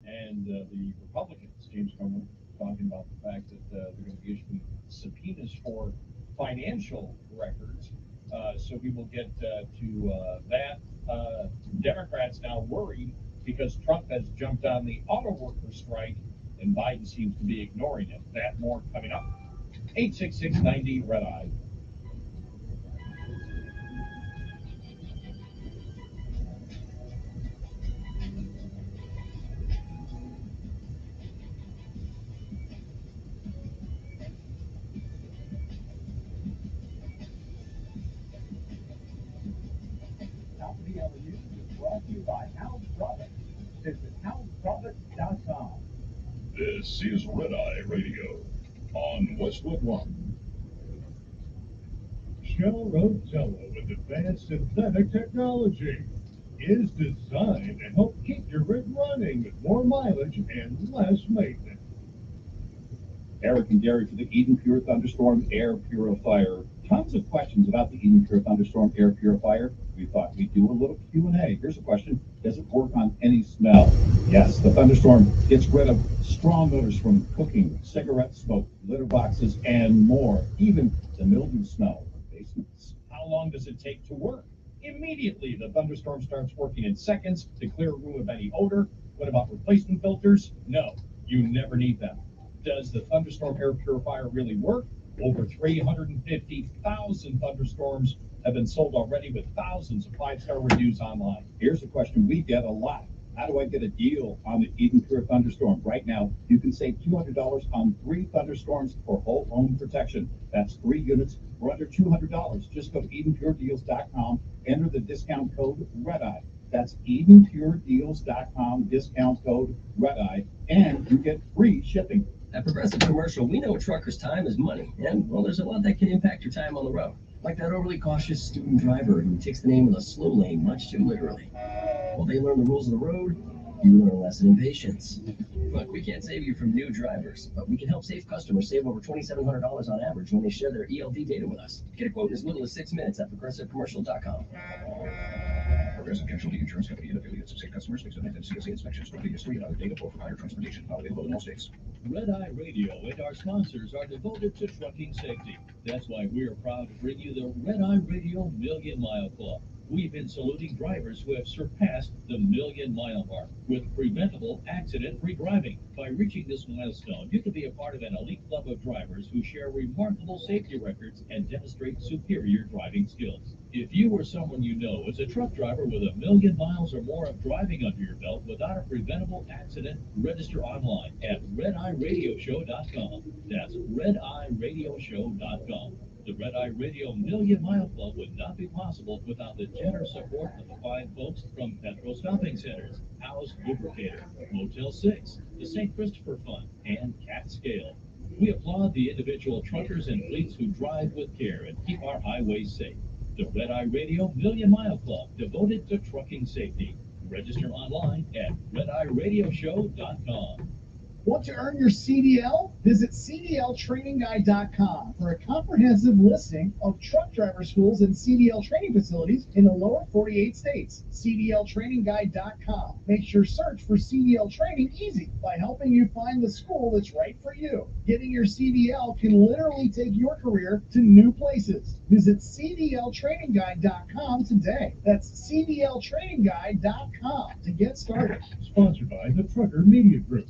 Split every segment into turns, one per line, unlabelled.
And the Republicans, James Comer, talking about the fact that they're going to be issuing subpoenas for financial records. So we will get to that. Democrats now worried because Trump has jumped on the auto worker strike, and Biden seems to be ignoring it. That more coming up. 86690 Red Eye.
Top of the LU is brought to you by House Products. Visit houseproducts.com.
This is Red Eye Radio on Westwood One.
Shell Rotella with advanced synthetic technology is designed to help keep your rig running with more mileage and less maintenance.
Eric and Gary for the Eden Pure Thunderstorm Air Purifier. Tons of questions about the Eden Pure Thunderstorm Air Purifier. We thought we'd do a little Q&A. Here's a question. Does it work on any smell? Yes, the Thunderstorm gets rid of strong odors from cooking, cigarette smoke, litter boxes, and more. Even the mildew smell of basements. How long does it take to work? Immediately, the Thunderstorm starts working in seconds to clear a room of any odor. What about replacement filters? No, you never need them. Does the Thunderstorm Air Purifier really work? Over 350,000 Thunderstorms have been sold already with thousands of 5-star reviews online. Here's a question we get a lot. How do I get a deal on the Eden Pure Thunderstorm? Right now, you can save $200 on 3 Thunderstorms for whole home protection. That's 3 units for under $200. Just go to EdenPureDeals.com, enter the discount code REDEYE. That's EdenPureDeals.com, discount code REDEYE, and you get free shipping.
At Progressive Commercial, we know a trucker's time is money, and, well, there's a lot that can impact your time on the road. Like that overly cautious student driver who takes the name of the slow lane much too literally. While they learn the rules of the road, you learn a lesson in patience. Look, we can't save you from new drivers, but we can help safe customers save over $2,700 on average when they share their ELD data with us. Get a quote in as little as 6 minutes at progressivecommercial.com.
Progressive Casualty Insurance Company and affiliates. Safe customers makes and CSA inspections, complete history, and other data for provider transportation. Not available in all states.
Red Eye Radio and our sponsors are devoted to trucking safety. That's why we're proud to bring you the Red Eye Radio Million Mile Club. We've been saluting drivers who have surpassed the 1,000,000-mile mark with preventable accident-free driving. By reaching this milestone, you can be a part of an elite club of drivers who share remarkable safety records and demonstrate superior driving skills. If you or someone you know is a truck driver with 1,000,000 miles or more of driving under your belt without a preventable accident, register online at redeyeradioshow.com. That's redeyeradioshow.com. The Red Eye Radio Million Mile Club would not be possible without the generous support of the fine folks from Petro Stopping Centers, House Lubricator, Motel 6, the St. Christopher Fund, and Cat Scale. We applaud the individual truckers and fleets who drive with care and keep our highways safe. The Red Eye Radio Million Mile Club, devoted to trucking safety. Register online at redeyeradioshow.com.
Want to earn your CDL? Visit CDLTrainingGuide.com for a comprehensive listing of truck driver schools and CDL training facilities in the lower 48 states. CDLTrainingGuide.com makes your search for CDL training easy by helping you find the school that's right for you. Getting your CDL can literally take your career to new places. Visit CDLTrainingGuide.com today. That's CDLTrainingGuide.com to get started.
Sponsored by the Trucker Media Group.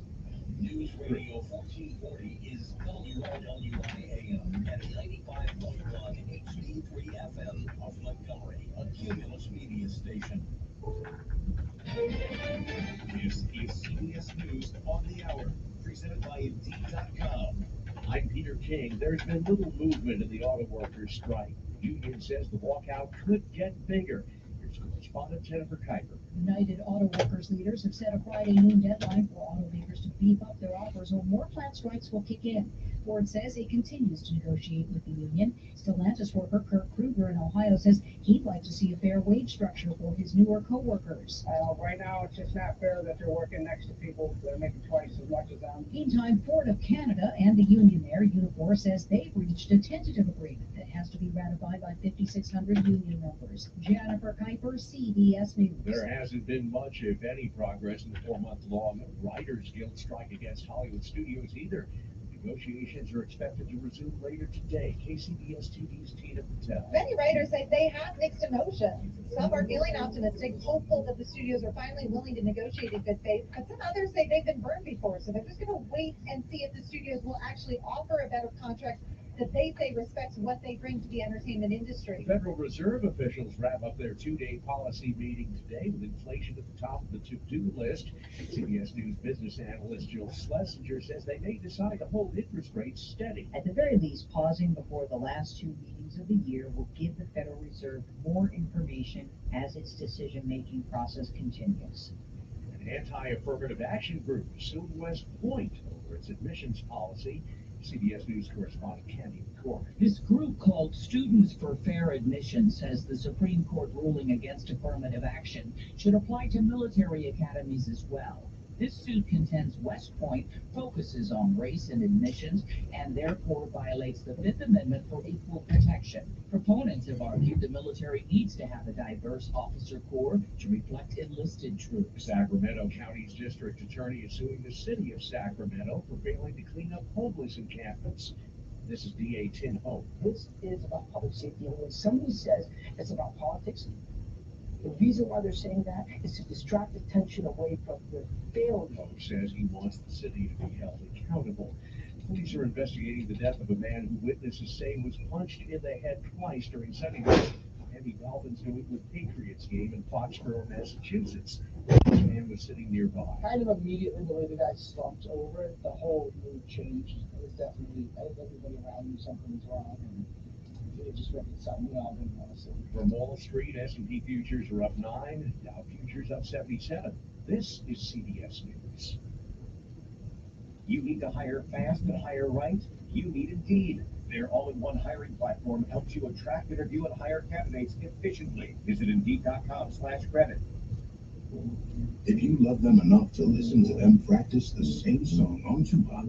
News Radio 1440 is WLWI AM and 95.1 HD3 FM of Montgomery, a Cumulus media station. This is CBS News on the Hour, presented by Indeed.com.
I'm Peter King. There's been little movement in the auto workers' strike. The union says the walkout could get bigger. Here's correspondent Jennifer Kuiper.
United Auto Workers leaders have set a Friday noon deadline for automakers to beef up their offers or more plant strikes will kick in. Ford says it continues to negotiate with the union. Stellantis worker Kurt Kruger in Ohio says he'd like to see a fair wage structure for his newer co-workers.
Right now, it's just not fair that they're working next to people that are making twice as much as them.
Meantime, Ford of Canada and the union there, Unifor, says they've reached a tentative agreement that has to be ratified by 5,600 union members. Jennifer Kuiper, CBS News.
There hasn't been much, if any, progress in the 4-month-long Writers Guild strike against Hollywood studios either. Negotiations are expected to resume later today. KCBS TV's Tina Patel.
Many writers say they have mixed emotions. Some are feeling optimistic, hopeful that the studios are finally willing to negotiate in good faith, but some others say they've been burned before, so they're just going to wait and see if the studios will actually offer a better contract that they say respects what they bring to the entertainment industry.
Federal Reserve officials wrap up their 2-day policy meeting today with inflation at the top of the to-do list. CBS News business analyst Jill Schlesinger says they may decide to hold interest rates steady.
At the very least, pausing before the last 2 meetings of the year will give the Federal Reserve more information as its decision-making process continues.
An anti-affirmative action group sued West Point over its admissions policy. CBS News correspondent Candy McCormick.
This group called Students for Fair Admission says the Supreme Court ruling against affirmative action should apply to military academies as well. This suit contends West Point focuses on race in admissions and therefore violates the Fifth Amendment for equal protection. Proponents have argued the military needs to have a diverse officer corps to reflect enlisted troops.
Sacramento County's district attorney is suing the city of Sacramento for failing to clean up homeless encampments. This is DA Tin Hope.
This is about public safety, and when somebody says it's about politics, the reason why they're saying that is to distract attention away from the failure.
Hope says he wants the city to be held accountable. Police are investigating the death of a man who witnesses say was punched in the head twice during Sunday night Miami Dolphins New England Patriots game in Foxborough, Massachusetts. The man was sitting nearby.
Kind of immediately, the way the guy slumped over it, the whole mood changed. It was definitely, I think everybody around knew something was wrong, and it just reconciled me all didn't want to see.
From Wall Street, S&P futures are up 9, Dow futures up 77. This is CBS News.
You need to hire fast and hire right? You need Indeed. Their all-in-one hiring platform helps you attract, interview, and hire candidates efficiently. Visit Indeed.com/credit.
If you love them enough to listen to them practice the same song on Tupac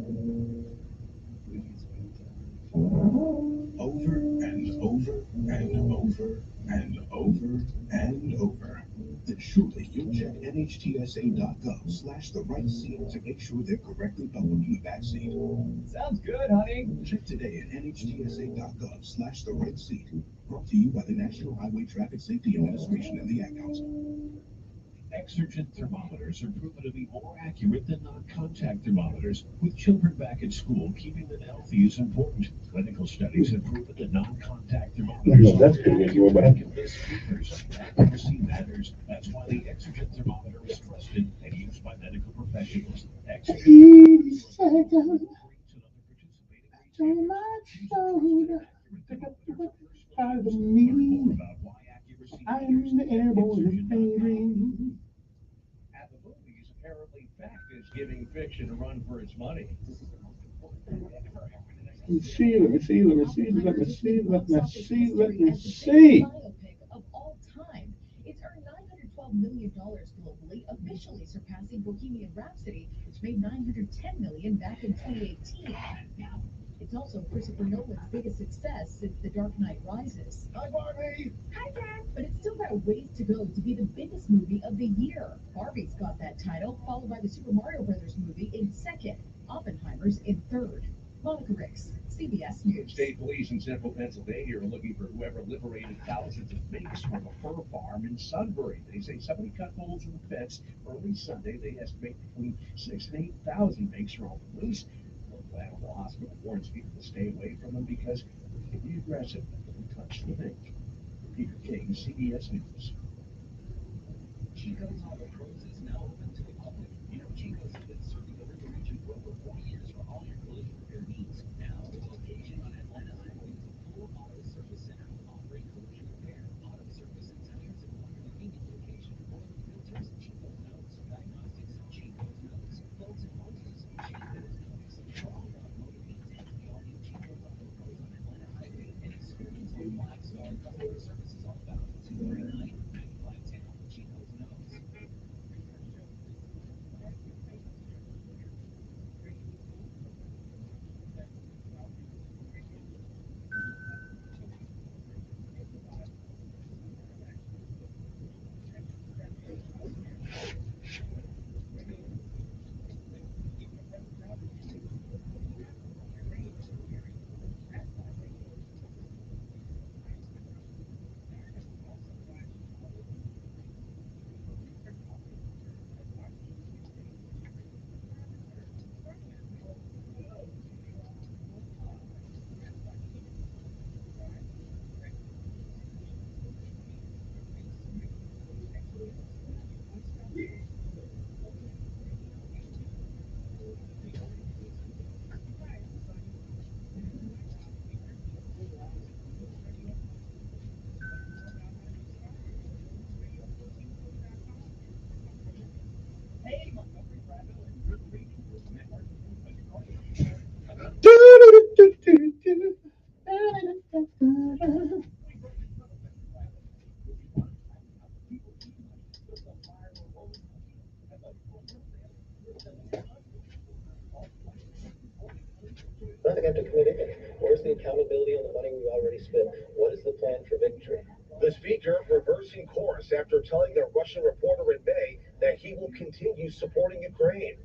over and over and over and over and over, then surely you'll check NHTSA.gov/the-right-seat to make sure they're correctly buckled in the back seat.
Sounds good, honey.
Check today at NHTSA.gov/the-right-seat. Brought to you by the National Highway Traffic Safety Administration and the Ad Council.
Exergent thermometers are proven to be more accurate than non-contact thermometers. With children back at school, keeping them healthy is important. Clinical studies have proven that non-contact thermometers are accurate and can miss fevers. Accuracy matters. That's why the Exergent thermometer is trusted and used by medical professionals. Exergent
I'm the airborne baby.
At the movies, apparently fact is giving fiction a run for its money.
Let me see, let me see, let me see, let me see, let me see, let me see.
Biopic of all time. It's earned $912 million globally, officially surpassing Bohemian Rhapsody, which made $910 million back in 2018. It's also Christopher Nolan's biggest success since The Dark Knight Rises.
Hi, Barbie.
Hi, Dad. But it's still got a ways to go to be the biggest movie of the year. Barbie's got that title, followed by the Super Mario Brothers movie in second, Oppenheimer's in third. Monica Ricks, CBS News.
State police in central Pennsylvania are looking for whoever liberated thousands of minks from a fur farm in Sunbury. They say somebody cut holes in the fence early Sunday. They estimate between 6,000 and 8,000 minks roam loose. The local animal hospital warns people to stay away from them because they can be aggressive and touch the mink. Peter King, CBS News.
Chico's Auto Pros is now open to the public. You know Chico's has been serving the river region for over 40 years for all your collision repair needs. Now, with a location on Atlanta Highway with a full auto service center offering collision repair, auto service and tires in one convenient location. Oil filters, Chico's knows. Diagnostics, Chico's knows. Bolts and motors, Chico's knows. For all your automotive needs, head to the all-new Chico's Auto Pros on Atlanta Highway and experience what 5-star customer service is all about. 239-9510. Chico's knows.
have to commit in? Where's the accountability on the money we've already spent? What is the plan for victory?
The speaker reversing course after telling the Russian reporter in May that he will continue supporting Ukraine.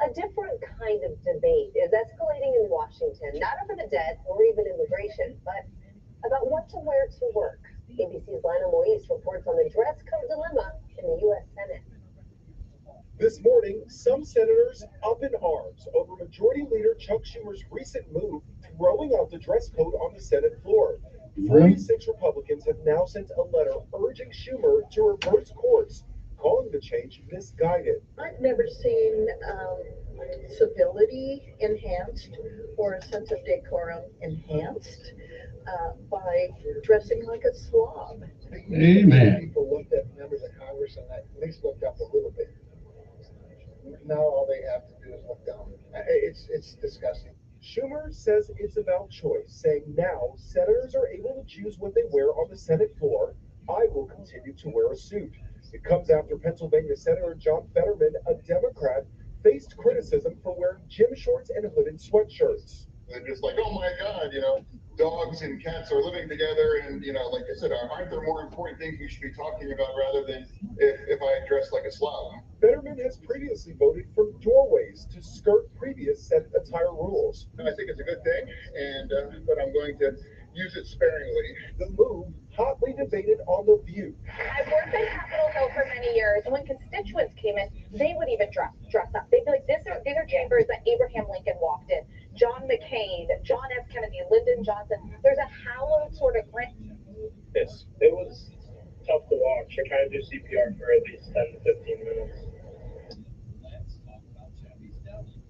A different kind of debate is escalating in Washington, not over the debt or even immigration, but about what to wear to work. ABC's Lionel Moise reports on the dress code dilemma in the U.S. Senate.
This morning, some senators up in arms over Majority Leader Chuck Schumer's recent move throwing out the dress code on the Senate floor. 46 Republicans have now sent a letter urging Schumer to reverse course, calling the change misguided.
I've never seen civility enhanced or a sense of decorum enhanced by dressing like a slob.
Amen. People looked at members of Congress and at least looked up a little bit. Now all they have to do is look down. It's disgusting. Schumer says it's about choice, saying now senators are able to choose what they wear on the Senate floor. I will continue to wear a suit. It comes after Pennsylvania Senator John Fetterman, a Democrat, faced criticism for wearing gym shorts and hooded sweatshirts.
And just like, oh my God, dogs and cats are living together, and like I said, aren't there more important things we should be talking about rather than if I dress like a slob?
Fetterman has previously voted for doorways to skirt previous Senate attire rules.
And I think it's a good thing, and but I'm going to use it sparingly.
The move hotly debated on The View.
I've worked at Capitol Hill for many years, and when constituents came in, they would even dress up. They'd be like, these are chambers that Abraham Lincoln walked in, John McCain, John F. Kennedy, Lyndon Johnson. There's a hallowed sort of grant.
It was tough to watch. I kind of do CPR for at least 10 to 15 minutes.
Let's talk about Chappie's Deli.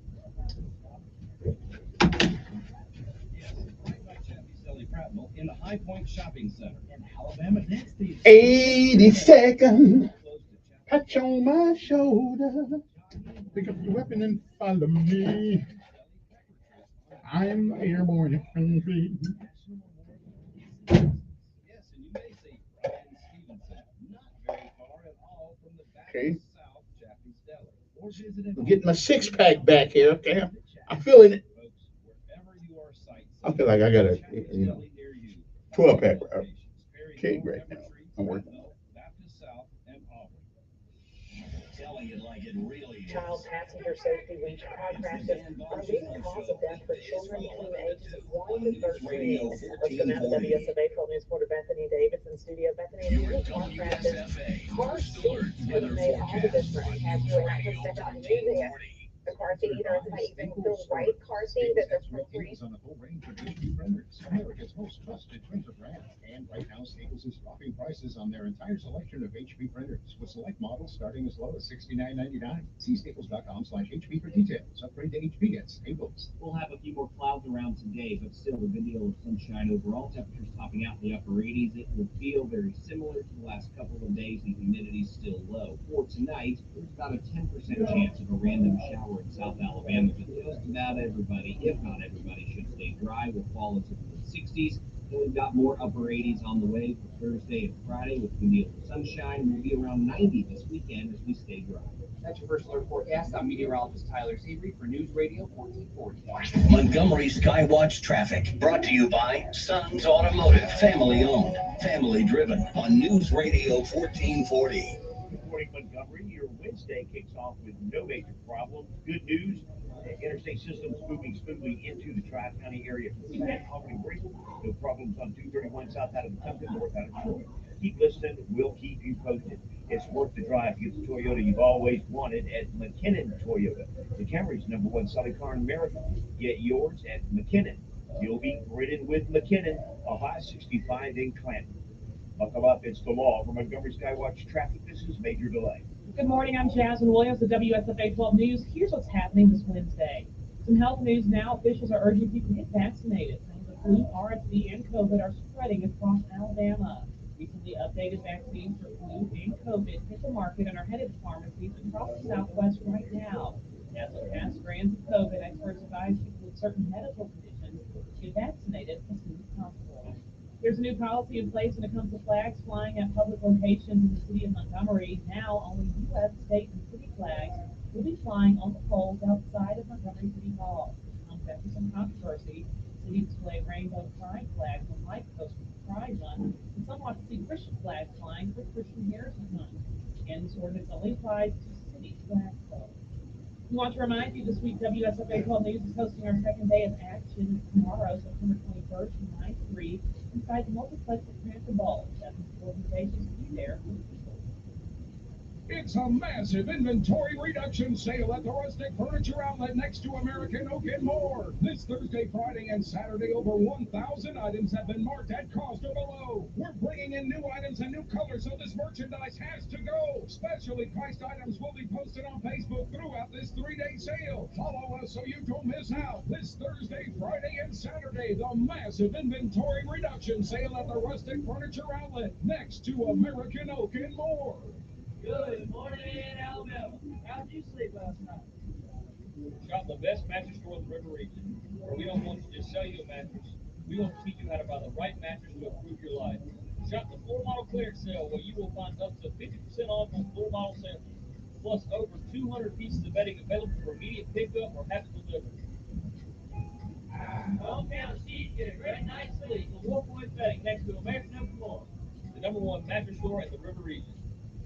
Yes, right by Chappie's Deli Prattville in the High Point Shopping Center in Alabama. Next is
82nd. Touch on my shoulder. Pick up your weapon and follow me. I'm airborne infantry.
Yes, and you may say Brian Stevenson, not very far at all from the back
Okay.
of South Chappie's Deli. Or visit it
I'm getting my six-pack back here. Okay, I'm feeling it.
folks wherever you are sight.
I feel like I got a 12-pack okay, right now. I'm working.
Baptist South and Auburn.
Telling it like it really is.
Child Passenger Safety Week car crashes are a leading cause of death for children between the ages of 1 to 13. Let's go now to WSFA 12 News reporter Bethany Davis in studio. Bethany, in new car crashes, car seats have made all the difference. Have you allowed to step out and use it? The car seat, or if I even the right car seat that they're free.
On a full range of HP printers, America's most trusted printer brand. And right now, Staples is dropping prices on their entire selection of HP printers, with select models starting as low as $69.99. See staples.com/HP for details. Upgrade to HP at Staples.
We'll have a few more clouds around today, but still a good deal of sunshine overall. Temperatures topping out in the upper 80s. It will feel very similar to the last couple of days. The humidity's still low. For tonight, there's about a 10% chance of a random shower in South Alabama, but just about everybody, if not everybody, should stay dry. We'll fall into the mid-60s. Then we've got more upper 80s on the way for Thursday and Friday with a good deal of sunshine. We'll be around 90 this weekend as we stay dry.
That's your first alert forecast. I'm meteorologist Tyler Seabury for News Radio 1440.
Montgomery Skywatch traffic brought to you by Sons Automotive, family owned, family driven on News Radio 1440.
Good morning, Montgomery. Your Wednesday kicks off with no major problems. Good news, interstate systems moving smoothly into the Tri-County area from Albany Bridge. No problems on 231 south out of Tucson, north out of Troy. Keep listening. We'll keep you posted. It's worth the drive. Get the Toyota you've always wanted at McKinnon Toyota. The Camry's #1 selling car in America. Get yours at McKinnon. You'll be ridden with McKinnon, a I-65 in Clanton. Buckle up, it's the law. For Montgomery Skywatch traffic, this is Major Delay.
Good morning, I'm Jasmine Williams with WSFA 12 News. Here's what's happening this Wednesday. Some health news now. Officials are urging people to get vaccinated. The flu, RSV, and COVID are spreading across Alabama. Recently updated vaccines for flu and COVID hit the market and are headed to pharmacies across the Southwest right now. As with past strands of COVID, experts advise people with certain medical conditions to get vaccinated as soon as possible. There's a new policy in place when it comes to flags flying at public locations in the city of Montgomery. Now, only U.S., state, and city flags will be flying on the poles outside of Montgomery City Hall. After some controversy, the city displayed rainbow pride flags on light posts for Pride Month, and some want to see Christian flags flying for Christian Heritage Month. And this ordinance only applies to city flags, though. We want to remind you this week WSFA 12 News is hosting our second day of action tomorrow, September 21st from 9 to 3, inside the multiplex at Cranford Ball. That organization will be there for people.
It's a massive inventory reduction sale at the Rustic Furniture Outlet next to American Oak and more. This Thursday, Friday, and Saturday, over 1,000 items have been marked at cost or below. We're bringing in new items and new colors, so this merchandise has to go. Specially priced items will be posted on Facebook throughout this 3-day sale. Follow us so you don't miss out. This Thursday, Friday, and Saturday, the massive inventory reduction sale at the Rustic Furniture Outlet next to American Oak and more.
Good morning, Alabama. How'd you sleep last night?
Shop the best mattress store in the river region, where we don't want to just sell you a mattress. We want to teach you how to buy the right mattress to improve your life. Shop the floor model clearance sale, where you will find up to 50% off on floor model samples, plus over 200 pieces of bedding available for immediate pickup or happy delivery.
Hometown Sheets get a great night's sleep with Wolf Point Bedding next to American Oak Floor.
The #1 mattress store in the river region.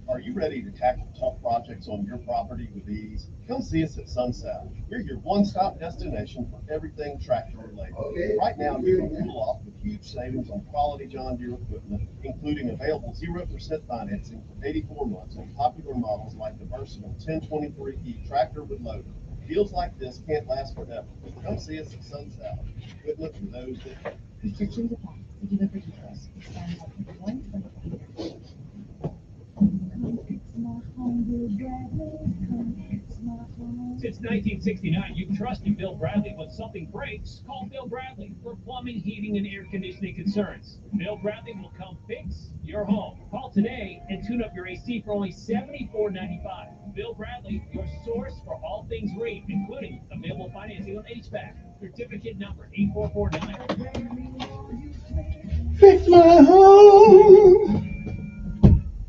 Are you ready to tackle tough projects on your property with ease? Come see us at Sunset. We're your one-stop destination for everything tractor related. Right now, you can cool off with huge savings on quality John Deere equipment, including available 0% financing for 84 months on popular models like the versatile 1023E tractor with loader. Deals like this can't last forever. Come see us at Sunset. Equipment for those that
Restrictions apply. See dealer for details. Expires October 1, 2023.
Since 1969, you've trusted Bill Bradley. When something breaks, call Bill Bradley for plumbing, heating, and air conditioning concerns. Bill Bradley will come fix your home. Call today and tune up your AC for only $74.95. Bill Bradley, your source for all things green, including available financing on HVAC. Certificate number 8449.
Fix my home.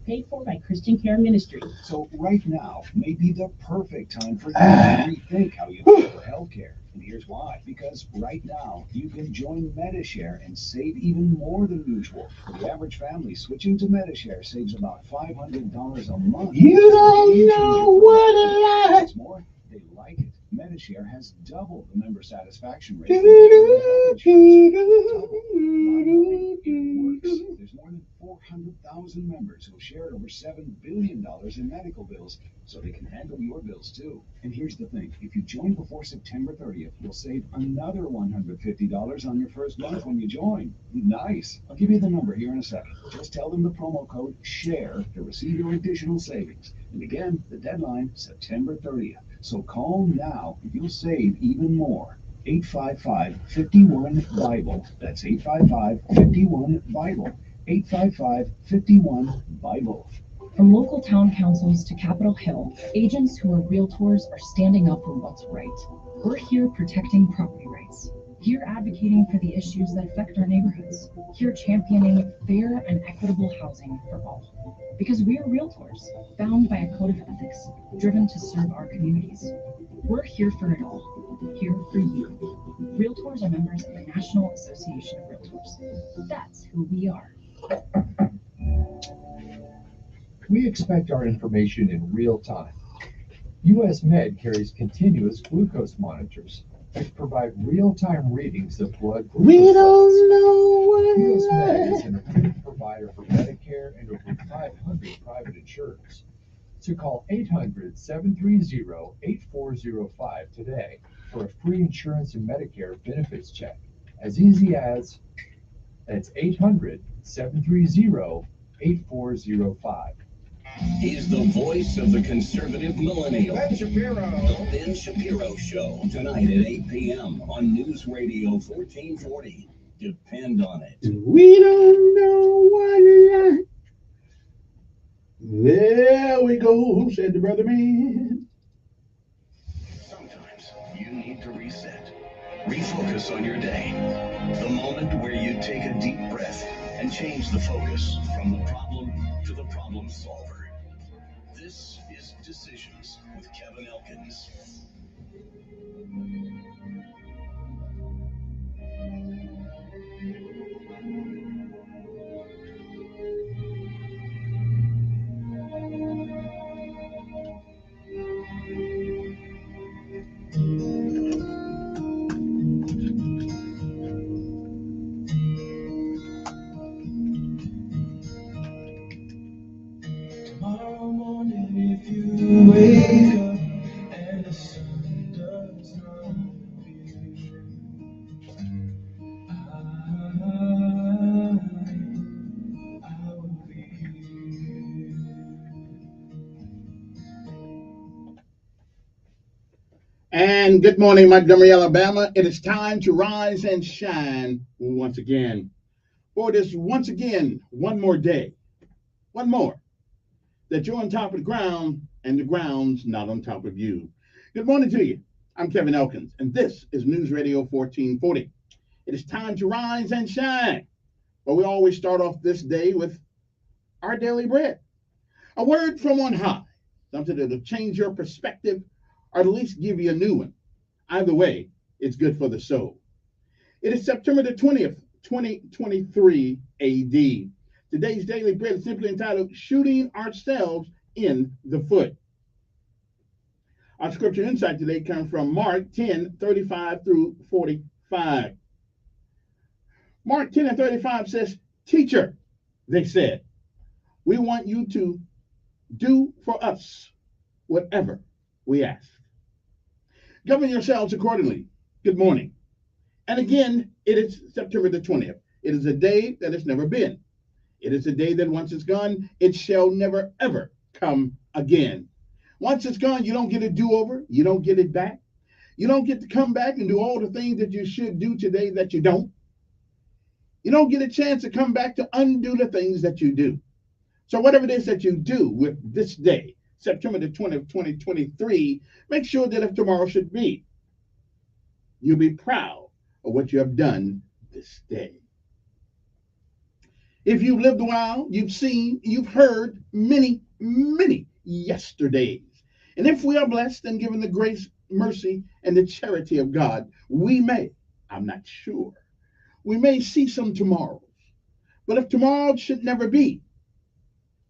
Paid for by Christian Care Ministry.
So right now may be the perfect time for you to rethink how you pay for healthcare. And here's why. Because right now you can join MediShare and save even more than usual. The average family switching to MediShare saves about $500 a month.
You don't know what I like.
What's more, they like it. MediShare has double the member satisfaction rate. There's more than 400,000 members who have shared over $7 billion in medical bills, so they can handle your bills too. And here's the thing, if you join before September 30th, you'll save another $150 on your first month when you join. Nice. I'll give you the number here in a second. Just tell them the promo code SHARE to receive your additional savings. And again, the deadline, September 30th. So call now and you'll save even more. 855-51-BIBLE. That's 855-51-BIBLE. 855-51-BIBLE.
From local town councils to Capitol Hill, agents who are realtors are standing up for what's right. We're here protecting property rights. Here advocating for the issues that affect our neighborhoods. Here championing fair and equitable housing for all. Because we are realtors, bound by a code of ethics, driven to serve our communities. We're here for it all. Here for you. Realtors are members of the National Association of Realtors. That's who we are.
We expect our information in real time. US Med carries continuous glucose monitors, which provide real-time readings of blood glucose
We
levels.
don't know what
US
I
Med
like.
is an approved provider for Medicare and over 500 private insurers. So call 800-730-8405 today for a free insurance and Medicare benefits check. As easy as, that's 800-730-8405.
He's the voice of the conservative millennial.
Ben Shapiro.
The Ben Shapiro Show, tonight at 8 p.m. on News Radio 1440. Depend on it.
We don't know what I like. There we go, said the brother man.
Sometimes you need to reset. Refocus on your day. The moment where you take a deep breath and change the focus from the problem to the problem solver. This is Decisions with Kevin Elkins.
And good morning, Montgomery, Alabama. It is time to rise and shine once again. For it is once again one more day, one more, that you're on top of the ground and the ground's not on top of you. Good morning to you. I'm Kevin Elkins, and this is News Radio 1440. It is time to rise and shine. But we always start off this day with our daily bread. A word from on high, something that'll change your perspective or at least give you a new one. Either way, it's good for the soul. It is September the 20th, 2023 AD. Today's daily bread is simply entitled Shooting Ourselves in the Foot. Our scripture insight today comes from Mark 10:35 through 45. Mark 10 and 35 says, Teacher, they said, we want you to do for us whatever we ask. Govern yourselves accordingly. Good morning. And again, it is September the 20th. It is a day that has never been. It is a day that once it's gone, it shall never, ever come again. Once it's gone, you don't get a do-over. You don't get it back. You don't get to come back and do all the things that you should do today that you don't. You don't get a chance to come back to undo the things that you do. So whatever it is that you do with this day, September the 20th, 2023, make sure that if tomorrow should be, you'll be proud of what you have done this day. If you've lived a while, you've seen, you've heard many, many yesterdays. And if we are blessed and given the grace, mercy, and the charity of God, we may, I'm not sure, we may see some tomorrows. But if tomorrow should never be,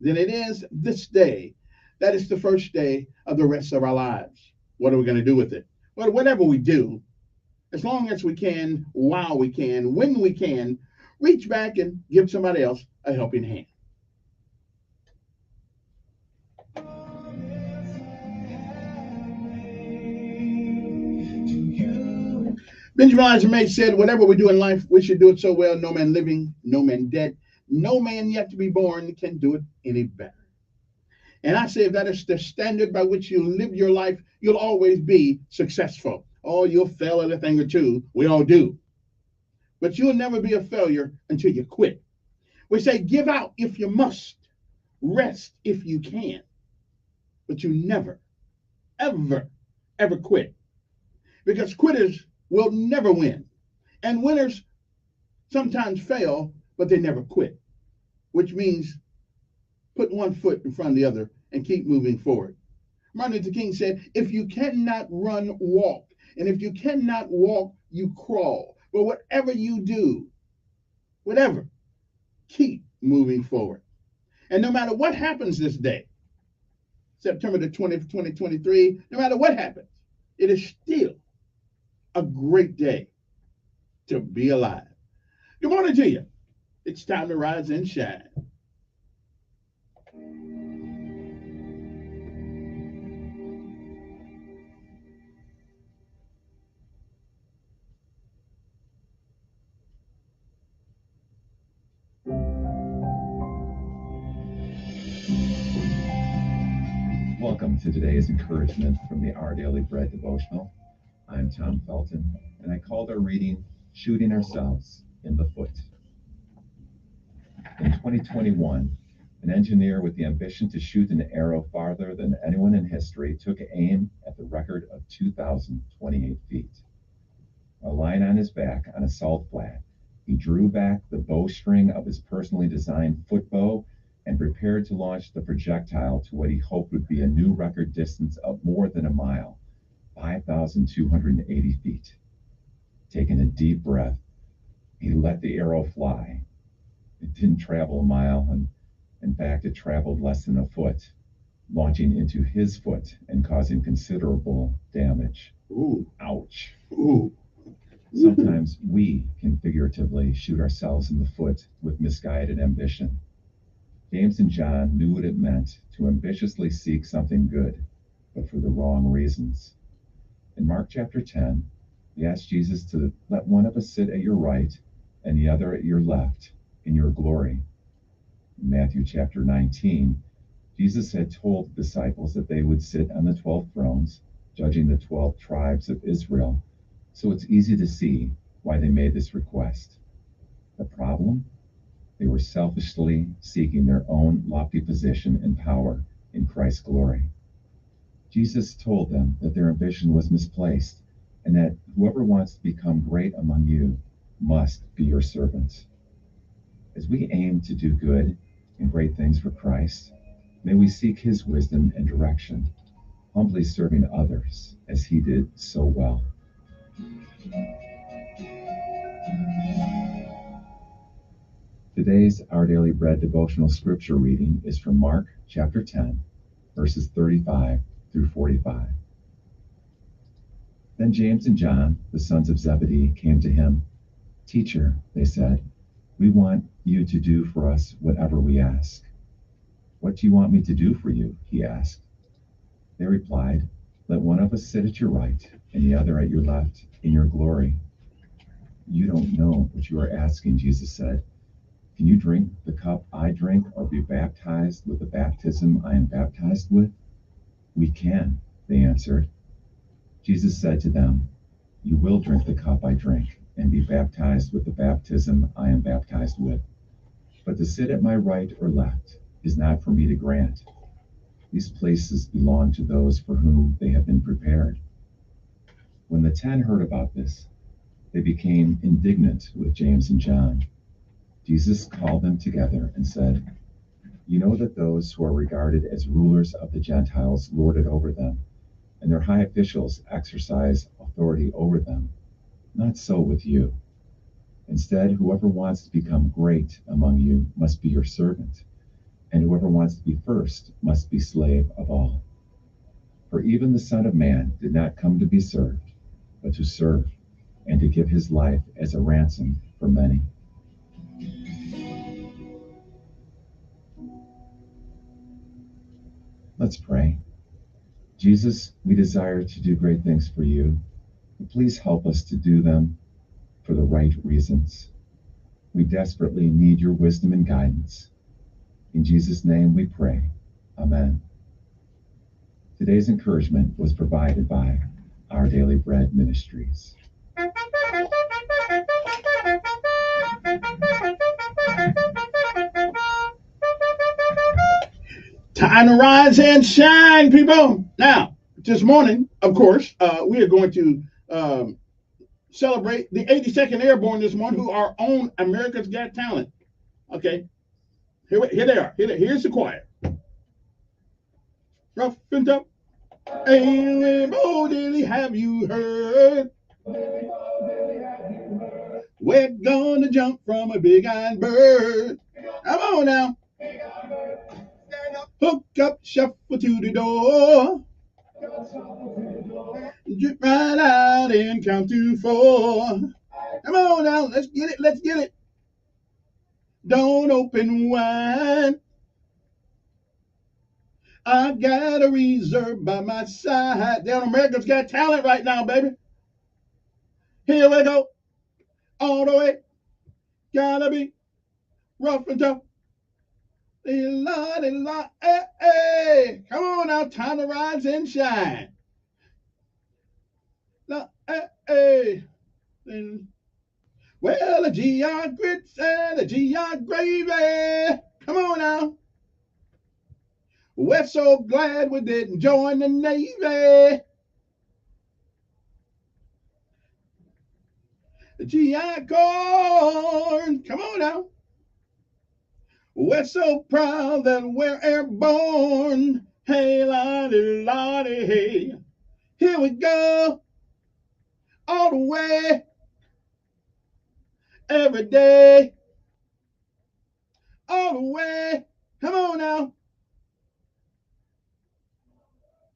then it is this day. That is the first day of the rest of our lives. What are we going to do with it? Well, whatever we do, as long as we can, while we can, when we can, reach back and give somebody else a helping hand. Benjamin Elijah May said, whatever we do in life, we should do it so well, no man living, no man dead, no man yet to be born can do it any better. And I say if that is the standard by which you live your life, you'll always be successful. Oh, you'll fail at a thing or two. We all do. But you'll never be a failure until you quit. We say give out if you must, rest if you can. But you never, ever, ever quit. Because quitters will never win. And winners sometimes fail, but they never quit. Which means put one foot in front of the other and keep moving forward. Martin Luther King said, if you cannot run, walk. And if you cannot walk, you crawl. But whatever you do, whatever, keep moving forward. And no matter what happens this day, September the 20th, 2023, no matter what happens, it is still a great day to be alive. Good morning to you. It's time to rise and shine.
Welcome to today's encouragement from the Our Daily Bread devotional. I'm Tom Felton, and I called our reading Shooting Ourselves in the Foot. In 2021, an engineer with the ambition to shoot an arrow farther than anyone in history took aim at the record of 2,028 feet. While lying on his back on a salt flat, he drew back the bowstring of his personally designed foot bow and prepared to launch the projectile to what he hoped would be a new record distance of more than a mile, 5,280 feet. Taking a deep breath, he let the arrow fly. It didn't travel a mile, and in fact, it traveled less than a foot, launching into his foot and causing considerable damage.
Ooh.
Ouch.
Ooh.
Sometimes we can figuratively shoot ourselves in the foot with misguided ambition. James and John knew what it meant to ambitiously seek something good, but for the wrong reasons. In Mark chapter 10, we asked Jesus to let one of us sit at your right and the other at your left in your glory. In Matthew chapter 19, Jesus had told the disciples that they would sit on the 12 thrones, judging the 12 tribes of Israel, so it's easy to see why they made this request. The problem? They were selfishly seeking their own lofty position and power in Christ's glory. Jesus told them that their ambition was misplaced and that whoever wants to become great among you must be your servant. As we aim to do good and great things for Christ, may we seek his wisdom and direction, humbly serving others as he did so well. Today's Our Daily Bread devotional scripture reading is from Mark chapter 10, verses 35 through 45. Then James and John, the sons of Zebedee, came to him. Teacher, they said, we want you to do for us whatever we ask. What do you want me to do for you? He asked. They replied, let one of us sit at your right and the other at your left in your glory. You don't know what you are asking, Jesus said. Can you drink the cup I drink or be baptized with the baptism I am baptized with? We can, they answered. Jesus said to them, you will drink the cup I drink and be baptized with the baptism I am baptized with. But to sit at my right or left is not for me to grant. These places belong to those for whom they have been prepared. When the 10 heard about this, they became indignant with James and John. Jesus called them together and said, you know that those who are regarded as rulers of the Gentiles lord it over them, and their high officials exercise authority over them. Not so with you. Instead, whoever wants to become great among you must be your servant, and whoever wants to be first must be slave of all. For even the Son of Man did not come to be served, but to serve, and to give his life as a ransom for many. Let's pray. Jesus, we desire to do great things for you, but please help us to do them for the right reasons. We desperately need your wisdom and guidance. In Jesus' name we pray. Amen. Today's encouragement was provided by Our Daily Bread Ministries.
Time to rise and shine, people. Now, this morning, of course, we are going to celebrate the 82nd Airborne this morning, who are on America's Got Talent. Okay, here they are. Here's the choir. Rough and tough. Hey, Bodilly, have you heard? We're gonna jump from a big iron bird. Come on now. Hook up, shuffle to the door. Drip right out and count to 4. Come on now, let's get it. Don't open wide. I got a reserve by my side. Down America's Got Talent right now, baby. Here we go. All the way. Gotta be rough and tough. Hey, hey. Come on now, time to rise and shine. Hey. Well, a GR grits and a GR gravy. Come on now. We're so glad we didn't join the Navy. The GI corn. Come on now. We're so proud that we're airborne. Hey, lottie, hey. Here we go. All the way. Every day. All the way. Come on now.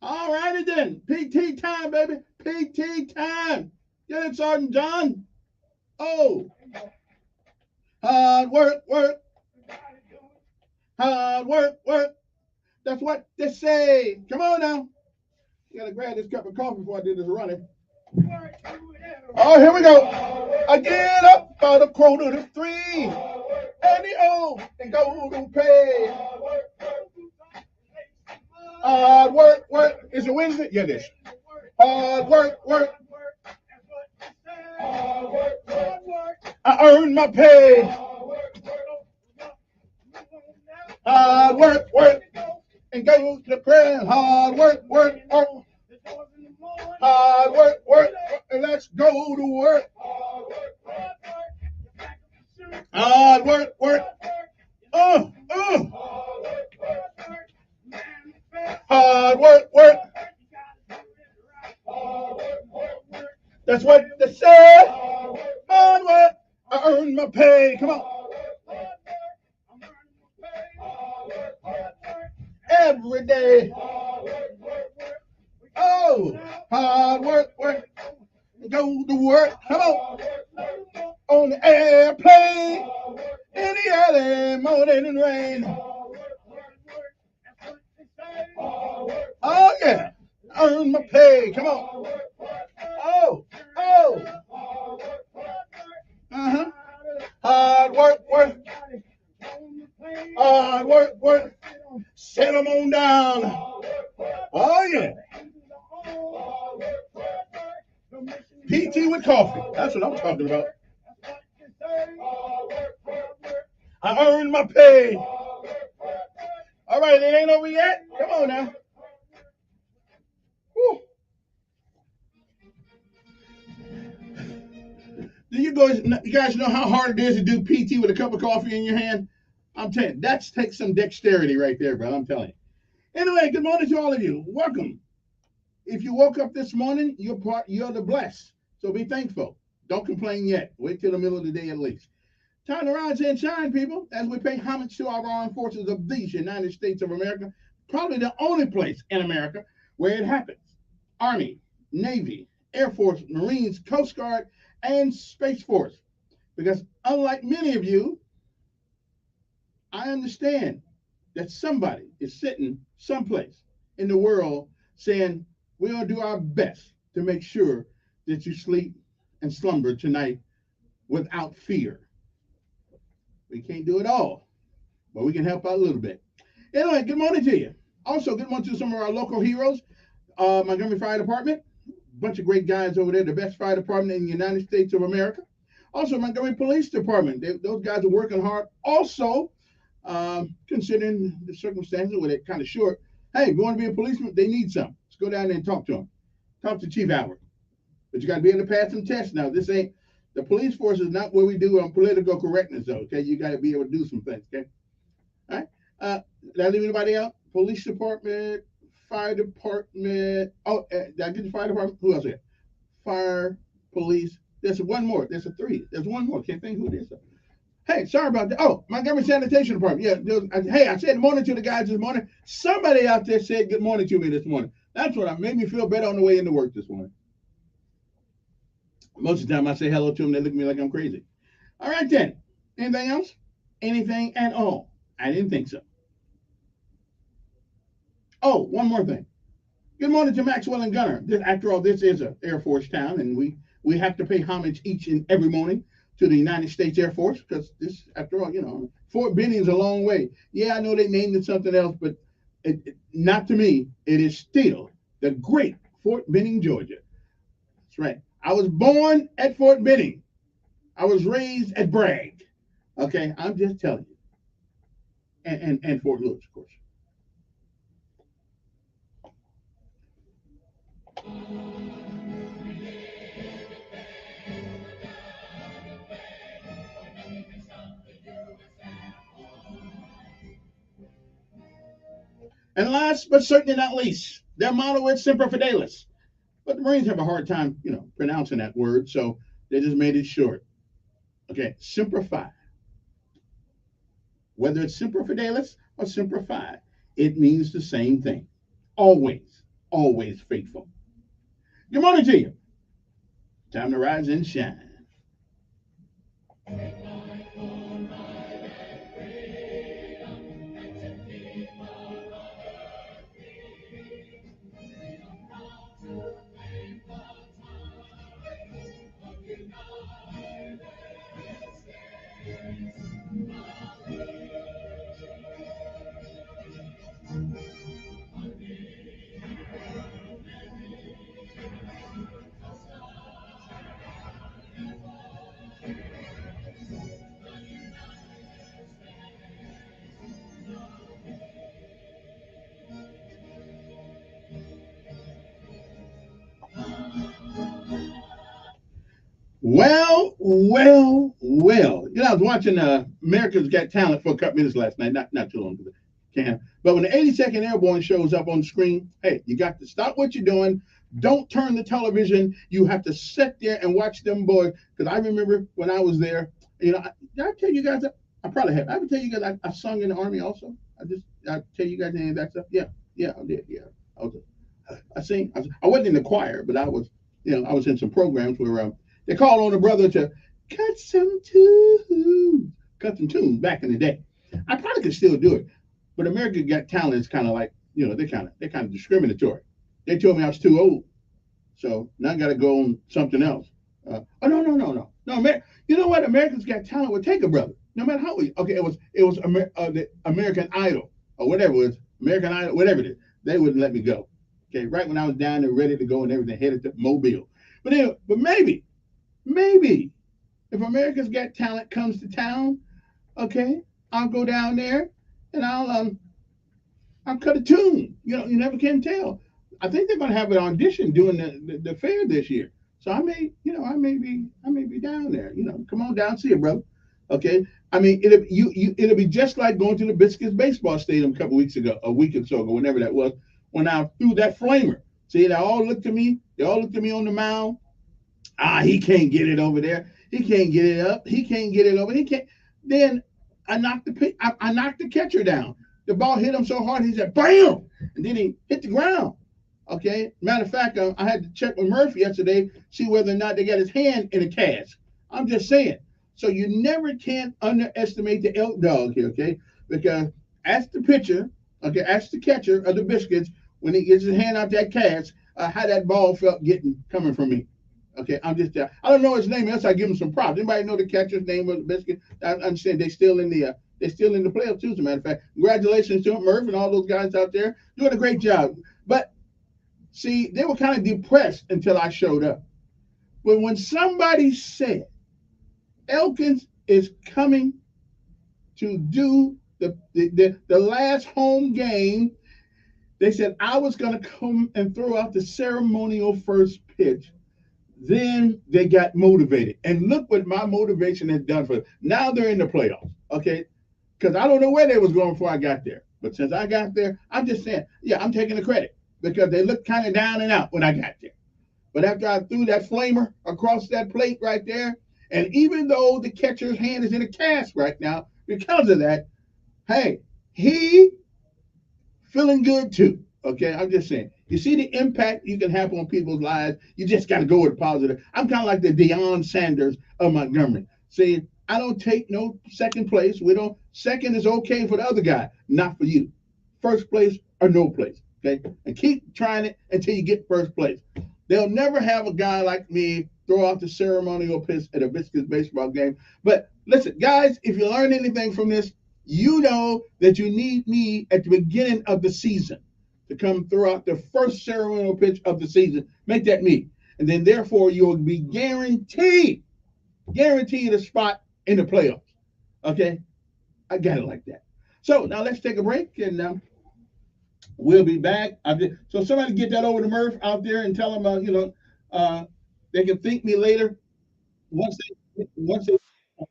All righty then. PT time, baby. PT time. Get it, Sergeant John. Oh. Hard work. Hard work. That's what they say. Come on now. You gotta grab this cup of coffee before I do this running. Oh, here we go. I get up by the 2:45, and the old and go to pay. Hard work. Is it Wednesday? Yeah, it is. Hard work, work. I earn my pay. Hard work, work. And go to prayer. Hard work, work, work. Hard work, work. And let's go to work. Hard work, work. Hard work, work. That's what they say. Hard work. I earn my pay. Come on. Every day. Oh, hard work, work. Go to work. Come on. On the airplane. In the early morning rain. Oh, yeah. Earn my pay. Come on. Oh. Hard work, work. Hard work, work. Set them on down. Oh, yeah. PT with coffee. That's what I'm talking about. I earned my pay. All right, it ain't over yet. Come on now. Whew. Do you guys know how hard it is to do PT with a cup of coffee in your hand? I'm telling you, that takes some dexterity right there, bro. I'm telling you. Anyway, good morning to all of you. Welcome. If you woke up this morning, you're the blessed. So be thankful. Don't complain yet. Wait till the middle of the day at least. Time to rise and shine, people, as we pay homage to our armed forces of these United States of America, probably the only place in America where it happens. Army, Navy, Air Force, Marines, Coast Guard, and Space Force. Because unlike many of you, I understand that somebody is sitting someplace in the world saying, we're going to do our best to make sure that you sleep and slumber tonight without fear. We can't do it all, but we can help out a little bit. Anyway, good morning to you. Also, good morning to some of our local heroes. Montgomery Fire Department, bunch of great guys over there, the best fire department in the United States of America. Also, Montgomery Police Department, those guys are working hard. Also, considering the circumstances where they're kind of short, hey, if you want to be a policeman, they need some. Let's go down there and talk to them. Talk to Chief Albert. But you got to be able to pass some tests now. This ain't, the police force is not what we do on political correctness, though, okay? You got to be able to do some things, okay? All right? Did I leave anybody out? Police Department, Fire Department. Oh, did I get the Fire Department? Who else here? Fire, Police. There's one more. There's a three. There's one more. Can't think who it is. Hey, sorry about that. Oh, Montgomery Sanitation Department. Yeah. Hey, I said good morning to the guys this morning. Somebody out there said good morning to me this morning. That's what made me feel better on the way into work this morning. Most of the time I say hello to them, they look at me like I'm crazy. All right, then. Anything else? Anything at all? I didn't think so. Oh, one more thing. Good morning to Maxwell and Gunner. After all, this is an Air Force town, and we have to pay homage each and every morning to the United States Air Force, because this, after all, Fort Benning's a long way. Yeah, I know they named it something else, but not to me. It is still the great Fort Benning, Georgia. That's right. I was born at Fort Benning. I was raised at Bragg. Okay, I'm just telling you. And Fort Lewis, of course. And last but certainly not least, their motto is Semper Fidelis. But the Marines have a hard time, pronouncing that word, so they just made it short. Okay, Semper Fi. Whether it's Semper Fidelis or Semper Fi, it means the same thing. Always, always faithful. Good morning to you. Time to rise and shine. Well. You know, I was watching America's Got Talent for a couple minutes last night, not too long ago. But when the 82nd Airborne shows up on the screen, hey, you got to stop what you're doing. Don't turn the television. You have to sit there and watch them boys. Because I remember when I was there, you know, did I tell you guys that? I probably have. I would tell you guys I sung in the Army also. I tell you guys any of that stuff. Yeah, I did. Yeah, I was. I sing. I wasn't in the choir, but I was. You know, I was in some programs where they called on a brother to cut some tunes back in the day. I probably could still do it, but America Got Talent is kind of like, you know, they're kind of discriminatory. They told me I was too old, so now I got to go on something else. Oh no, you know what? America's Got Talent would take a brother, no matter how we. Okay, it was the American Idol or whatever it was, American Idol, whatever it is. They wouldn't let me go. Okay, right when I was down there ready to go and everything, headed to Mobile. But anyway, but maybe if America's Got Talent comes to town, okay, I'll go down there and I'll cut a tune. You know, you never can tell. I think they're gonna have an audition doing the fair this year. So I may be down there. You know, come on down, see it, brother. Okay. I mean, it'll be just like going to the Biscuits baseball stadium a week or so ago, whenever that was, when I threw that flamer. See, they all looked at me. They all looked at me on the mound. He can't get it over there. He can't get it up. He can't get it over. He can't. Then I knocked the catcher down. The ball hit him so hard, he said, bam! And then he hit the ground. Okay. Matter of fact, I had to check with Murphy yesterday, see whether or not they got his hand in a cast. I'm just saying. So you never can underestimate the elk dog here, okay? Because ask the pitcher, okay, ask the catcher of the Biscuits when he gets his hand out that cast, how that ball felt coming from me. Okay, I don't know his name, else I give him some props. Anybody know the catcher's name of the Biscuit? I understand they're still in the playoffs too, as a matter of fact. Congratulations to Murph and all those guys out there doing a great job. But see, they were kind of depressed until I showed up. But when somebody said Elkins is coming to do the last home game, they said I was going to come and throw out the ceremonial first pitch. Then they got motivated. And look what my motivation has done for them. Now they're in the playoffs, okay? Because I don't know where they was going before I got there. But since I got there, I'm just saying, yeah, I'm taking the credit because they looked kind of down and out when I got there. But after I threw that flamer across that plate right there, and even though the catcher's hand is in a cast right now because of that, hey, he feeling good too. Okay, I'm just saying. You see the impact you can have on people's lives. You just got to go with positive. I'm kind of like the Deion Sanders of Montgomery. See, I don't take no second place. Second is okay for the other guy, not for you. First place or no place. Okay, and keep trying it until you get first place. They'll never have a guy like me throw out the ceremonial pitch at a Biscuits baseball game. But listen, guys, if you learn anything from this, you know that you need me at the beginning of the season to come throw out the first ceremonial pitch of the season. Make that me. And then therefore you'll be guaranteed a spot in the playoffs. Okay? I got it like that. So now let's take a break and we'll be back. So somebody get that over to Murph out there and tell them, they can thank me later once they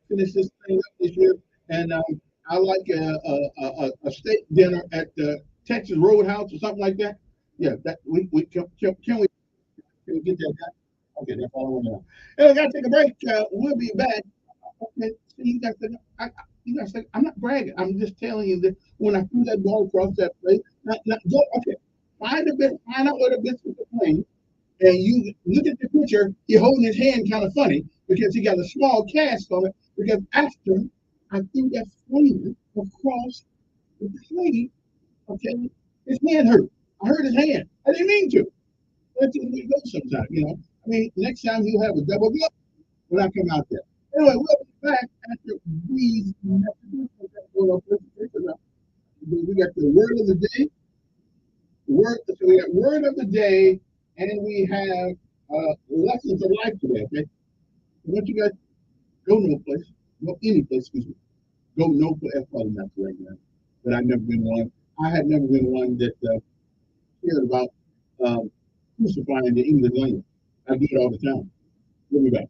finish this thing up this year. And I like a steak dinner at the Texas Roadhouse or something like that. Yeah, that we can we get that done? Okay, that's all I want to know. Hey, I gotta take a break. We'll be back. Okay, see, you guys think I'm not bragging. I'm just telling you that when I threw that ball across that plate, okay, find out where the Biscuits are playing, and you look at the picture. He's holding his hand kind of funny because he got a small cast on it. Because after I threw that flamer across the plate, okay, his hand hurt. I hurt his hand. I didn't mean to. That's the way it goes sometimes, you know. I mean, next time he'll have a double glove when I come out there. Anyway, we'll be back after these messages. We got the word of the day. So we got word of the day, and we have lessons of life today. Okay, I want you guys go no place, no any place. Excuse me. Go no place. That's probably not the right now, but I've never been one. I had never been one that cared about crucifying the English language. I do it all the time. We'll be back.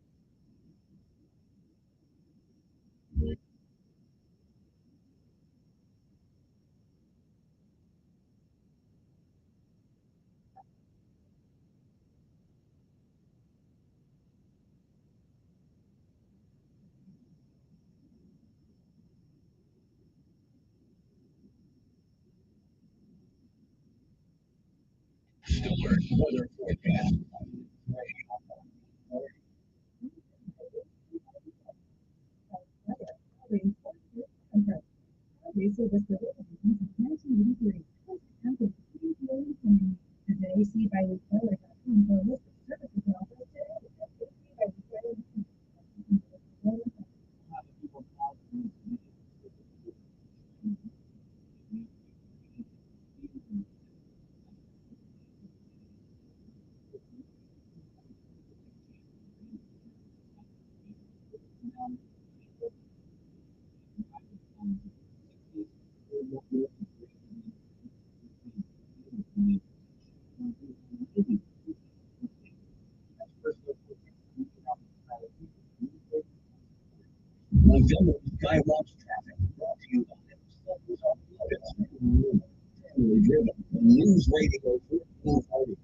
Next alert, weather forecast.
Today, see by retailer.com for a list of services and offers
Montgomery Skywatch traffic brought to you by family driven News Radio 1440.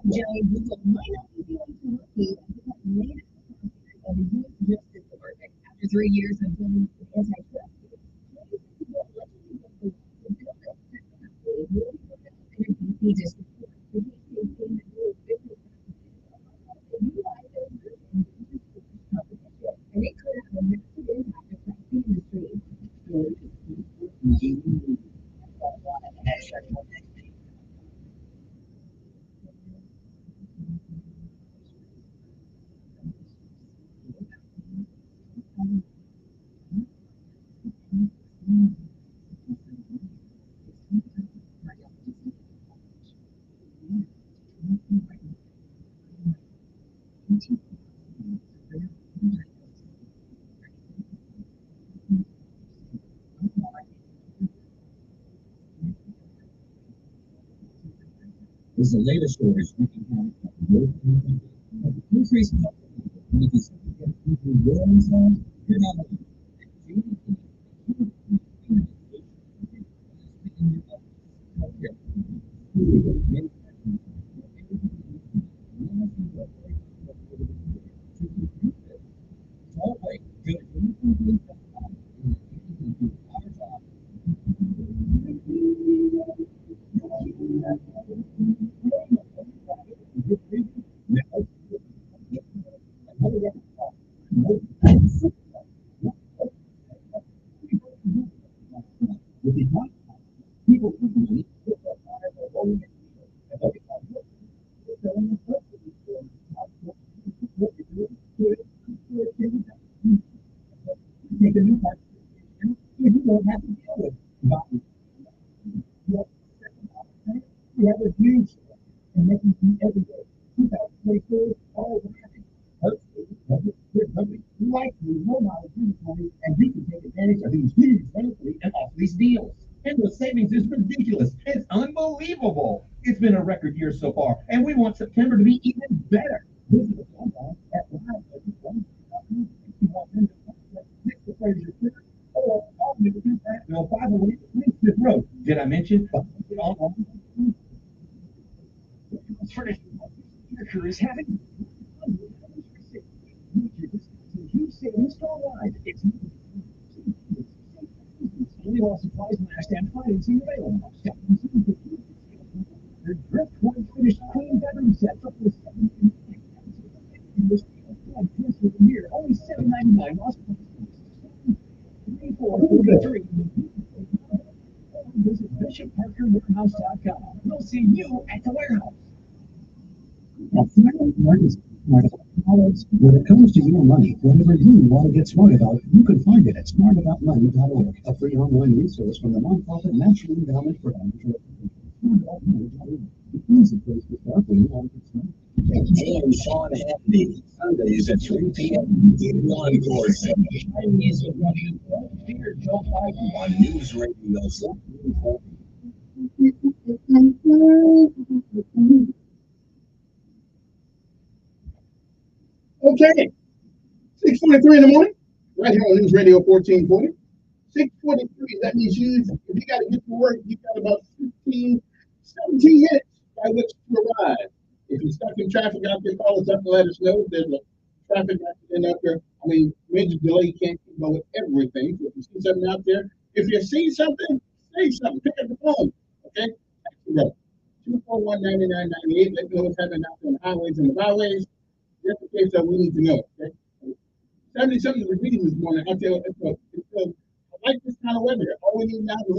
Jelly Google might not be feeling too lucky because latest of the U.S. Justice Department after 3 years of building antitrust. He just and it could have a massive impact across the industry.
This is the latest stories we can have increase you're not take a new part. You don't have to deal with we have a huge and making every day. 2024, all happening. Likely will not inventory, and we can take advantage of these huge monthly and off lease deals. And the savings is ridiculous. It's unbelievable. It's been a record year so far, and we want September to be even better. Visit us online at Road. Did I mention? Furniture is having huge savings store-wide. It's only while supplies last and financing available. The driftwood finished clean bedroom set up with year, only $7.99. Visit BishopParkerWarehouse.com. We'll see you at the warehouse.
When it comes to your money, whatever you want to get smart about, you can find it at smartaboutmoney.org, a free online resource from the nonprofit National Endowment for Amateur. Easy place to start when you want to get smart.
And Sean Hannity, Sundays at 3 p.m. in Encore. He's a running Joe Biden on News Radio 1440.
Okay, 6:43 in the morning, right here on News Radio 1440. 6:43, that means if you got to get to work, you got about 15, 17 minutes by which to arrive. If you're stuck in traffic out there, call us up and let us know if there's a traffic accident out there. I mean, major delay can't keep up with everything. So if you see something out there, if you see something, say something, pick up the phone, okay? 241-9998, let me know what's happening out there on the highways and the byways. Just in case we need to know, okay? 70-something was reading this morning. I tell you, I like this kind of weather. All we need now is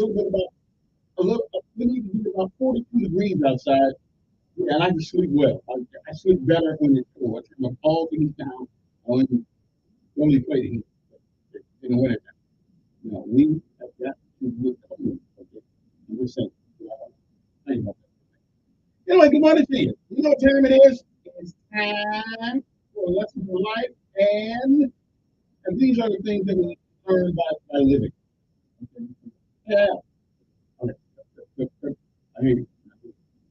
we need to be about 42 degrees outside. Yeah, and I can sleep well. I sleep better when it's cold. I turn my all the heat down. I only play the heat in the winter time. You know, we have got to get cold. Okay? I'm just saying. Anyway, good morning to you. You know what time it is? It's time for a lesson for life, and these are the things that we learn by living. Okay? Yeah. Okay. I mean,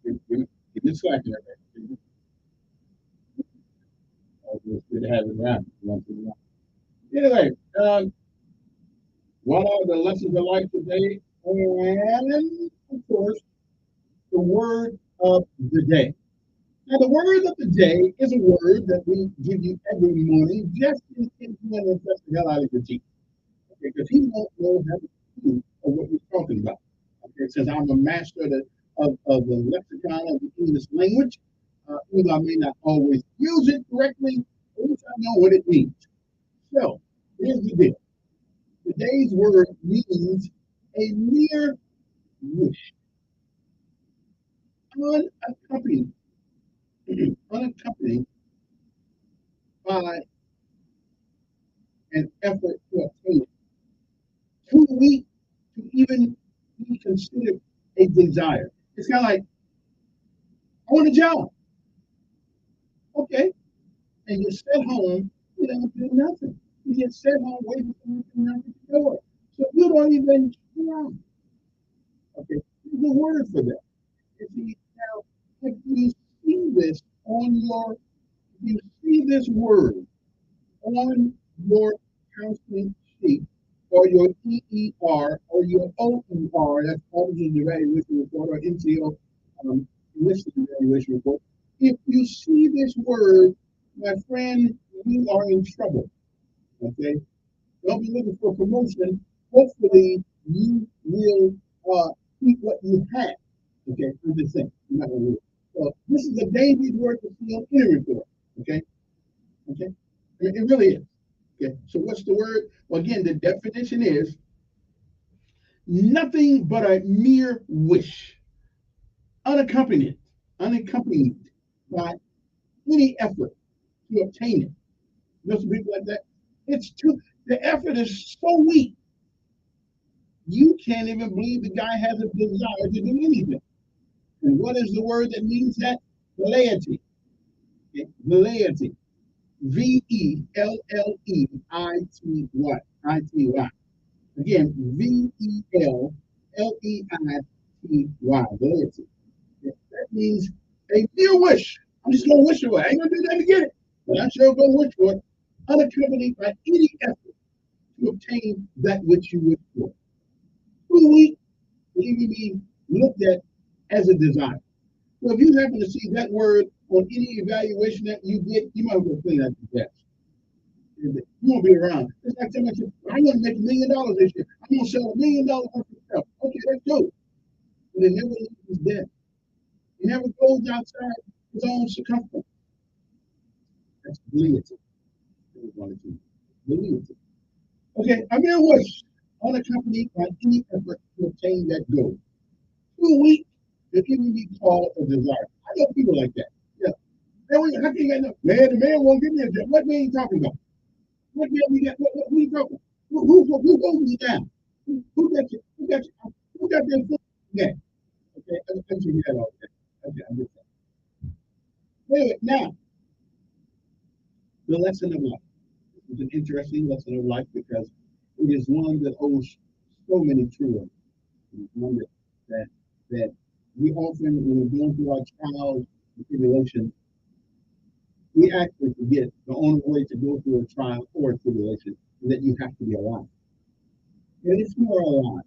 give me slack there. It's good to have it around. Anyway, what are the lessons of life today? And of course, the word of the day. Now, the word of the day is a word that we give you every morning just in case you want to impress the hell out of your teacher. Okay, because he won't know how to do of what he's talking about. Okay, since I'm a master of the lexicon of the English language, even though I may not always use it correctly, at least I know what it means. So, here's the deal. Today's word means a mere wish, unaccompanied by an effort to obtain it, too weak to even be considered a desire. It's kind of like, I want a job. Okay. And you sit home, you don't do nothing. You just sit home waiting for something out the door. So you don't even try. Okay. There's a word for that. If you see this if you see this word on your counseling sheet, or your EER, or your OER, that's Officers Evaluation Report, or NCO Enlisted Evaluation Report. If you see this word, my friend, you are in trouble. Okay? Don't be looking for promotion. Hopefully, you will keep what you have. Okay, I'm just saying. I'm not gonna do it. So this is a dangerous word to see on any report. Okay? Okay? It really is. Okay, so what's the word? Well, again, the definition is nothing but a mere wish, unaccompanied by any effort to obtain it. You know some people like that? The effort is so weak, you can't even believe the guy has a desire to do anything. And what is the word that means that? Velleity. Okay? Velleity. Velleity. Again, Velleity. Velleity. That means a mere wish. I'm just going to wish away. I ain't going to do nothing to get it. But I'm sure going to wish for it, unaccompanied by any effort to obtain that which you wish for. Too weak to even be looked at as a desire. So if you happen to see that word on any evaluation that you get, you might as well clean out your desk. You won't be around. It's like somebody said, I'm going to make $1 million this year. I'm going to sell $1 million worth of stuff. Okay, let's go. But it never leaves his desk. It never goes outside his own circumference. That's validity. Validity. Okay, a mere wish, unaccompanied by any effort to obtain that goal. Too weak to even be called a desire. I know people like that. Yeah. Man, how can you get enough? Man, the man won't give me a job. What man are you talking about? What man we got? What are you talking about? Who goes me down? Who got you? Who got you? Who got that foot? Yeah. Okay, I'm hear that all day. Okay, I'm just saying. Anyway, now, the lesson of life. It's an interesting lesson of life because it is one that holds so many truths. It's one that we often, when we're going through our trials and tribulations, we actually forget the only way to go through a trial or a tribulation is that you have to be alive. And if you are alive,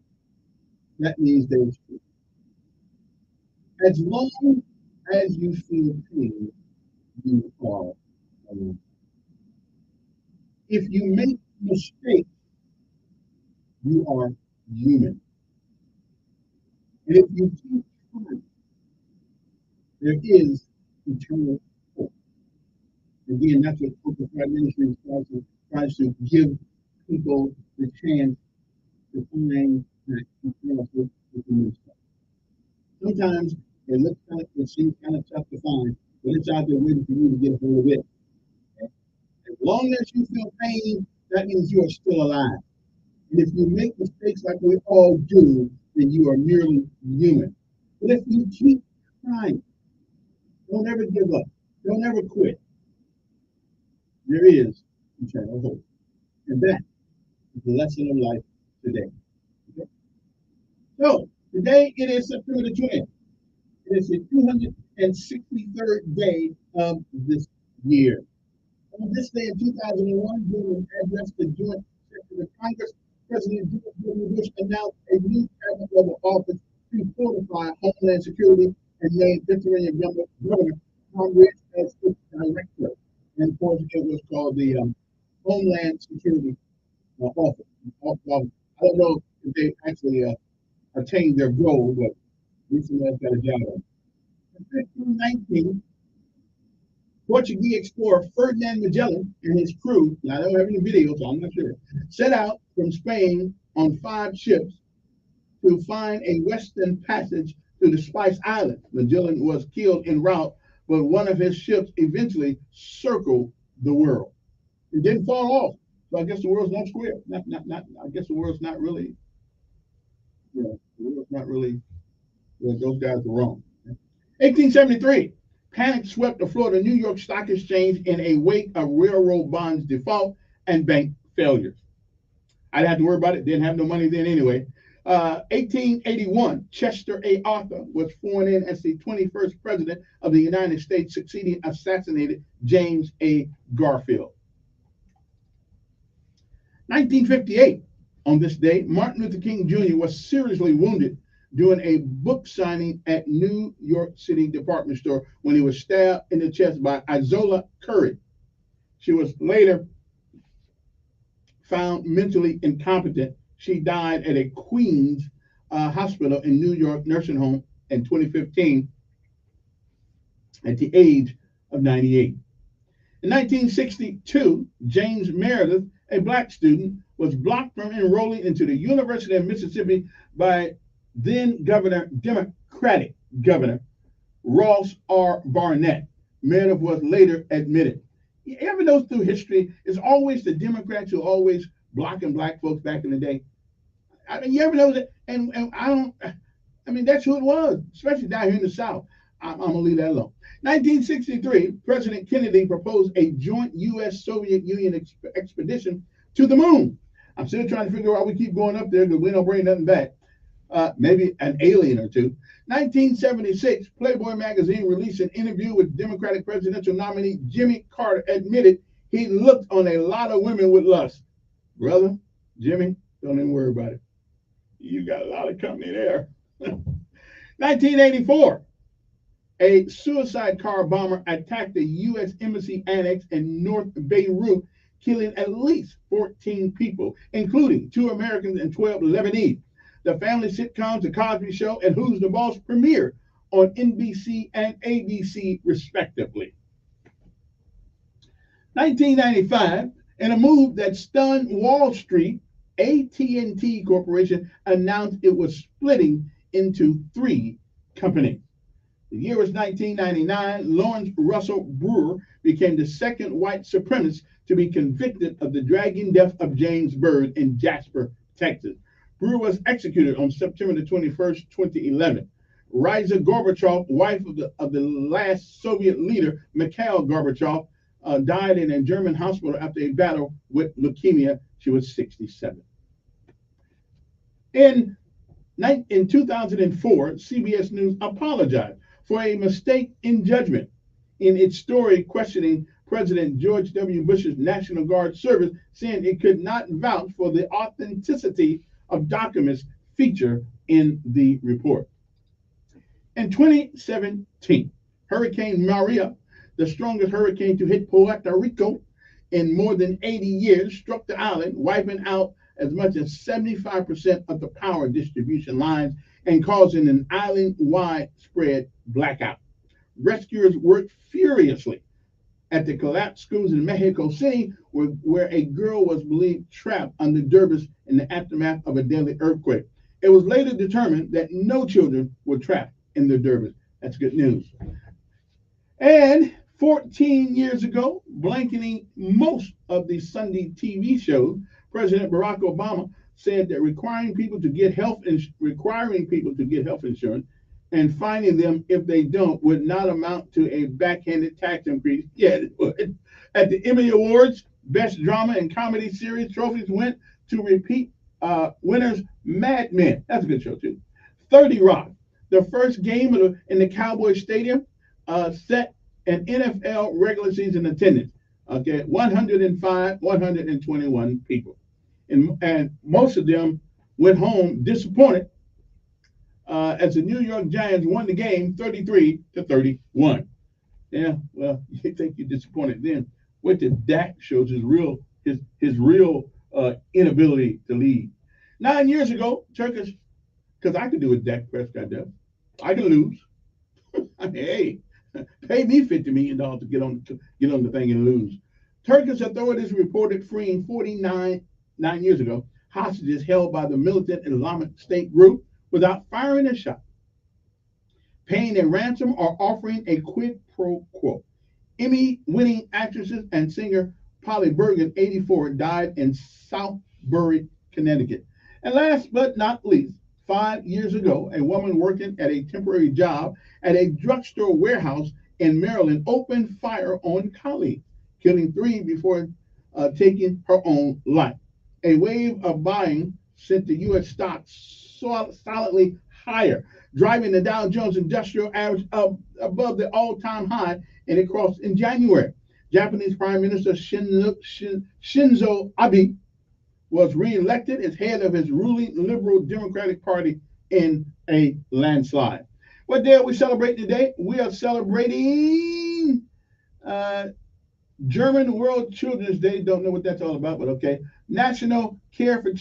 that means there is truth. As long as you feel pain, you are alive. If you make mistakes, you are human. And if you keep trying, there is eternal hope. Again, that's what Open Pride Ministry tries to give people the chance to find that eternal hope within themselves. Sometimes it seems kind of tough to find, but it's out there waiting for you to get a hold of it. As long as you feel pain, that means you are still alive. And if you make mistakes like we all do, then you are merely human. But if you keep trying, don't ever give up, don't ever quit, there is eternal hope. And that is the lesson of life today. Okay? So, today it is September the 20th. It is the 263rd day of this year. On this day in 2001, during an address to joint session of Congress, President George W. Bush announced a new cabinet level office to fortify Homeland Security and named Pennsylvania Governor Tom Ridge as its director. And of course, it was called the Homeland Security Office. I don't know if they actually attained their goal, but recently got a job on it. In 1519, Portuguese explorer Ferdinand Magellan and his crew, now I don't have any video, so I'm not sure, set out from Spain on 5 ships to find a western passage to the Spice Islands. Magellan was killed en route, but one of his ships eventually circled the world. It didn't fall off, so I guess the world's not square. I guess the world's not really, the world's not really, those guys are wrong. 1873. Panic swept the floor of the New York Stock Exchange in a wake of railroad bonds default and bank failures. I didn't have to worry about it. Didn't have no money then anyway. 1881, Chester A. Arthur was sworn in as the 21st president of the United States, succeeding assassinated James A. Garfield. 1958, on this day, Martin Luther King Jr. was seriously wounded during a book signing at New York City department store when he was stabbed in the chest by Izola Curry. She was later found mentally incompetent. She died at a Queens hospital in New York nursing home in 2015 at the age of 98. In 1962, James Meredith, a black student, was blocked from enrolling into the University of Mississippi by then Democratic Governor Ross R. Barnett. Meredith was later admitted. You ever know through history, it's always the Democrats who are always blocking black folks back in the day. I mean, you ever know that? And that's who it was, especially down here in the South. I'm going to leave that alone. 1963, President Kennedy proposed a joint U.S.-Soviet Union expedition to the moon. I'm still trying to figure out why we keep going up there because we don't bring nothing back. Maybe an alien or two. 1976, Playboy magazine released an interview with Democratic presidential nominee Jimmy Carter, admitted he looked on a lot of women with lust. Brother, Jimmy, don't even worry about it. You got a lot of company there. 1984, a suicide car bomber attacked the U.S. Embassy Annex in North Beirut, killing at least 14 people, including 2 Americans and 12 Lebanese. The family sitcoms The Cosby Show and Who's the Boss premiered on NBC and ABC, respectively. 1995, in a move that stunned Wall Street, AT&T Corporation announced it was splitting into 3 companies. The year was 1999. Lawrence Russell Brewer became the second white supremacist to be convicted of the dragging death of James Byrd in Jasper, Texas. Brewer was executed on September the 21st, 2011. Riza Gorbachev, wife of the last Soviet leader, Mikhail Gorbachev, died in a German hospital after a battle with leukemia. She was 67. In In 2004, CBS News apologized for a mistake in judgment in its story questioning President George W. Bush's National Guard service, saying it could not vouch for the authenticity of documents featured in the report. In 2017, Hurricane Maria, the strongest hurricane to hit Puerto Rico in more than 80 years, struck the island, wiping out as much as 75% of the power distribution lines and causing an island-wide spread blackout. Rescuers worked furiously at the collapsed schools in Mexico City, where a girl was believed trapped under debris in the aftermath of a deadly earthquake. It was later determined that no children were trapped in the debris. That's good news. And 14 years ago, blanketing most of the Sunday TV shows, President Barack Obama said that requiring people to get health insurance and fining them if they don't would not amount to a backhanded tax increase. Yeah, it would. At the Emmy Awards, Best Drama and Comedy Series trophies went to repeat winners Mad Men. That's a good show, too. 30 Rock, the first game in the Cowboys Stadium, set an NFL regular season attendance. Okay, 121 people. And most of them went home disappointed as the New York Giants won the game 33-31. Yeah, well, you think you're disappointed then. Wait till Dak shows his real inability to lead. 9 years ago, Turkish, because I could do what Dak Prescott does. I can lose. I mean, hey, pay me $50 million to get on the thing and lose. Turkish authorities reported freeing 9 years ago hostages held by the militant Islamic State group without firing a shot, paying a ransom, or offering a quid pro quo. Emmy-winning actress and singer Polly Bergen, 84, died in Southbury, Connecticut. And last but not least, 5 years ago, a woman working at a temporary job at a drugstore warehouse in Maryland opened fire on colleagues, killing 3 before taking her own life. A wave of buying sent the U.S. stock solidly higher, driving the Dow Jones Industrial Average up above the all-time high, and it crossed in January. Japanese Prime Minister Shinzo Abe was re-elected as head of his ruling Liberal Democratic Party in a landslide. What day are we celebrating today? We are celebrating German World Children's Day. Don't know what that's all about, but okay. National Care for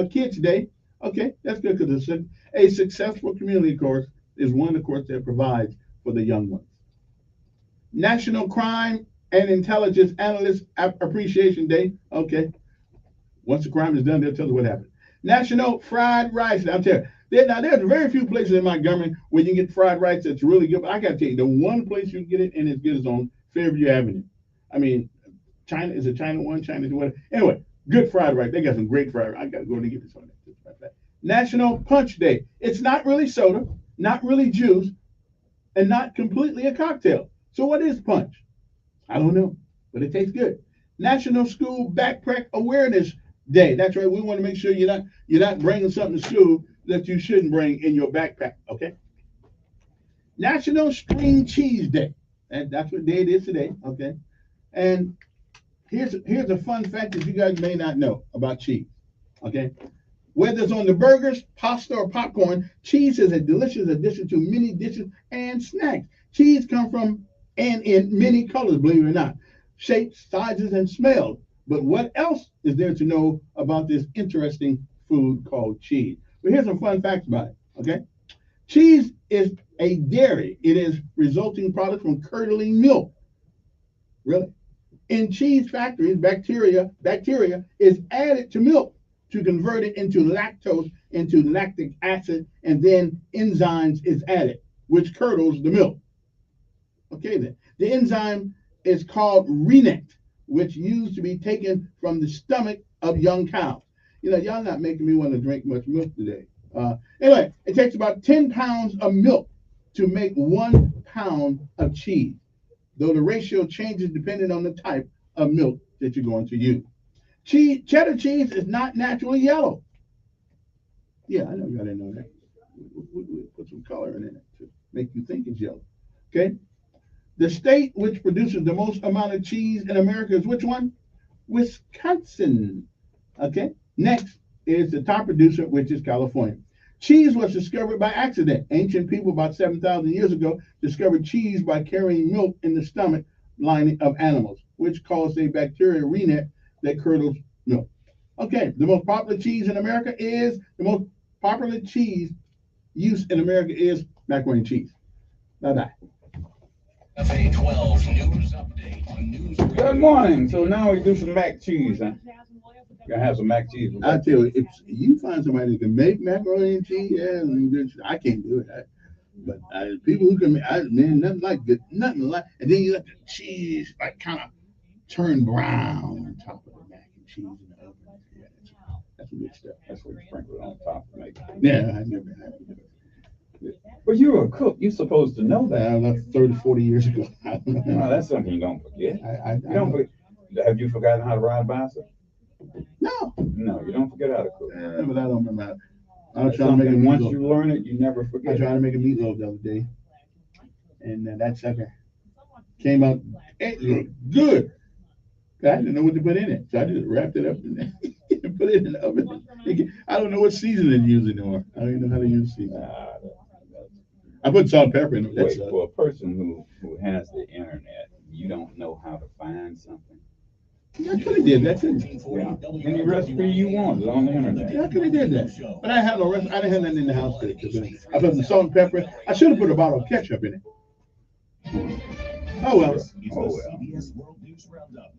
Kids Day. Okay, that's good because a successful community course is one of the courses that provides for the young ones. National Crime and Intelligence Analyst Appreciation Day. Okay. Once the crime is done, they'll tell us what happened. National Fried Rice. I'll tell you. Now, there's very few places in Montgomery where you can get fried rice that's really good. But I got to tell you, the one place you can get it and it's good is on Fairview Avenue. I mean, China, is it China 1, China 2, whatever. Anyway, good fried rice. They got some great fried rice. I got to go and get this on that. National Punch Day. It's not really soda, not really juice, and not completely a cocktail. So what is punch? I don't know, but it tastes good. National School Backpack Awareness Day. That's right. We want to make sure you're not bringing something to school that you shouldn't bring in your backpack. Okay. National String Cheese Day. And that's what day it is today. Okay. And here's a fun fact that you guys may not know about cheese. Okay. Whether it's on the burgers, pasta, or popcorn, cheese is a delicious addition to many dishes and snacks. Cheese comes from and in many colors, believe it or not, shapes, sizes, and smells. But what else is there to know about this interesting food called cheese? Well, here's some fun facts about it, okay? Cheese is a dairy. It is resulting product from curdling milk. Really? In cheese factories, bacteria is added to milk to convert it into lactose, into lactic acid, and then enzymes is added, which curdles the milk. Okay, then. The enzyme is called rennet, which used to be taken from the stomach of young cows. You know, y'all not making me want to drink much milk today. Anyway, it takes about 10 pounds of milk to make 1 pound of cheese, though the ratio changes depending on the type of milk that you're going to use. Cheddar cheese is not naturally yellow. Yeah, I know y'all didn't know that. we put some color in it to make you think it's yellow. Okay. The state which produces the most amount of cheese in America is which one? Wisconsin. Okay. Next is the top producer, which is California. Cheese was discovered by accident. Ancient people about 7,000 years ago discovered cheese by carrying milk in the stomach lining of animals, which caused a bacterial rennet that curdles milk. Okay, the most popular cheese in America is, the most popular cheese use in America is macaroni and cheese. Bye-bye.
FA 12 news update.
Good morning. So now we do some mac cheese, huh? Gonna have some mac cheese.
I tell you, if you find somebody that can make macaroni and cheese, yeah, I can't do it. But people who can, man, nothing like it, nothing like. And then you let the cheese like kind of turn brown on top of the mac and cheese in the oven. Yeah, that's good stuff.
That's what you sprinkle it on top to make it.
Yeah, I never had to do it.
But you're a cook. You're supposed to know that.
Like 30, 40 years ago.
No, that's something you don't forget. You don't forget. Have you forgotten how to ride a bicycle?
No.
No, you don't forget how to cook.
But I don't remember. I was
That's
trying to make a
something, once
meatloaf.
you learn it, you never forget.
I tried to make a meatloaf the other day, and that sucker came out. It looked good. I didn't know what to put in it, so I just wrapped it up and put it in the oven. I don't know what seasoning to use anymore. I don't even know how to use seasoning. I put salt and pepper in it.
Wait, for a person who has the internet, you don't know how to find something.
I could have did that too.
Yeah. Any recipe you want is on the internet.
Yeah, I could have did that, but I had no recipe. I didn't have nothing in the house for it. I put the salt and pepper. I should have put a bottle of ketchup in it. Oh well.
Oh well.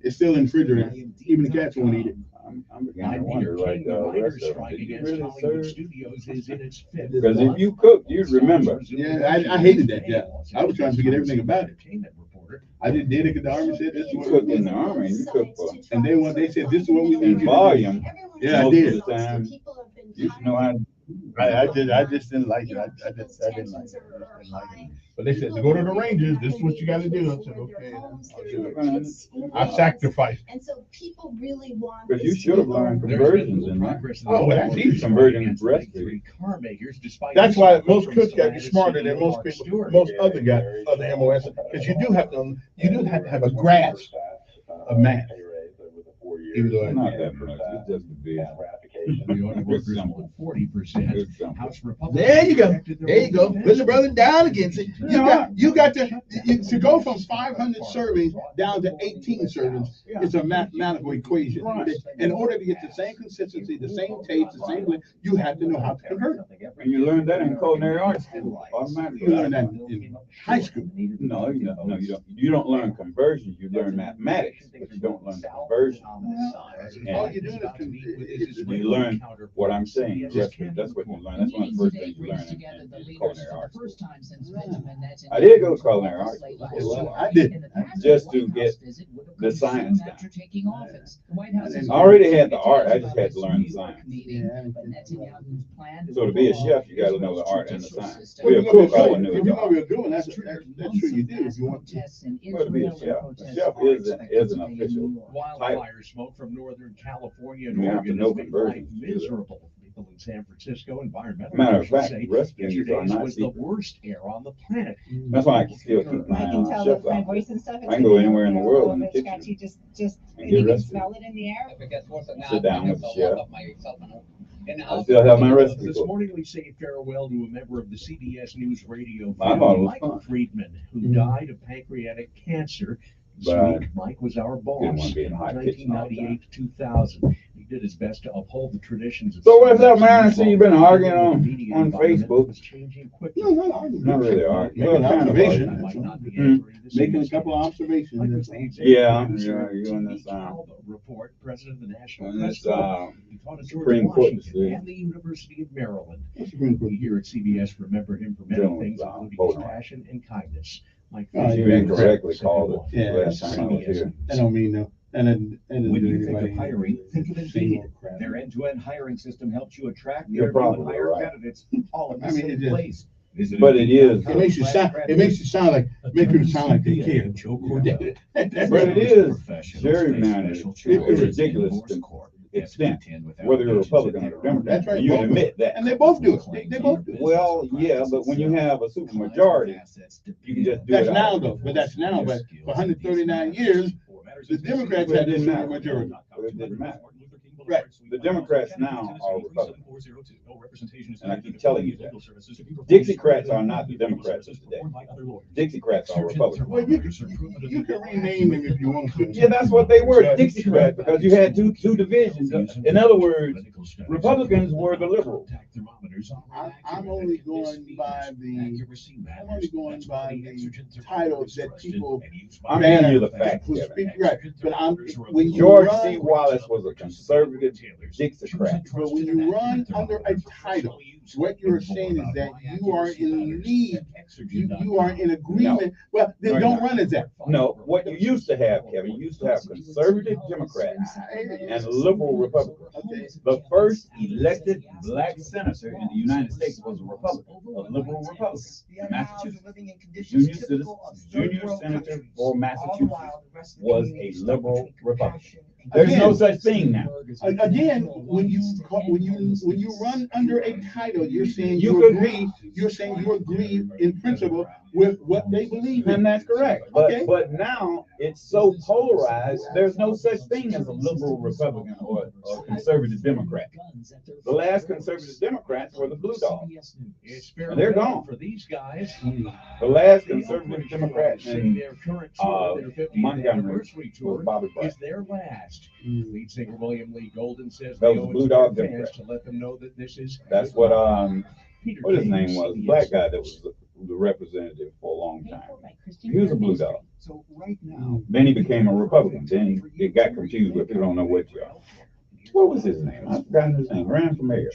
It's still in the refrigerator. Even the cats won't eat it.
I'm beginning to wonder, like, did you really serve?
Studios is in its fifth.
Because if you cooked, you'd remember.
Yeah, I hated that. Yeah, I was trying to forget everything about it. I did it. The army said this is what
cooked in the army, and you cooked for.
And they said this is what we need.
Volume.
Yeah, I did.
Most of the time, you should know how.
I just didn't like it. I didn't like it. But they said to go to the Rangers, this is what you got to do. I said, okay, I'll do it. I sacrificed.
And so people really want.
Because you should have learned conversions in there.
Oh, well, that's easy.
Converting recipes.
That's why most cooks got to be smarter than most people, most other MOS, because you do have to have a grasp of math. Even though
Not that much. It's just a bit.
Workers 40%. House Republicans.
There you go. There you go. Put the brother down again. See, you got to go from 500 servings down to 18 servings. It's a mathematical equation. In order to get the same consistency, the same taste, the same, you have to know how to convert.
And you learned that in culinary arts school. Automatically.
You learn that in high school.
No, you don't. You don't learn conversion. You learn mathematics, but you don't learn conversion.
All you do is
you learn what I'm saying. That's what you learn. That's one of the first things you learn in culinary arts. I did go to culinary arts.
I did.
Just to get the science down. I already had the art. I just had to learn the science. So to be a chef, you got to know the art and the science. To be a cook, all you know is the art.
That's true. You do if you want to.
Well, to be a chef is an official title.
Wildfire smoke from Northern California and
You have to
Oregon
know
has made life
conversions.
miserable. People in San Francisco, environmental
Matter of
officials
fact,
say
recipes are
yesterday's
not
was the
secret.
worst air on the planet.
That's why I can still keep my
I can tell
chef
with my
out.
voice and stuff.
I can go anywhere in the world in the
It's got
kitchen
you just
and
and
get
you can
recipes.
smell it in the air.
Sit down with the chef. I still have my recipe
This
book.
morning we say farewell to a member of the CBS News Radio
I thought it was
Michael
fun.
Friedman, who died of pancreatic cancer. This
But
week, Mike was our
didn't
boss
want to be in
in
the hot kitchen all the
1998 to 2000. He did his best to uphold the traditions of
So what's up, man? I
CBS
see you've been arguing
The media
on
environment
Facebook.
was changing quickly.
Not really arguing.
Making an
Well, kind of
observation.
arguing.
Might not be
Mm.
angry this
Making a
weekend.
couple of observations.
Mike was
That's
the
all.
executive
Yeah,
producer of
you're doing
TV
this
Calvo Report, president of the National
on
Press
this
Club. He taught at George
Supreme Court
Washington
decision.
and the University of Maryland.
That's the Supreme Court.
We here at CBS remember him for many
Dealing with,
things, including his
voting rights.
passion and kindness. Mike
Oh,
You
yeah.
incorrectly called it
Yeah,
last time I was here.
I don't mean no. And then
When
do
you think
anybody
of hiring, think of
same
Indeed.
old crap.
Their end-to-end hiring system helps you attract,
You're
interview, and
probably
hire
right.
candidates all in the
I mean,
same
it just-
place. Visit
But it is.
It makes you sound like they make you sound like they care.
Joe Cordell.
But it is gerrymandered. It's ridiculous.
extent, whether you're a Republican or a Democrat.
That's right.
You
Both
can
do it.
admit that.
And they both do it. They both do it.
Well, yeah, but when you have a supermajority, you can just do
That's
it.
now though, but that's now. But for 139 years, the Democrats had the supermajority.
It didn't matter.
Right.
The Democrats now are Republicans. And I keep telling you that. Dixiecrats are not the Democrats of today. Dixiecrats are Republicans.
Well, you can rename them if you want to.
Yeah, that's what they were, Dixiecrats, because you had two divisions. In other words, Republicans were the liberals.
I'm only going by the titles that people.
I'm giving you the facts.
Right, but when
George C. Wallace was a conservative Dixiecrat.
But when you run under a title, what you're saying is that you are in league, you are in agreement. No. Well, then don't run as that.
No, what you used to have, Kevin, you used to have conservative Democrats and liberal Republicans. Okay. The first elected black senator in the United States was a Republican, a liberal Republican, Massachusetts. Junior senator for Massachusetts was a liberal Republican. There's no such thing now.
Again, when you run under a title, you're saying you agree. You're saying you agree in principle with what they believe in.
And that's correct. But now it's so polarized. There's no such thing as a liberal Republican or a conservative Democrat. The last conservative Democrats were the Blue Dogs. And they're gone.
For these guys,
the last conservative Democrat in Montgomery was Bobby Brown.
Is their last. Lead singer William Lee Golden says
that was Blue Dog Democrat.
To let them know that this is.
That's what what his name was, black guy that was the representative for a long time. He was a Blue Dog.
So right now,
then he became a Republican. Then he got confused with people don't know what you are. What was his name? I forgot his name. Ran for mayor.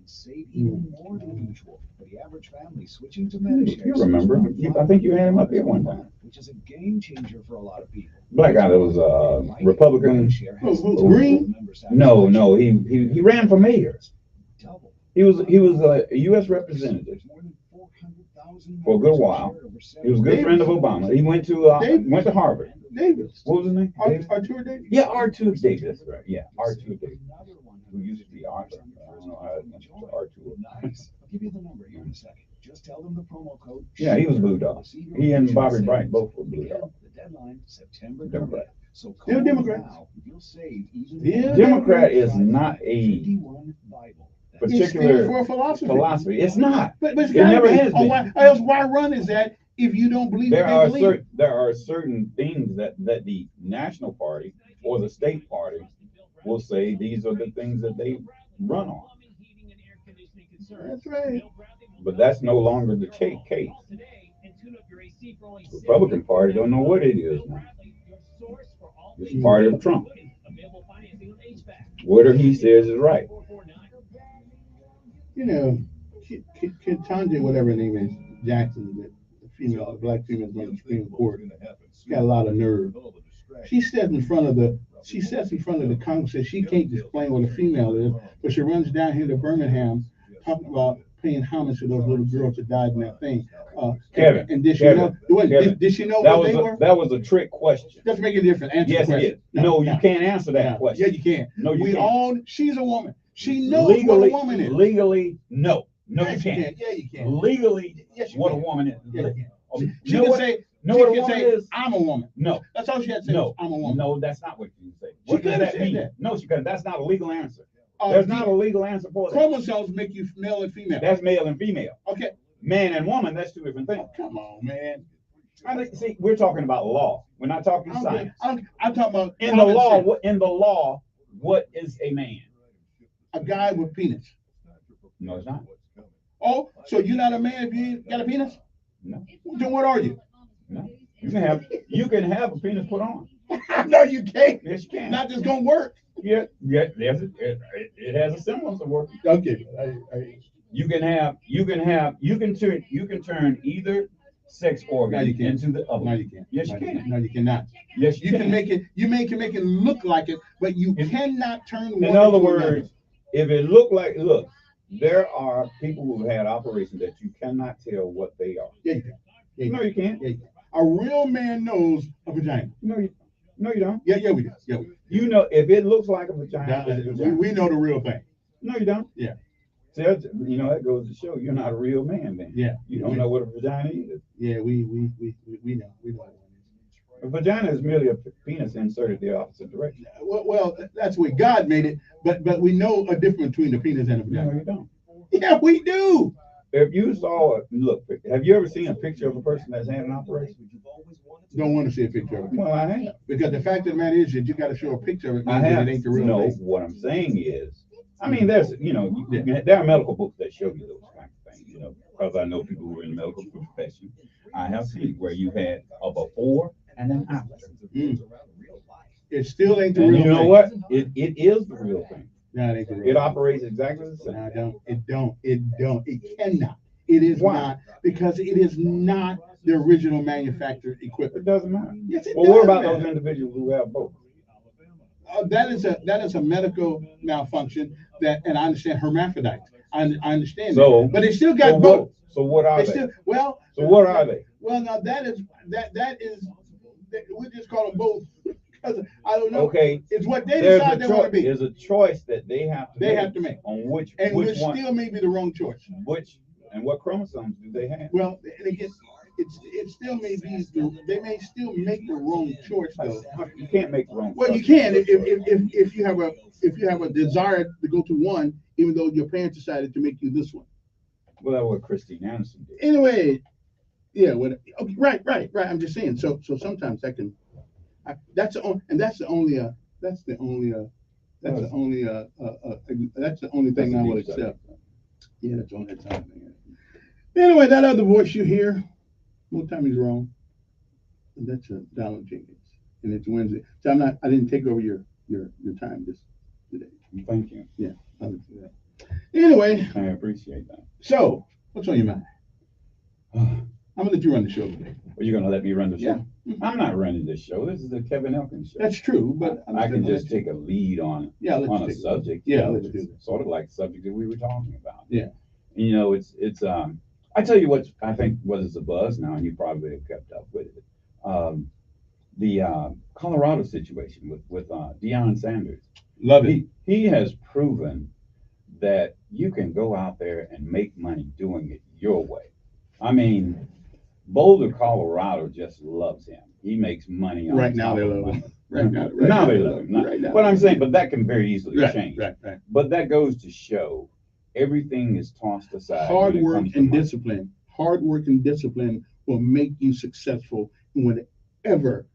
Save even more than usual for the average family switching to Medishare.
You remember? I think you had him up here one time.
Which is a game changer for a lot of people.
Black guy that was Republican.
Green?
No, he ran for mayor. He was a U.S. representative for a good while. He was a good friend of Obama. He went to Harvard.
Davis.
What was his name?
Arthur Davis.
Yeah, Arthur Davis. That's right. Yeah, Arthur Davis. Who used to be Arthur. I don't know how it went to Arthur.
I'll give you the number here in a second. Just tell them the promo code.
Yeah, he was Blue Dog. He and Bobby Bryant both were Blue Dog.
The deadline, September
Democrat.
So
they're Democrats.
You'll save even
Democrat is not a particular
for
philosophy. It's not.
But
it never has been.
Why run is that if you don't believe
there are certain things that the National Party or the state party will say these are the things that they run on.
That's right.
But that's no longer the case. The Republican Party don't know what it is now. It's the party of Trump. Whatever he says is right.
You know, Ketanji, whatever her name is, Jackson, the black female on the Supreme Court, got a lot of nerve. She sits in front of the Congress, says she can't explain what a female is, but she runs down here to Birmingham talking about paying homage to those little girls that died in that thing.
Kevin,
and did she know? Did she know what they were?
That was a trick question.
Doesn't make a difference. Answer the question.
Yes. No, you can't answer that question.
Yeah, you can.
No, you can't.
She's a woman. She knows what a woman is.
Legally, no. No,
yes,
you can't.
Yeah, you can.
Legally,
yes,
what a woman is.
Yeah,
She can say, what a woman is.
I'm a woman.
No.
That's all she had to say.
No,
I'm a woman.
No, that's not what you say. What does that mean? No, she couldn't. That's not a legal answer. There's not a legal answer for that.
Chromosomes make you male and female.
That's male and female.
Okay.
Man and woman, that's two different things.
Oh, come on, man.
See, we're talking about law. We're not talking science.
I'm talking about
in the law. In the law, what is a man?
A guy with penis.
No, it's not.
Oh, so you're not a man if you ain't got a penis?
No.
Then what are you?
No. You can have a penis put on.
No, you can't.
Yes, you can.
Not just gonna work.
Yeah. It has a semblance of work.
Okay.
You can turn either sex organ into the other.
No, you can't.
Yes, you can.
No, you cannot.
Yes,
you can make it. You make it look like it, but you cannot turn one.
In other words, if it look, there are people who have had operations that you cannot tell what they are.
Yeah, you can.
No, you can't.
Yeah, you can. A real man knows a vagina.
No,
No, you don't.
Yeah, we do. Yeah, we do.
You know, if it looks like a vagina, it's a vagina.
We know the real thing.
No, you don't.
Yeah.
So, you know, that goes to show you're not a real man then.
Yeah.
You don't know what a vagina is.
Yeah, we know. We know.
A vagina is merely a penis inserted the opposite direction.
Well, that's the way God made it, but we know a difference between the penis and the vagina.
No, you don't.
Yeah, we do.
If you saw, look, have you ever seen a picture of a person that's had an operation?
Don't want to see a picture of it.
Well, I have.
Because the fact of the matter is that you got to show a picture of it.
I have.
It ain't the real
No,
thing.
what I'm saying is, I mean, there's, you know, there are medical books that show you those kinds of things, you know, because I know people who are in the medical profession. I have seen where you had a before and an after.
It still ain't the
And
real
you know
thing.
what? It is the real thing.
No, it ain't the real
It
thing.
operates exactly the same.
No, it don't. It cannot. It is
Why?
not, because it is not the original manufactured equipment.
It doesn't matter.
Yes, it
Well,
does
what about
matter.
those individuals who have both?
That is a medical malfunction and I understand hermaphrodites. I understand
So,
that. But they still got
so
both.
what? So what are they?
So
what are they?
Well, now that is we just call them both. Because I don't know.
Okay.
It's what they decide they want to be.
There's a choice that they have to
They
make.
have to make.
On which
which
one.
Still may be the wrong choice.
And what chromosomes do they have?
Well, and again, it still may be they may still make the wrong choice though.
You can't make the wrong.
Well, you can if you have a desire to go to one, even though your parents decided to make you this one.
Well, that's what Christine Anderson did.
Anyway, yeah. Okay, right. I'm just saying. So sometimes that can. That's the only thing I would accept. Yeah, that's the only thing. Anyway, that other voice you hear, most time he's wrong. And that's Donald Jenkins, and it's Wednesday. So I didn't take over your time today.
Thank you.
Yeah, I'll do that. Anyway,
I appreciate that.
So, what's on your mind? I'm gonna let you run the show today.
Are you gonna let me run the show?
Yeah.
I'm not running this show. This is the Kevin Elkins show.
That's true, but
I can just take a lead on a subject.
Yeah, let's do that.
Sort of like the subject that we were talking about.
Yeah.
You know, it's I tell you what I think was a buzz now, and you probably have kept up with it. The Colorado situation with Deion Sanders.
Love it.
He has proven that you can go out there and make money doing it your way. I mean, Boulder, Colorado just loves him. He makes money on
right now. They love him. Right now
they love him.
Right now.
But I'm saying, but that can very easily change.
Right.
But that goes to show everything is tossed aside.
Hard work and discipline. Hard work and discipline will make you successful in whatever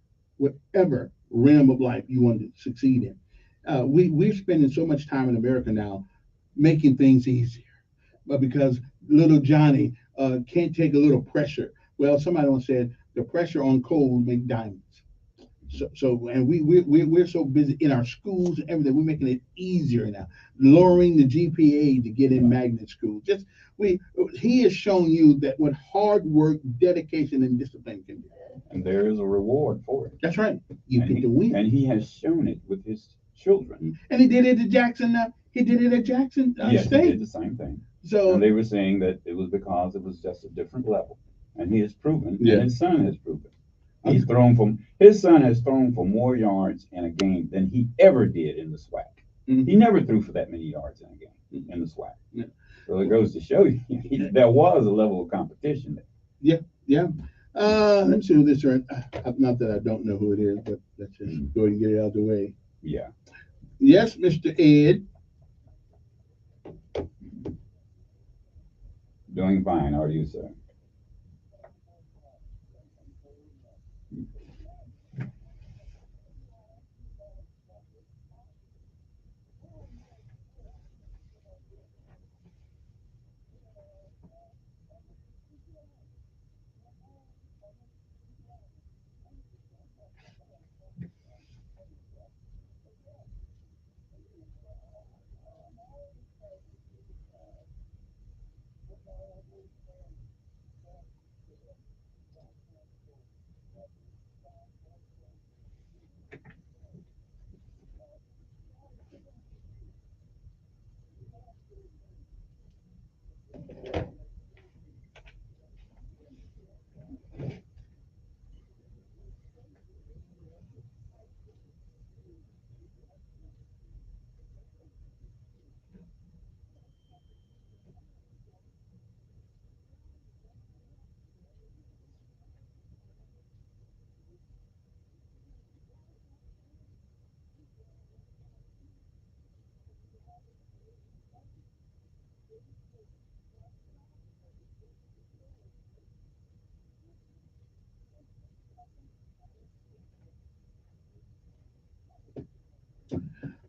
realm of life you want to succeed in. We're spending so much time in America now making things easier, but because little Johnny can't take a little pressure. Well, somebody once said the pressure on coal make diamonds. So and we're so busy in our schools and everything. We're making it easier now, lowering the GPA to get in magnet school. He has shown you that what hard work, dedication, and discipline can do.
And there is a reward for it.
That's right. You get to win.
And he has shown it with his children.
And he did it at Jackson. He did it at Jackson
yes,
State.
He did the same thing.
So
and they were saying that it was because it was just a different level, and he has proven.
Yeah.
And his son has proven. His son has thrown for more yards in a game than he ever did in the SWAC.
Mm-hmm.
He never threw for that many yards in a game in the SWAC.
Yeah.
So it goes to show you there was a level of competition there.
Yeah. Let me see who this is. Not that I don't know who it is, but let's just go ahead and get it out of the way.
Yeah.
Yes, Mr. Ed.
Doing fine. How are you, sir?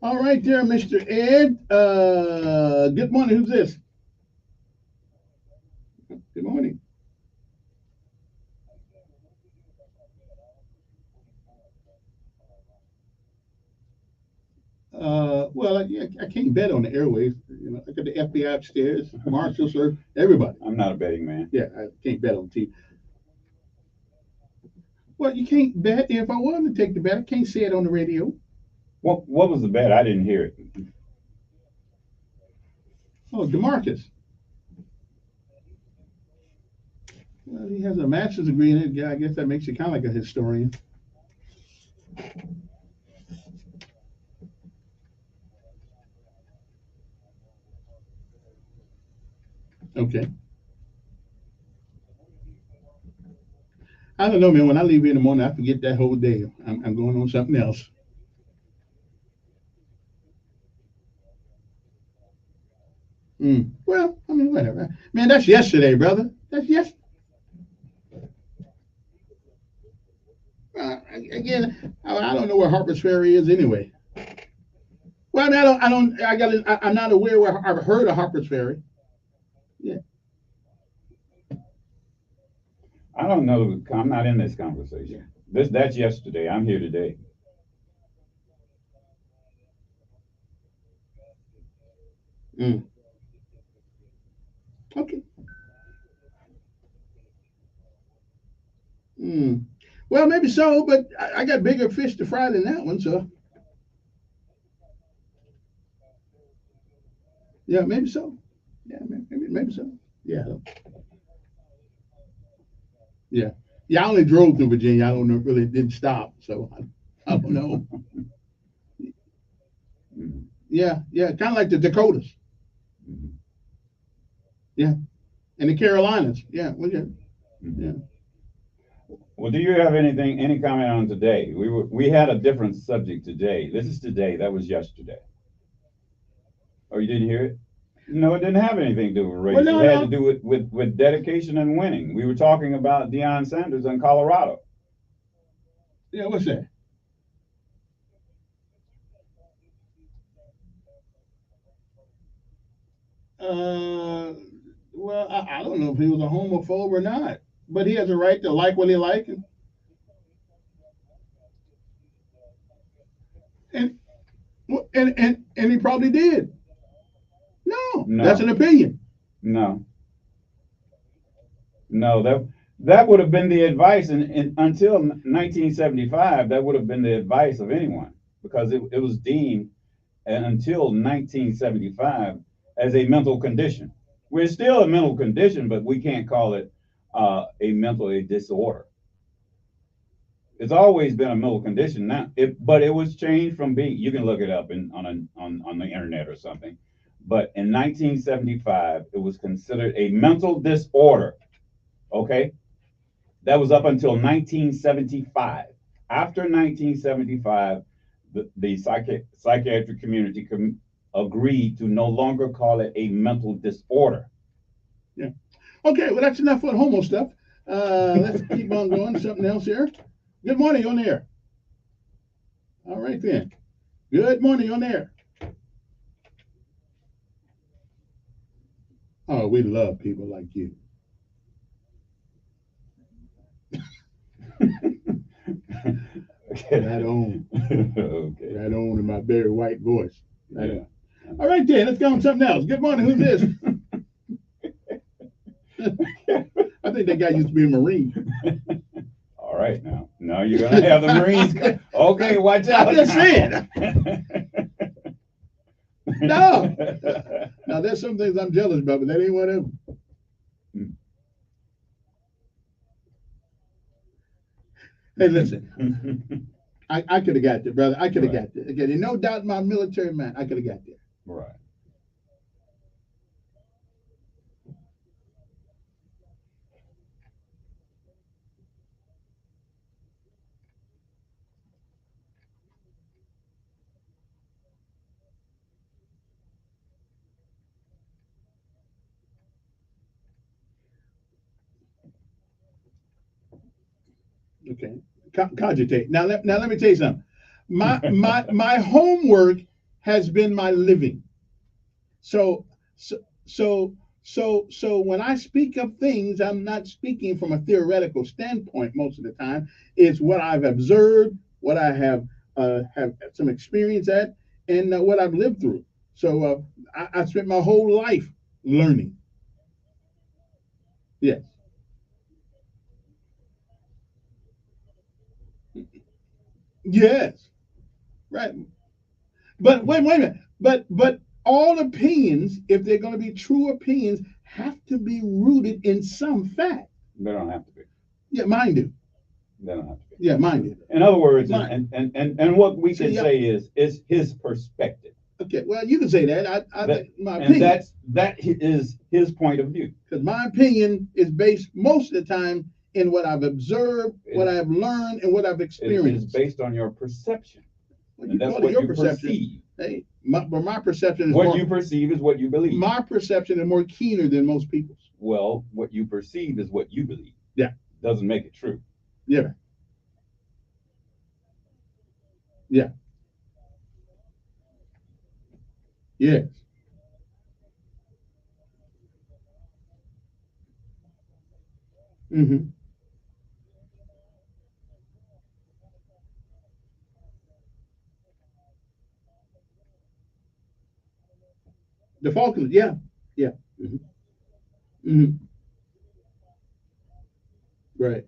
All right there, Mr. Ed. Good morning. Who's this? Good morning. Well, I can't bet on the airways. You know, I got the FBI upstairs, marshals, sir, everybody.
I'm not a betting man.
Yeah, I can't bet on TV. Well, you can't bet. If I wanted to take the bet, I can't say it on the radio.
What was the bet? I didn't hear it.
Oh, DeMarcus. Well, he has a master's degree in it. Yeah, I guess that makes you kind of like a historian. Okay. I don't know, man. When I leave here in the morning, I forget that whole day. I'm going on something else. Well, I mean, whatever. Man, that's yesterday, brother. That's yesterday. Again, I don't know where Harper's Ferry is anyway. Well, I'm not aware where I've heard of Harper's Ferry. Yeah.
I don't know. I'm not in this conversation. That's yesterday. I'm here today.
Okay. Well, maybe so, but I got bigger fish to fry than that one, so. Yeah, maybe so. Yeah, maybe so. Yeah. Yeah. Yeah, I only drove through Virginia. I don't know, really didn't stop, so I don't know. Yeah, kind of like the Dakotas. Yeah, and the Carolinas. Yeah, yeah.
Well, do you have any comment on today? We had a different subject today. This is today. That was yesterday. Oh, you didn't hear it? No, it didn't have anything to do with race.
Well,
it had to do with dedication and winning. We were talking about Deion Sanders in Colorado.
Yeah, what's that? Well, I don't know if he was a homophobe or not, but he has a right to like what he likes. And he probably did. No, that's an opinion.
No, that would have been the advice, until 1975. That would have been the advice of anyone, because it was deemed until 1975 as a mental condition. We're still a mental condition, but we can't call it a mental disorder. It's always been a mental condition now, but it was changed from being. You can look it up on the internet or something. But in 1975, it was considered a mental disorder. Okay, that was up until 1975. After 1975, the psychiatric community agreed to no longer call it a mental disorder.
Yeah. Okay, well, that's enough for the homo stuff. Let's keep on going. Something else here. Good morning, on air. All right, then. Good morning, on air. Oh, we love people like you. Right on.
Okay.
Right on in my very white voice. Right on. All right, then. Let's go on something else. Good morning. Who's this? I think that guy used to be a Marine.
All right, now you're gonna have the Marines come. Okay, watch out.
I'm just saying. No. Now there's some things I'm jealous about, but that ain't one of them. Hey, listen. I could have got there, brother. I could have got there. Again, no doubt my military man, I could have got there.
Right.
Okay. Cogitate. Now let me tell you something. My homework has been my living. So, so, so when I speak of things, I'm not speaking from a theoretical standpoint most of the time. It's what I've observed, what I have some experience at, and what I've lived through. So I spent my whole life learning. Yes. Yes. Right. But wait a minute. But all opinions, if they're going to be true opinions, have to be rooted in some fact.
They don't have to be.
Yeah, mine do.
They don't have to be.
Yeah, mine do.
In other words,
Mine.
and what we can
See,
say is his perspective.
Okay, well, you can say that. I
That-
think my
and
opinion,
that is his point of view.
because my opinion is based most of the time in what I've observed, what I've learned, and what I've
It is
experienced.
based on your perception.
Well,
And that's
call it
what
your
you
perception.
perceive.
Hey, but my perception is
What
more,
you perceive is what you believe.
my perception is more keener than most people's.
Well, what you perceive is what you believe.
Yeah.
Doesn't make it true.
Yeah. Yeah. Yes. Mm-hmm. The Falklands. Yeah. Yeah. Mm-hmm. Mm-hmm. Right.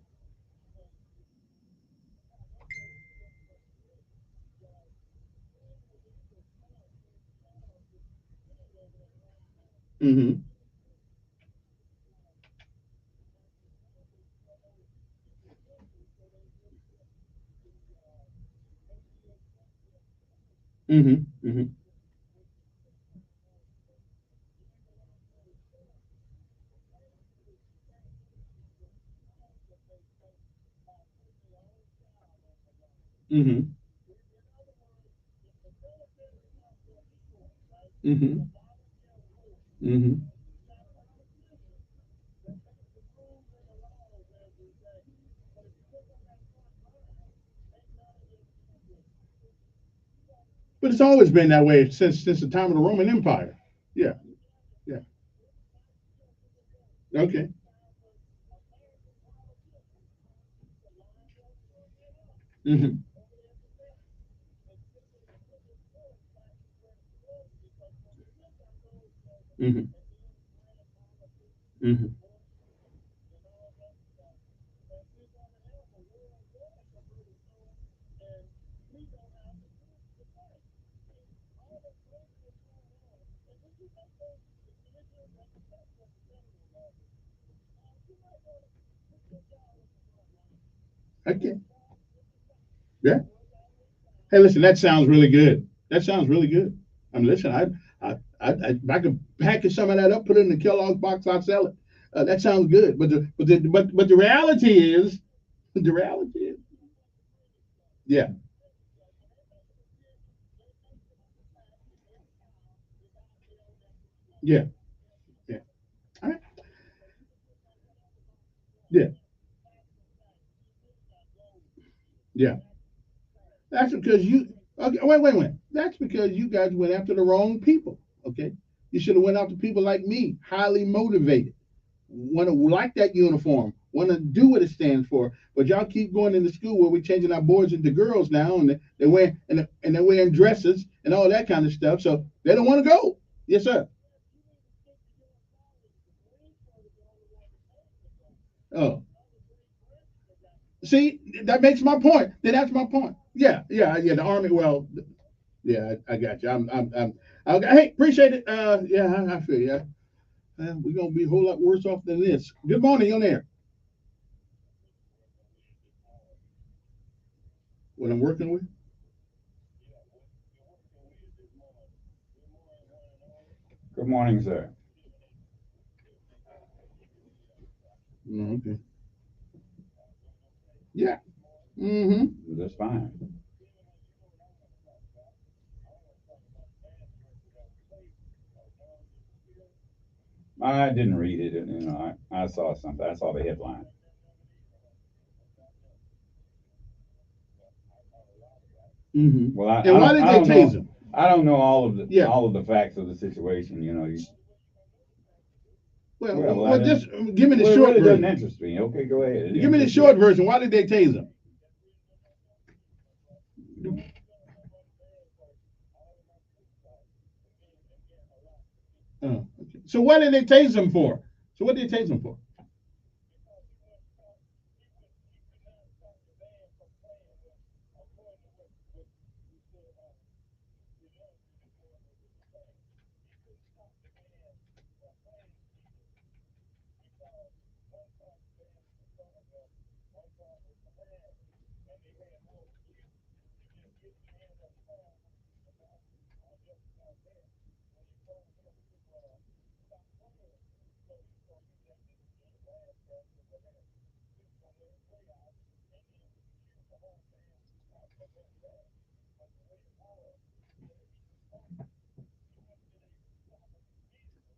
Mm-hmm. Mm-hmm. Mm-hmm. Mm-hmm. Mm-hmm. Mm-hmm. But it's always been that way since the time of the Roman Empire. Yeah. Yeah. Okay. Mm-hmm. Mm-hmm. Mm-hmm. Okay. Yeah. Hey, listen, that sounds really good. That sounds really good. I mean, listen, if I could package some of that up, put it in the Kellogg's box, I'd sell it. That sounds good. But the reality is, the reality is, yeah, yeah, yeah. All right. Yeah, yeah. That's because you. Okay, wait. That's because you guys went after the wrong people. Okay, you should have went after people like me, highly motivated, want to like that uniform, want to do what it stands for. But y'all keep going into school where we're changing our boys into girls now, and they wear and they're wearing dresses and all that kind of stuff. So they don't want to go. Yes, sir. Oh, see, that makes my point. Then that's my point. Yeah, yeah, yeah. The army. Well, yeah, I got you. Okay, hey, appreciate it. Yeah, I feel you. We're gonna be a whole lot worse off than this. Good morning, on there. What I'm working with.
Good morning, sir.
Okay. Yeah. Mm-hmm.
That's fine. I didn't read it, and I saw something. I saw the headline.
Mm-hmm.
Well, I
And why
don't,
did
I
they
don't
tase
know.
him?
I don't know all of the
Yeah.
all of the facts of the situation. You know.
Well, just give me the
well,
short
it really
version.
doesn't interest me. Okay, go ahead.
Give me the short version. Why did they tase him? Oh, okay. So what did they tase him for? So what did they tase him for?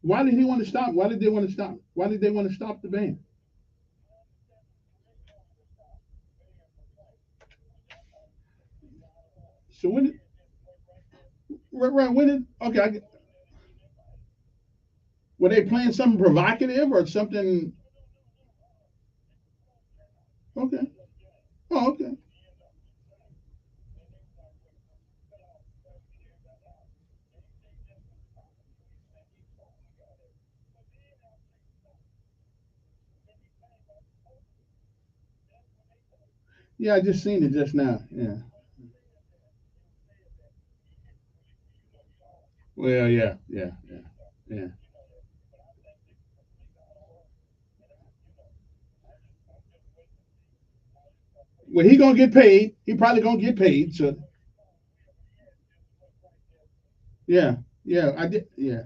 Why did he want to stop? Why did they want to stop? Why did they want to stop the van? So when did, right, when did, okay, were they playing something provocative or something? Okay. Oh, okay. Yeah, I just seen it just now. Yeah. Well, yeah. Well, he gonna get paid. He probably gonna get paid. So yeah, I did. Yeah.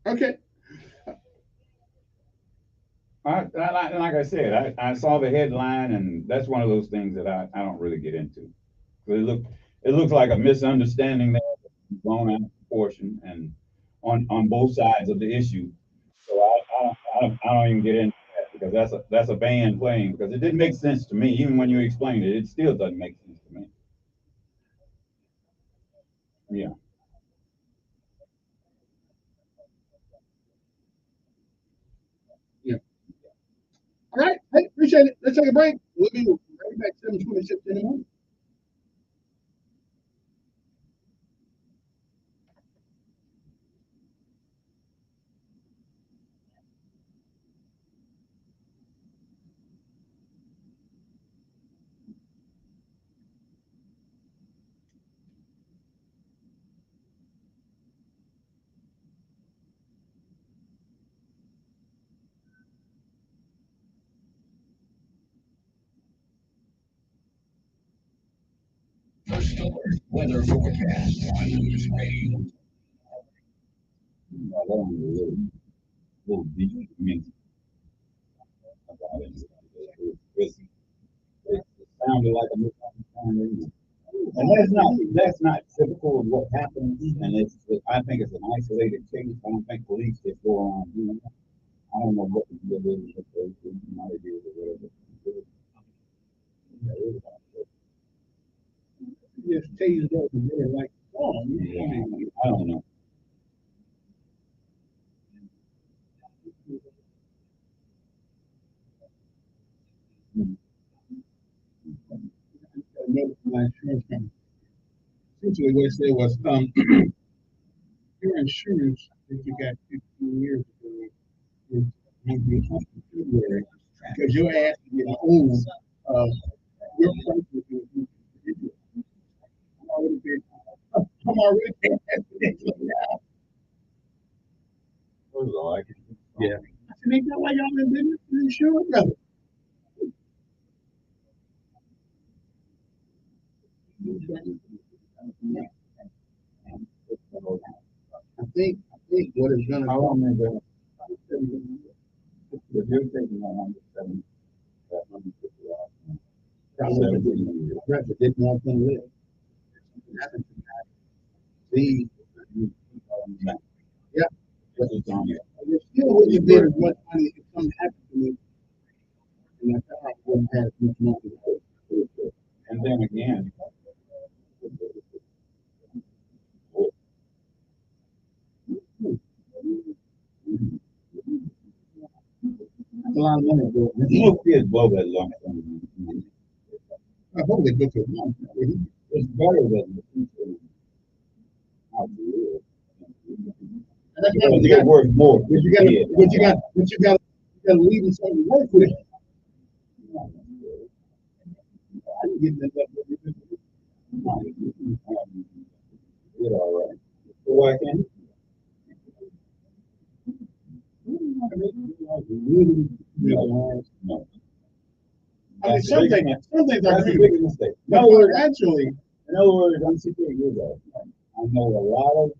Okay.
Like I said, I saw the headline, and that's one of those things that I don't really get into. So it looks like a misunderstanding there, blown out of proportion, and on both sides of the issue. So I don't even get into that because that's a band playing because it didn't make sense to me. Even when you explained it, it still doesn't make sense to me. Yeah.
Yeah. All right. Hey, appreciate it. Let's take a break. We'll be right back 7:26 in the morning.
First alert weather forecast on News Radio.
Little deep. I mean, about it. It sounded like a misunderstanding. And that's not typical of what happens. And I think it's an isolated case. I don't think police just go on doing that. I don't know what the deal is with those ideas or whatever.
Just tased up and really like, oh,
Yeah, I don't know.
another my insurance company. Essentially, what it said was, your insurance that you got 15 years ago is going to be up in February because your ass is getting old. Your price is going to be ridiculous. I'm already paying exponentially now. Yeah. I said, ain't that why y'all in business? Insurance, brother. I think what it's gonna
How long is it?
cost
If you're taking 107, that
Right, but didn't want them to live. See, yeah, but
it's on you.
it still wouldn't have been as much money if something happened to me. And I thought, well, doesn't have much money.
And then again,
That's a lot of money, bro.
most kids blow that long.
I hope they go to one.
It's better than how to live. You got to work more.
But you got to leave and something to work with. I didn't get that.
You're all right. So why can't you? No.
I mean, some things are
That's a
great.
big mistake.
In other words, actually,
In other words, I'm 68 years old. I know a lot of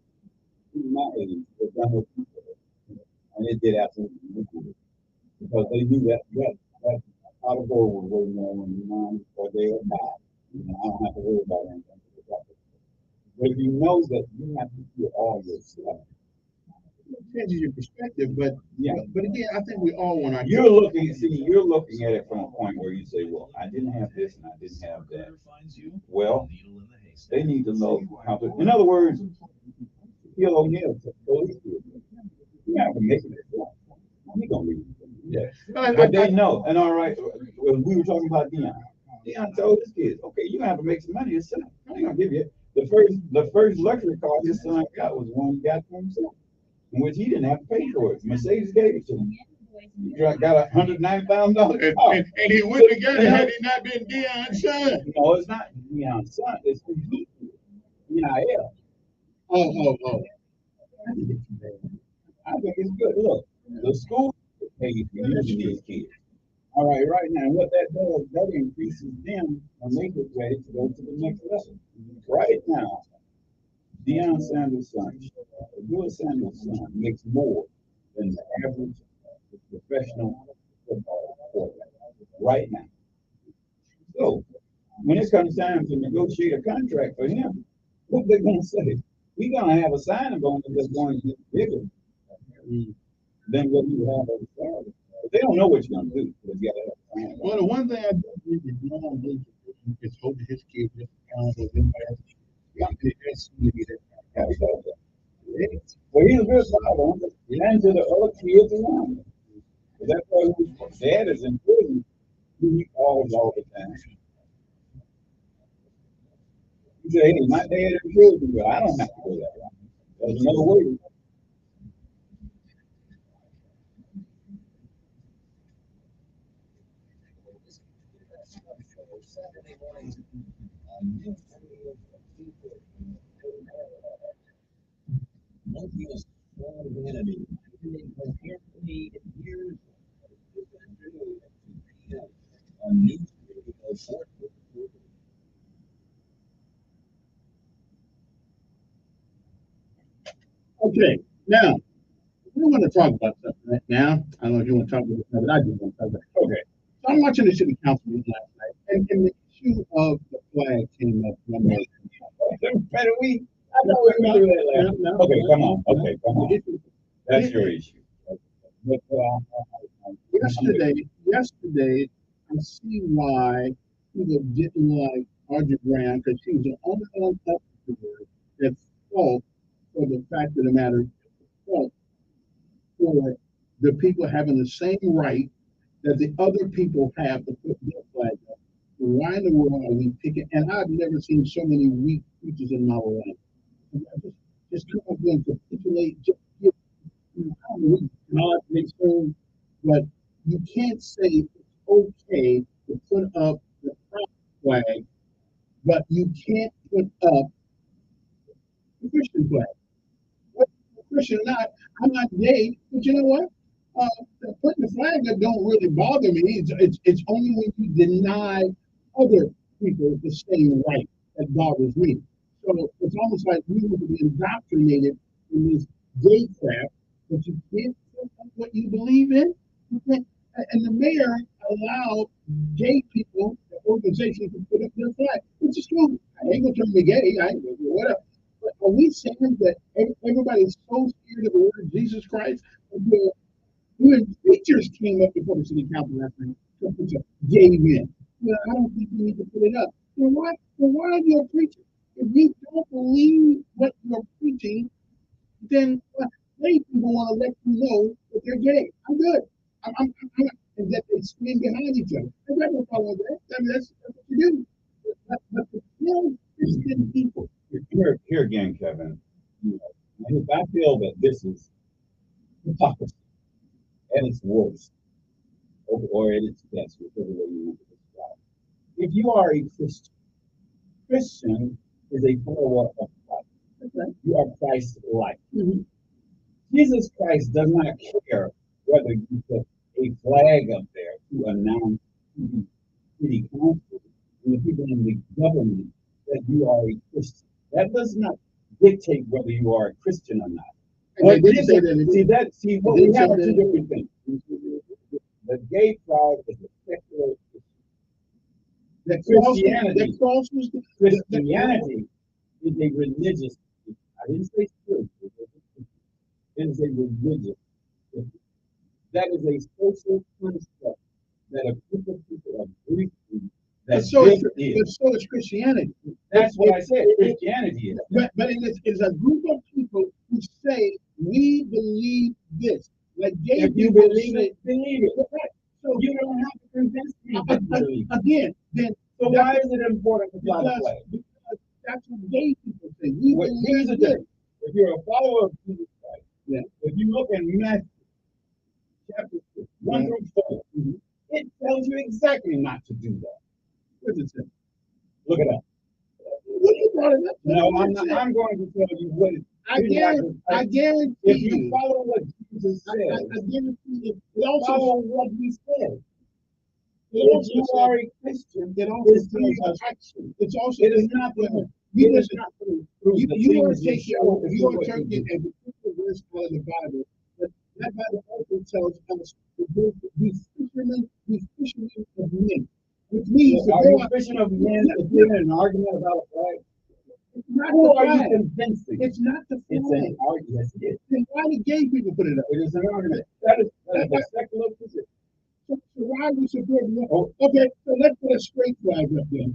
people my age that done what you did, and it did absolutely nothing because they knew that pot of gold was waiting there when you're 9 or they were 5. I don't have to worry about anything. But if you know that you have to do all your stuff.
it changes your perspective, but
Yeah.
but again, I think we all want our.
You're looking at it from a point where you say, well, I didn't have this and I didn't have that. Well, they need to know how to. In other words, Shaquille O'Neal, you have to make it. He gonna leave. Yeah. But they know. And all right, when we were talking about Deion. Deion told his kids, okay, you have to make some money yourself. I ain't gonna give you the first luxury car his son got was one he got for himself, in which he didn't have to pay for it. Mercedes gave it to him. He got $190,000.
And he wouldn't have got it had he not been Deion's son.
No, it's not Deion's son. It's NIL.
Oh.
I think it's good. Look, the school pays for using these kids. All right now, what that does, that increases them when they get ready to go to the next level. Right now, Deion Sanders' son, Lewis Sanders' son, makes more than the average professional football quarterback right now. So, when it comes time to negotiate a contract for him, what they gonna say? He's gonna have a signing bonus that's going to get bigger than what you have as a salary. But they don't know what you're gonna do. You gotta have a signing bonus.
Well, the one thing I do think is Deion is holding his kids just accountable as anybody else.
Well, he's a good father, and to the other kids around him. That's why his dad is in prison. He calls all the time. He said, hey, my dad is in prison, but I don't have to go that way. There's another way.
Okay, now we want to talk about something right now. I don't know if you want to talk about it, but I do want to talk about it. Okay, so I'm watching the city council meeting last night, and the issue of the flag came up.
Better we. I know we went through that last. Okay, come on. Okay, come on. That's your issue. But,
yesterday, I see why people didn't like Audrey Brown because she was the only one up that fought for the fact of the matter, fought for the people having the same right that the other people have to put their flag up. Why in the world are we picking? And I've never seen so many weak creatures in my life. Just come up and capitulate, just give God makes room, but you can't say it's okay to put up the pride flag, but you can't put up the Christian flag. What Christian or not, I'm not gay, but you know what? Putting the flag up don't really bother me. It's only when you deny other people the same right that bothers me. So it's almost like we want to be indoctrinated in this gay crap, but you can't put up what you believe in. You can't. And the mayor allowed gay people, the organization, to put up their flag, which is true. I ain't gonna turn me gay. I ain't gonna do whatever. But are we saying that everybody's so scared of the word Jesus Christ? When preachers came up before the city council last night gave in. Well, I don't think you need to put it up. Why are you preaching? If you don't believe what you're preaching, then gay people want to let you know that they're gay. I'm good. I'm and that they stand behind each other. I got no problem with that. I mean, that's what you do. But the real Christian people.
Here again, Kevin, you know, and if I feel that this is hypocrisy at its worst, or at its best, whichever way you want to describe it. If you are a Christian is a follower of Christ. Okay. You are Christ-like. Mm-hmm. Jesus Christ does not care whether you put a flag up there to announce to the city council and the people in the government that you are a Christian. That does not dictate whether you are a Christian or not. What we have are two different things. The gay pride is a secular issue. Christianity is a religious issue. I didn't say spiritual. It is a religious issue. That is a social construct that a group of people agree to. But so is Christianity. That's what I said. Christianity is. But it's a group of people who say we believe this. Like gay if you believe it, believe it. So you don't have to convince me. Again, then. So why is it important to fly the flag? Because that's what gay people say. Here's the difference. If you're a follower of Jesus Christ, yeah. If you look in Matthew chapter 6, 1 through 4, it tells you exactly not to do that. What does it say? Look it up. No, I'm not. I'm going to tell you what it. I guarantee if you follow what Jesus said, I guarantee you. Follow what he said. If you are a Christian, it also tells action. It's also it is not the you are taking you are taking a particular verse out of the Bible. That Bible also tells us to be fishermen of men. Which means are you fishing of men to get in an argument about a flag? Who are you convincing? It's not the flag. It's an argument. Yes, it is. Then why do gay people put it up? It is an argument. That is a secular position. So why are you supporting that? Oh, okay, so let's put a straight flag up there.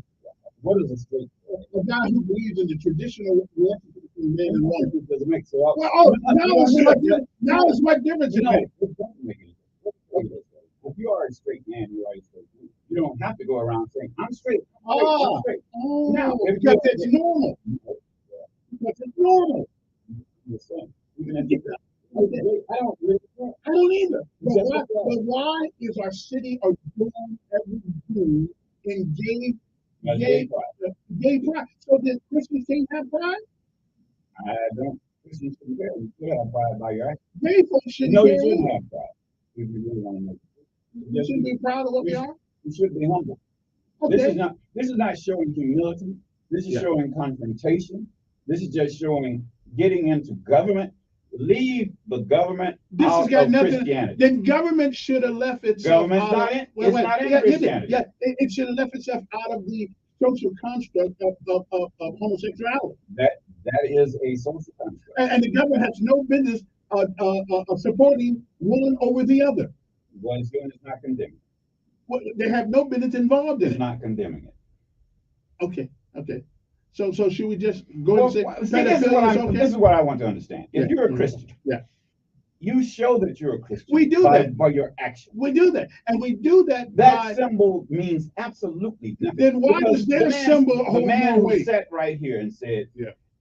What is a straight flag? A guy who believes in the traditional relationship between man and woman. Does it make so? Well, now it's what difference it makes. If you are a straight man, you are a straight man. You don't have to go around saying, I'm straight. I'm straight. Now, because it's normal. Because it's normal. I don't either. But why is our city adorned every June in gay pride? So then Christians can't have pride? I don't. Christians shouldn't care. You should have pride by your action. Gay folks shouldn't care. No, you shouldn't have pride. If you really want to make it. You shouldn't be proud of what we are? You should be humble. Okay. This is not showing humility. This is showing confrontation. This is just showing getting into government. Leave the government out of Christianity. Then government should have left itself out of Christianity. Yeah, it should have left itself out of the social construct of homosexuality. That is a social construct. And the government has no business supporting one over the other. What it's doing is not condemning. Well, they have no business involved in it. It's not condemning it. Okay. So should we just go and say this is what I want to understand. If you're a Christian, you show that you're a Christian. We do that by your action. We do that, and we do that. That symbol means absolutely nothing. Then why does their symbol hold more weight? The man who sat right here and said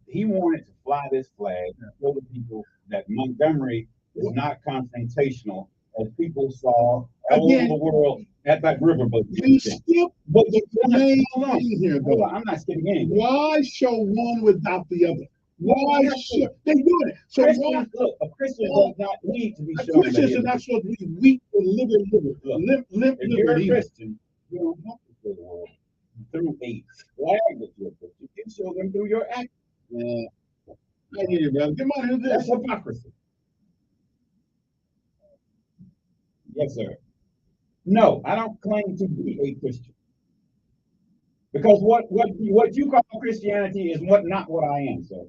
he wanted to fly this flag and show the people that Montgomery is not confrontational, as people saw all over the world at that riverboat. You skip the main thing here, though. I'm not skipping anything. Why show one without the other? Why show they do it? So why, look, a Christian does not need to be shown. Christians are not supposed to be weak and live. If you're a Christian, you don't have to show the world through a flag that you're a Christian. You can show them through your action. I hear you, brother. Come on, who's this? That's hypocrisy. Yes, sir. No, I don't claim to be a Christian. Because what you call Christianity is not what I am, sir.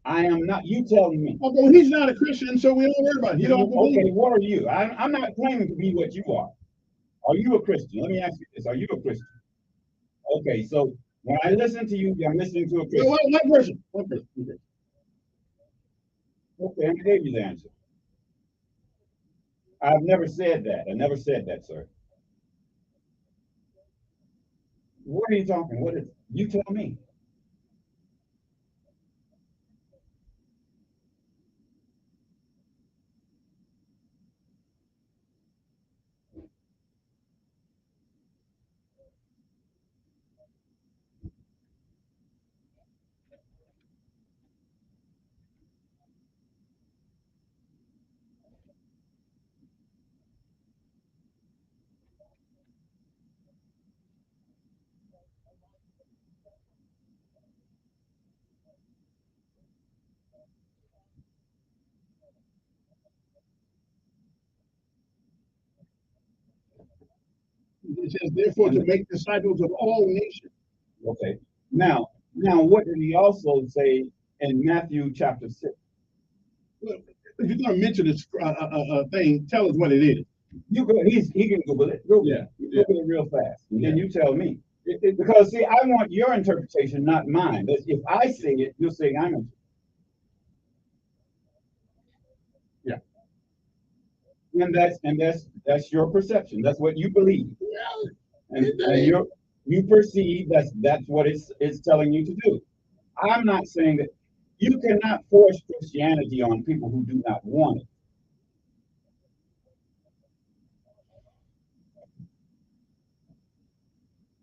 I am not. You telling me.
Okay, well, he's not a Christian, so we don't worry about it. You don't believe
Okay,
it.
what are you? I'm not claiming to be what you are. Are you a Christian? Let me ask you this. Are you a Christian? Okay, so when I listen to you, I'm listening to a Christian.
One person. One person.
Okay, I gave you the answer. I've never said that. I never said that, sir. What are you talking? What is? You tell me.
It says, therefore, to make disciples of all nations.
Okay. Now, what did he also say in Matthew chapter 6?
Well, if you're going to mention this thing, tell us what it is.
You go. He can Google it. Google it. Google it real fast, and then you tell me. Because see, I want your interpretation, not mine. If I say it, you'll say I'm a. Yeah. And that's your perception. That's what you believe. And you perceive that's what it's telling you to do. I'm not saying that you cannot force Christianity on people who do not want it.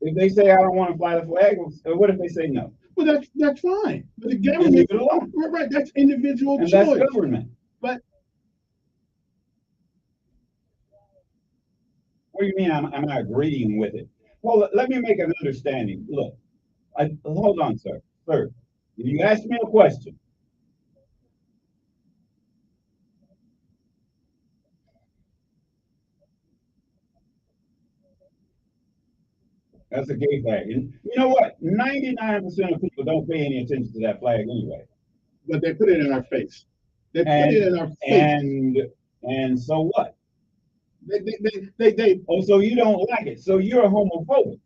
If they say I don't want to fly the flag, what if they say no?
Well, that's fine. But the government,
leave it alone.
Right? That's individual
And
choice.
that's government.
But
what do you mean? I'm not agreeing with it. Well, let me make an understanding. Look, hold on, sir. Sir, you asked me a question. That's a gay flag. And you know what? 99% of people don't pay any attention to that flag anyway.
But they put it in our face. They put it in our face.
And so what?
They
oh, so you don't like it. So you're a homophobic.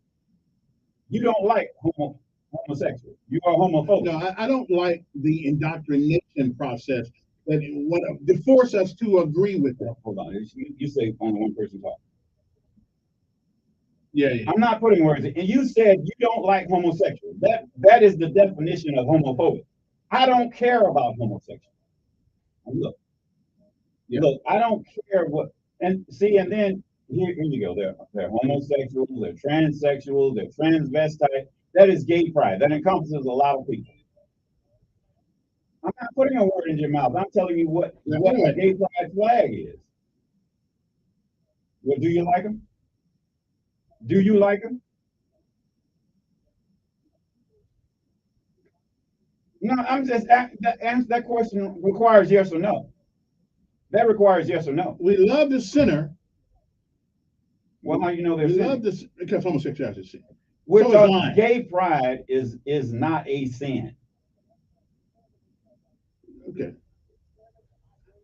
You don't like homosexual. You are homophobic.
No, I don't like the indoctrination process that to force us to agree with it.
Hold on. You say only one person talk.
Yeah.
I'm not putting words in. And you said you don't like homosexual. That is the definition of homophobic. I don't care about homosexual. Look, I don't care what. And see, and then here you go. They're homosexual, they're transsexual, they're transvestite. That is gay pride. That encompasses a lot of people. I'm not putting a word in your mouth. I'm telling you what a gay pride flag is. Well, do you like them? Do you like them? No, I'm just answer that question requires yes or no. That requires yes or no.
We love the sinner.
Well, how you know they're
we
sinning?
love this because homosexuality is sin.
We're talking gay pride is not a sin.
Okay.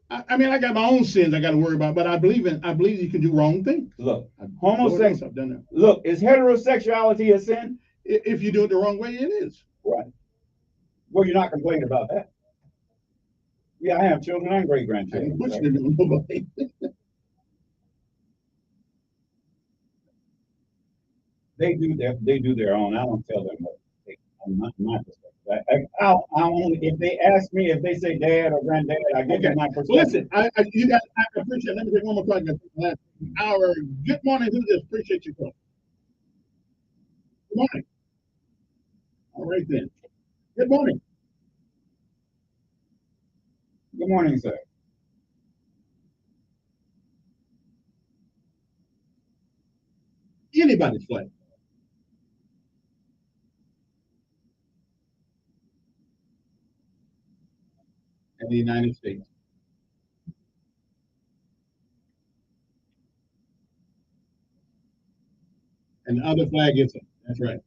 I mean, I got my own sins I got to worry about, but I believe you can do wrong things.
Look, homosexual. Look, is heterosexuality a sin?
If you do it the wrong way, it is.
Right. Well, you're not complaining about that. Yeah, I have children and great grandchildren. They do their own. I don't tell them what. I'm not I'll only if they ask me, if they say dad or granddad, I give them my perspective.
Well, listen, I appreciate. Let me take one more question. Last hour. Good morning. Who this? Appreciate you, call. Good morning. All right then. Good morning.
Good morning, sir.
Anybody's flag. In the United States. And the other flag isn't. That's right.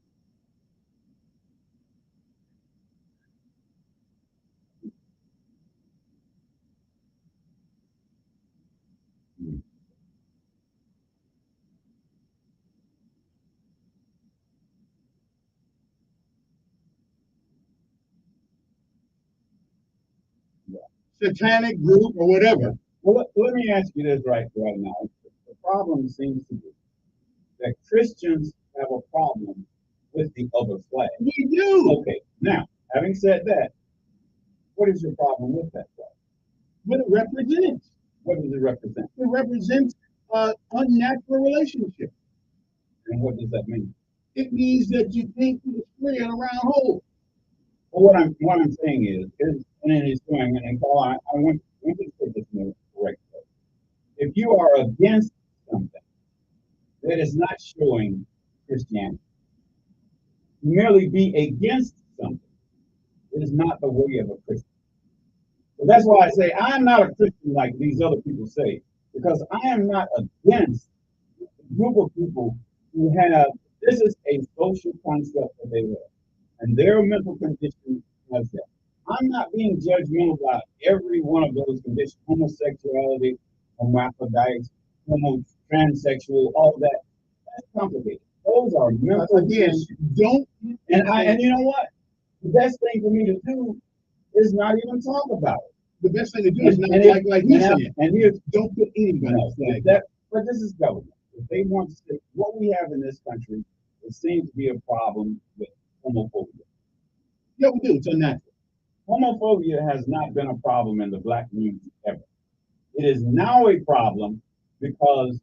satanic group or whatever.
Well, let me ask you this right now. The problem seems to be that Christians have a problem with the other flag.
We do.
Okay, now, having said that, what is your problem with that flag?
What it represents.
What does it represent?
It represents unnatural relationship.
And what does that mean?
It means that you can't put a square in a round hole.
Well, what I'm saying is and it's going, and Paul, I want to put this in the correct way. If you are against something that is not showing Christianity, merely be against something is not the way of a Christian. So that's why I say I'm not a Christian like these other people say, because I am not against a group of people who have, this is a social concept that they have, and their mental condition has that. I'm not being judgmental about every one of those conditions, homosexuality, hermaphrodites, transsexual, all that. That's complicated. Those are mental issues. And you know what? The best thing for me to do is not even talk about it.
The best thing to do is not like you said.
And here's,
don't put anybody else like
that. But this is government. If they want to say what we have in this country, it seems to be a problem with homophobia.
Yeah, we do. It's unnatural.
Homophobia has not been a problem in the black community ever. It is now a problem because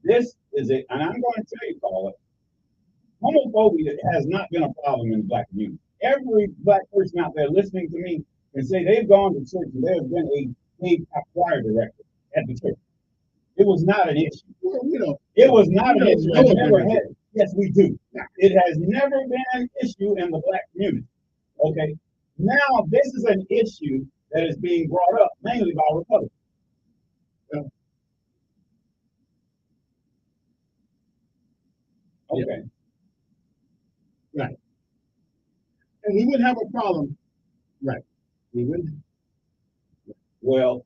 this is and I'm going to tell you, Paula, homophobia has not been a problem in the black community. Every black person out there listening to me can say they've gone to church and there's been a choir director at the church. It was not an issue. It was not an issue. It never had. Yes, we do. It has never been an issue in the black community. Okay. Now this is an issue that is being brought up mainly by Republicans. Okay.
Right. And we wouldn't have a problem. Right. We wouldn't.
Well,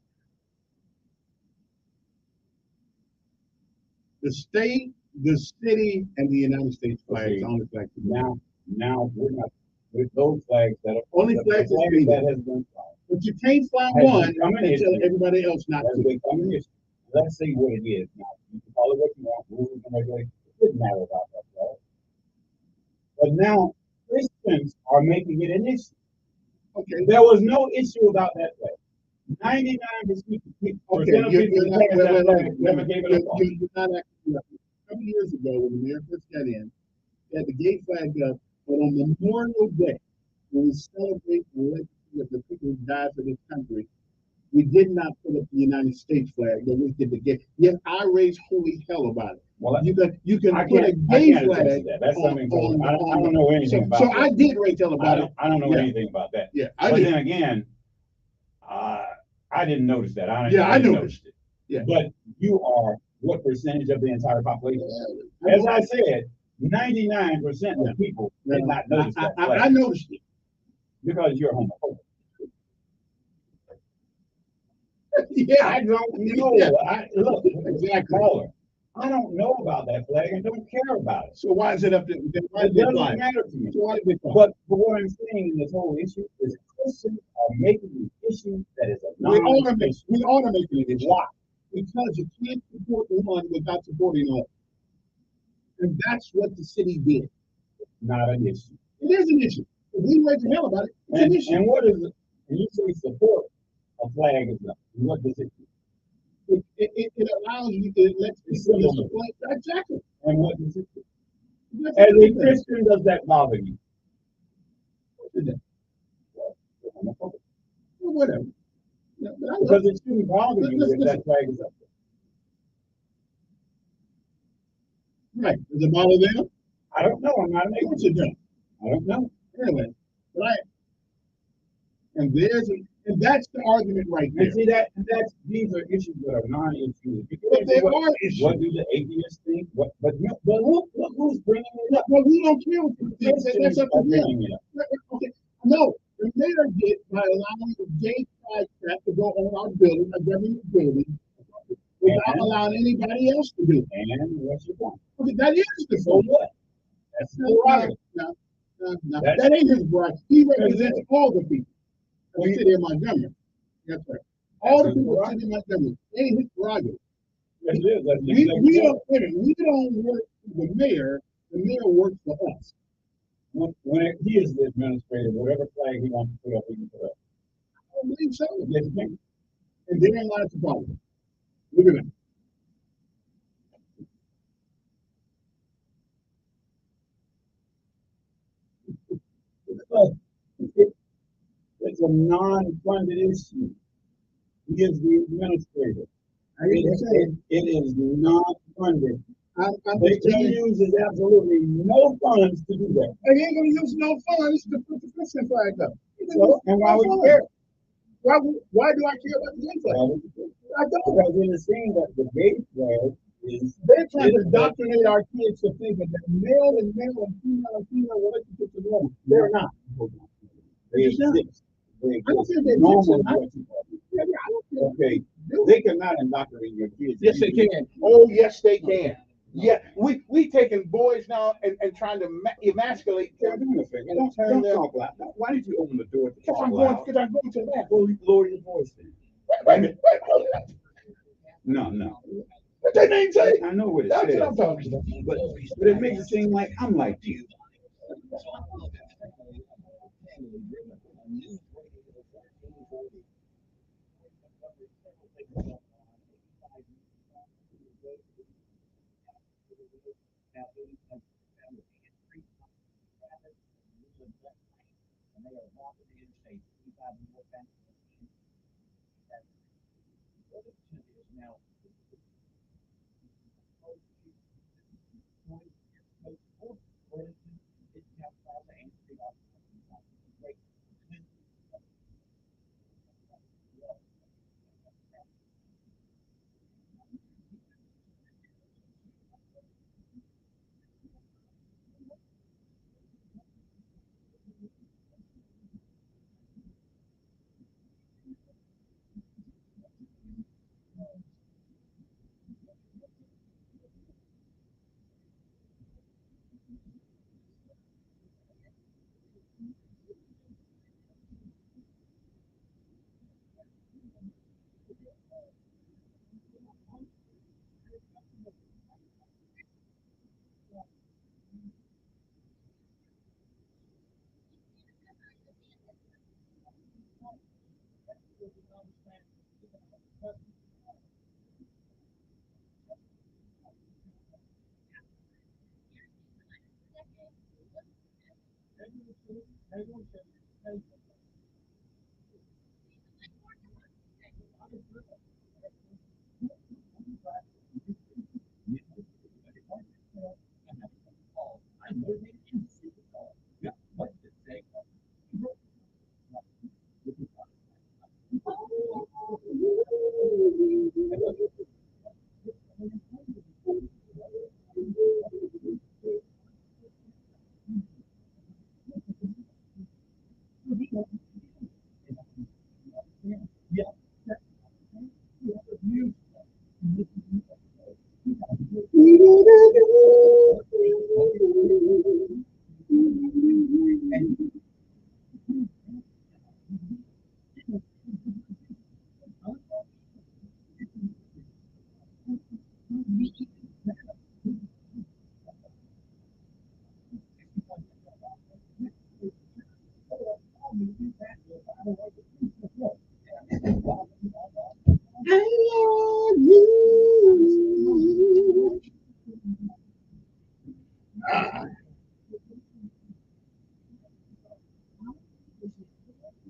the state, the city, and the United States flags on the flag.
Now we're not with those flags that are
only flags that has been flying. But you can't fly one and tell everybody else not to.
Let's see what it is. Now you can call it what you want, rules and regulations. It doesn't matter about that flag. But now Christians are making it an issue. Okay, there was no issue about that flag. 99% of people never gave it a thought.
You're not actually. A couple years ago, when the Americans got in, they had the gay flag up, but on Memorial Day, when we celebrate the people who died for this country, we did not put up the United States flag, but we did the gay. Yet I raised holy hell about it. Well, you can put a gay flag.
That's something. I don't know anything about that.
So I did raise hell about it.
I don't know anything about that.
Yeah,
but then again, I didn't notice that.
I noticed it.
Yeah. But you are what percentage of the entire population? As I said, 99% of people did not notice that.
I noticed it.
Because you're homophobic.
Yeah,
I don't know. Look, exactly. Caller, I don't know about that flag and don't care about it.
So why is it up there?
It doesn't matter to me.
So
but what I'm saying in this whole issue is Christians are making an issue that is a non-issue.
We ought to make it an issue. Why? Because you can't support one without supporting all. And that's what the city did.
It's not an issue.
It is an issue. If we raise the hell about it, it's an issue.
And what is it? When you say support a flag is nothing, what does it do?
It allows you, it lets people support. Exactly.
And what does it do? As a Christian, does that bother you?
Well, whatever. Yeah,
because it shouldn't bother you if that flag is up there.
Right. Does it bother them?
I don't know. I'm not an expert. I don't know.
Anyway, right. And that's the argument right there.
And see these are issues that are non-issues.
But they are issues.
What do the atheists think? But look who's bringing it up.
Well, we don't care what you think. That's up to them. Okay. No, the mayor did by allowing the gay pride crap to go on our building, a government building, without allowing anybody else to do it.
And what's your point?
Okay, that is the
So
point.
what? That's his prerogative.
No, that ain't his prerogative. He represents all the people of the city of Montgomery. Yes, sir. All the people of the city of Montgomery. It ain't his prerogative.
Yes, it is. That's
We don't work for the mayor works for us.
When he is the administrator, whatever flag he wants to put up, he can put up.
I don't believe so.
Yes, he can.
And therein lies the problem. Look at that.
It's a non-funded issue. He is the administrator. It is not funded. He uses absolutely no funds to do that.
And he ain't gonna use no funds to put the Christian flag up.
So, and why would you care?
Why do I care about the gay flag? I don't.
Because it is saying that the gay flag is.
They're trying to indoctrinate our kids to think that male and female relationships are normal. They're not.
They exist.
I don't think they
normal.
Okay.
They cannot indoctrinate your kids.
Yes, they can. Oh, yes, they can. Yeah, we taking boys now and trying to emasculate them.
Don't talk loud. Why did you open the door to talk
loud? Because I'm going to that.
Lower your voice then.
Wait.
No.
What that name say?
I know what it
That's
says.
what I'm talking about.
But it makes it seem like I'm like you.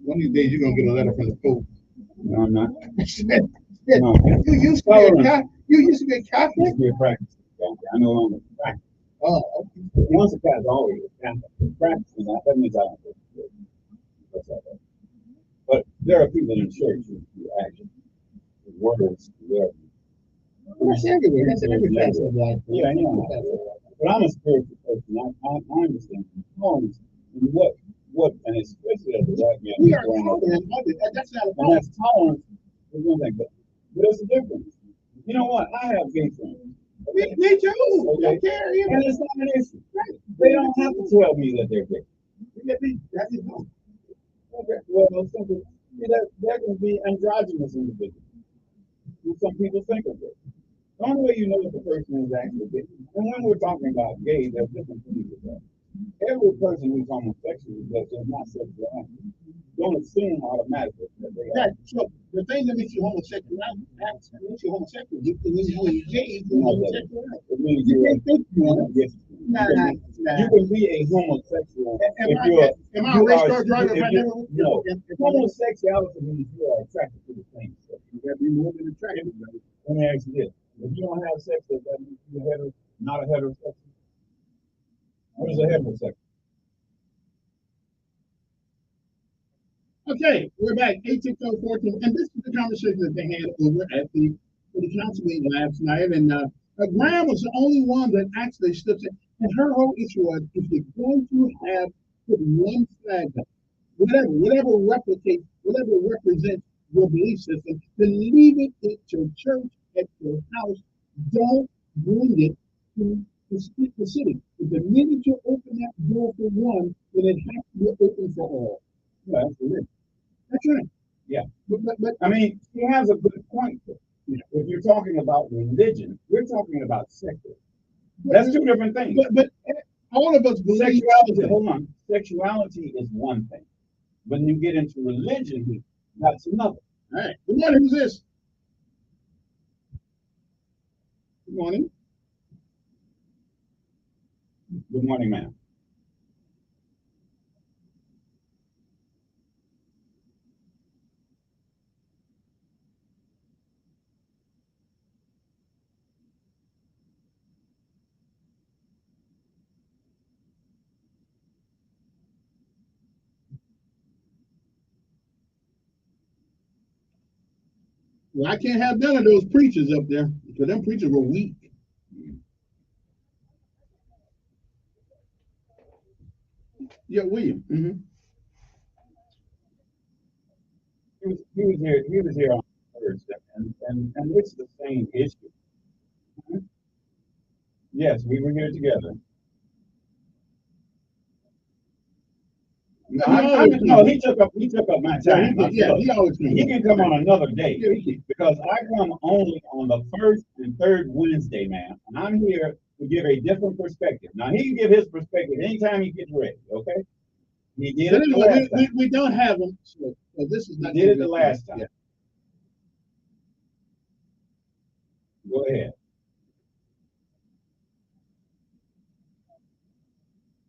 One of these days you're gonna get a letter from the Pope.
No, I'm not.
No. You used to be a Catholic?
Used to be a practice. I no longer practice.
Oh, okay.
Once a Catholic, always a Catholic. Practicing that means I don't do it. But there are people in the church who actually words.
That's everywhere. That's every facet of life.
Yeah, I know. But I'm a spiritual person. I understand. What, and especially as a white man.
We are tolerant of it. That's not a problem.
And that's tolerance is one thing, but there's a difference You know what? I have gay friends.
Me too.
Okay.
Don't care either.
And it's not an issue. They don't have to tell me that they're gay.
That's it.
Okay. Well, simple. There can be androgynous individuals. Some people think of it. The only way you know if the person is actually gay, and when we're talking about gay, there's different things with that. Every person who's homosexual that is not sexual active, don't assume automatically that they are.
Right. So the thing that makes you homosexual, you can engage in homosexuality.
It means
You can't think you are.
yes.
Nah.
You can be a homosexual if
Am I a race car driver?
No. Homosexuality means you are attracted to the same sex.
You gotta be more than attracted.
Let me ask you this. If you don't have sex, does that mean you're not a heterosexual? What is a heterosexual?
Okay, we're back. 86014. And this is the conversation that they had over at the council meeting last night. And Graham was the only one that actually stood there. And her whole issue was if you're going to have put one flag up, whatever represents your belief system, then leave it at your church, at your house. Don't bring it to the city. But the minute you open that door for one, then it has to be open for all.
Yeah, absolutely.
That's right.
Yeah.
But
I mean, he has a good point. You know, if you're talking about religion, we're talking about secular. That's two different things.
But all of us believe
sexuality. Hold on. Sexuality is one thing. When you get into religion, that's another.
All right. Good morning. Who's this? Good morning.
Good morning, ma'am.
Well, I can't have none of those preachers up there because them preachers were weak. Yeah, William. Mm-hmm.
He was here on Thursday, and it's the same issue. Yes, we were here together. No, he took up my time.
He always comes.
He can come on another day because I come only on the first and third Wednesday, man. And I'm here to give a different perspective. Now he can give his perspective anytime he gets ready. Okay. He did it the last time.
We don't have him. So this is not.
He did it the last time. Yeah. Go ahead.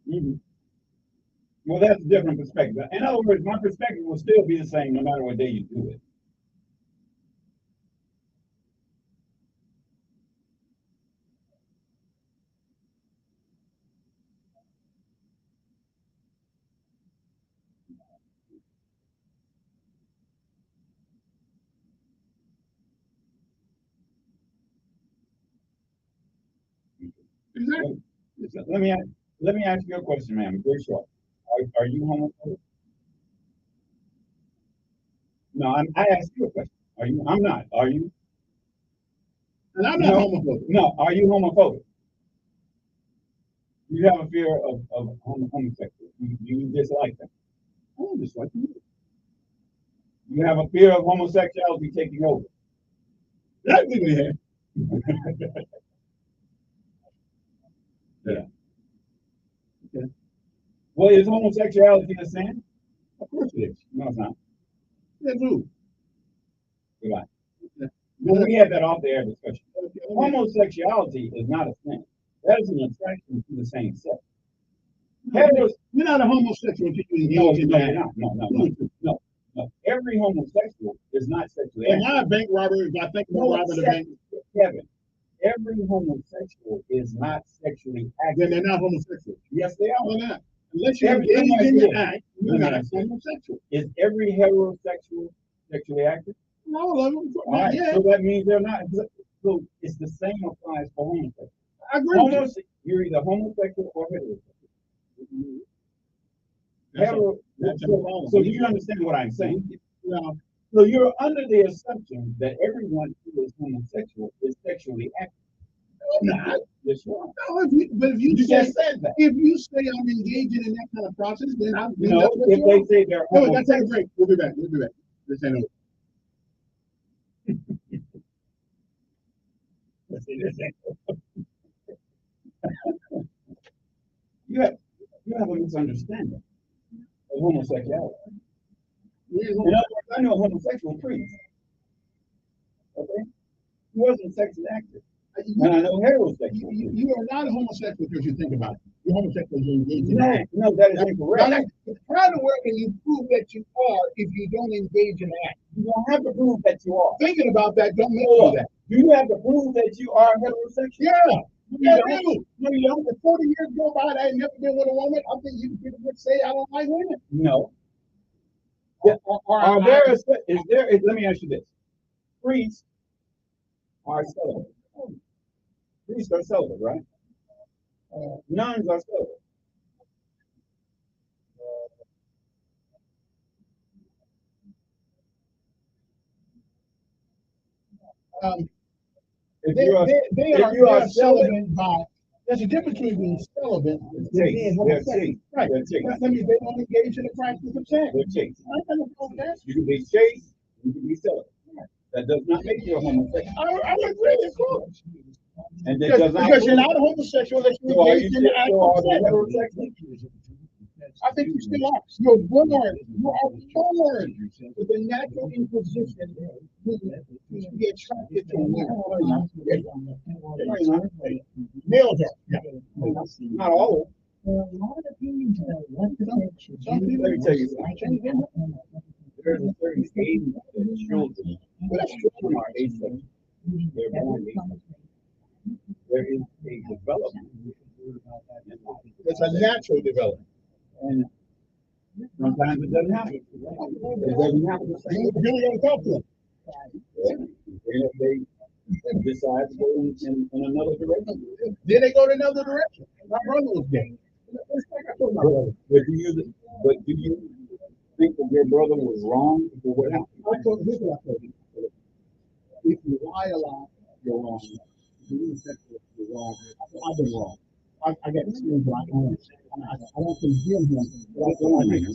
Mm-hmm. Well, that's a different perspective. In other words, my perspective will still be the same no matter what day you do it.
Exactly.
Let me ask you a question, ma'am. Very short. Are you homophobic? No, I asked you a question. Are you? I'm not. Are you?
And I'm not homophobic.
No, are you homophobic? You have a fear of homosexuals. You dislike them.
I don't dislike them.
You have a fear of homosexuality taking over.
That's in there.
Yeah. Okay. Well, is homosexuality a sin?
Of course it is.
No, it's not.
That's who?
Goodbye. Well, we had that off the air discussion. Homosexuality is not a sin. That is an attraction to the same sex.
You're not a homosexual until you engage in that.
No. Every homosexual is not sexually
active. Am I a bank robber if I think I'm robbing a bank?
Kevin, every homosexual is not sexually active.
Then they're not homosexual.
Yes, they are.
Why not? Unless you're engaged in the act, you're not homosexual.
Is every heterosexual sexually active?
All of them.
All right, so that means they're not. So it's the same applies for homosexuals.
I agree.
You're either homosexual or heterosexual. So do you understand what I'm saying?
Well,
So you're under the assumption that everyone who is homosexual is sexually active.
No, I'm not.
Yes, you are.
No, if you
You
say,
just said that.
if you say I'm engaging in that kind of process, then I'm.
No,
that's what
if
you
they
are.
say they're
No, let's take a
homosexual.
break. We'll be back. We'll be back. Let's take a
You have a misunderstanding of homosexuality. In other words, I know a homosexual priest. Okay? He wasn't sexually active. And I know heterosexual.
You are not a homosexual because you think about it. You're homosexual because you engage in
No,
act.
no, that is incorrect.
How in the world can you prove that you are if you don't engage in act?
You don't have to prove that you are.
Thinking about that don't make you that.
Do you have to prove that you are heterosexual?
Yeah.
Yeah,
I do. No, you don't. If 40 years go by and I ain't never been with a woman, I think you can say I don't like women.
No.
Let
me ask you this. Priests are celibate. Priests are celibate, right? Nuns are celibate.
They are celibate by. There's a difference between being celibate and being homosexual. Right. That means they don't engage in the practice of sex.
They're chaste.
I don't know that.
You can be chaste, you can be celibate. That does not make you a homosexual.
I would agree, of course.
And that does not
because you're not a homosexual unless you engage in the act of sex.
heterosexual?
I think you still are. You're born. You are born with a natural disposition to be attracted to women. Males are. Yeah.
Not all.
There are a lot of opinions about what the Fed should do.
Let me tell you something. There's a certain age that children are asexual. They're born asexual. There is a development.
It's a natural development.
And sometimes it doesn't happen. It doesn't happen the same way.
You don't talk to them.
And if they decide to go in another direction.
Then they go to another direction. My brother was gay.
But do you think that your brother was wrong for what happened?
I told you. If you lie a lot, you're wrong. If you use sex, you're wrong. I've been wrong. I got sins that I own. I don't condemn him, but I think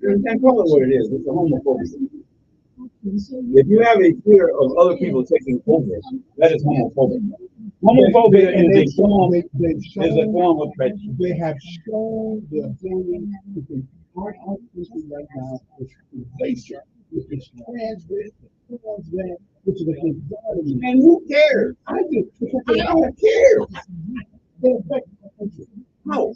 And call it what it is. It's a homophobia. If you have a fear of other people taking over, that is homophobia. Homophobia is a form of prejudice.
they have shown the ability to think our country right now is racial, which is transgender, which is against God.
And who cares?
I don't care. They affect the country.
How?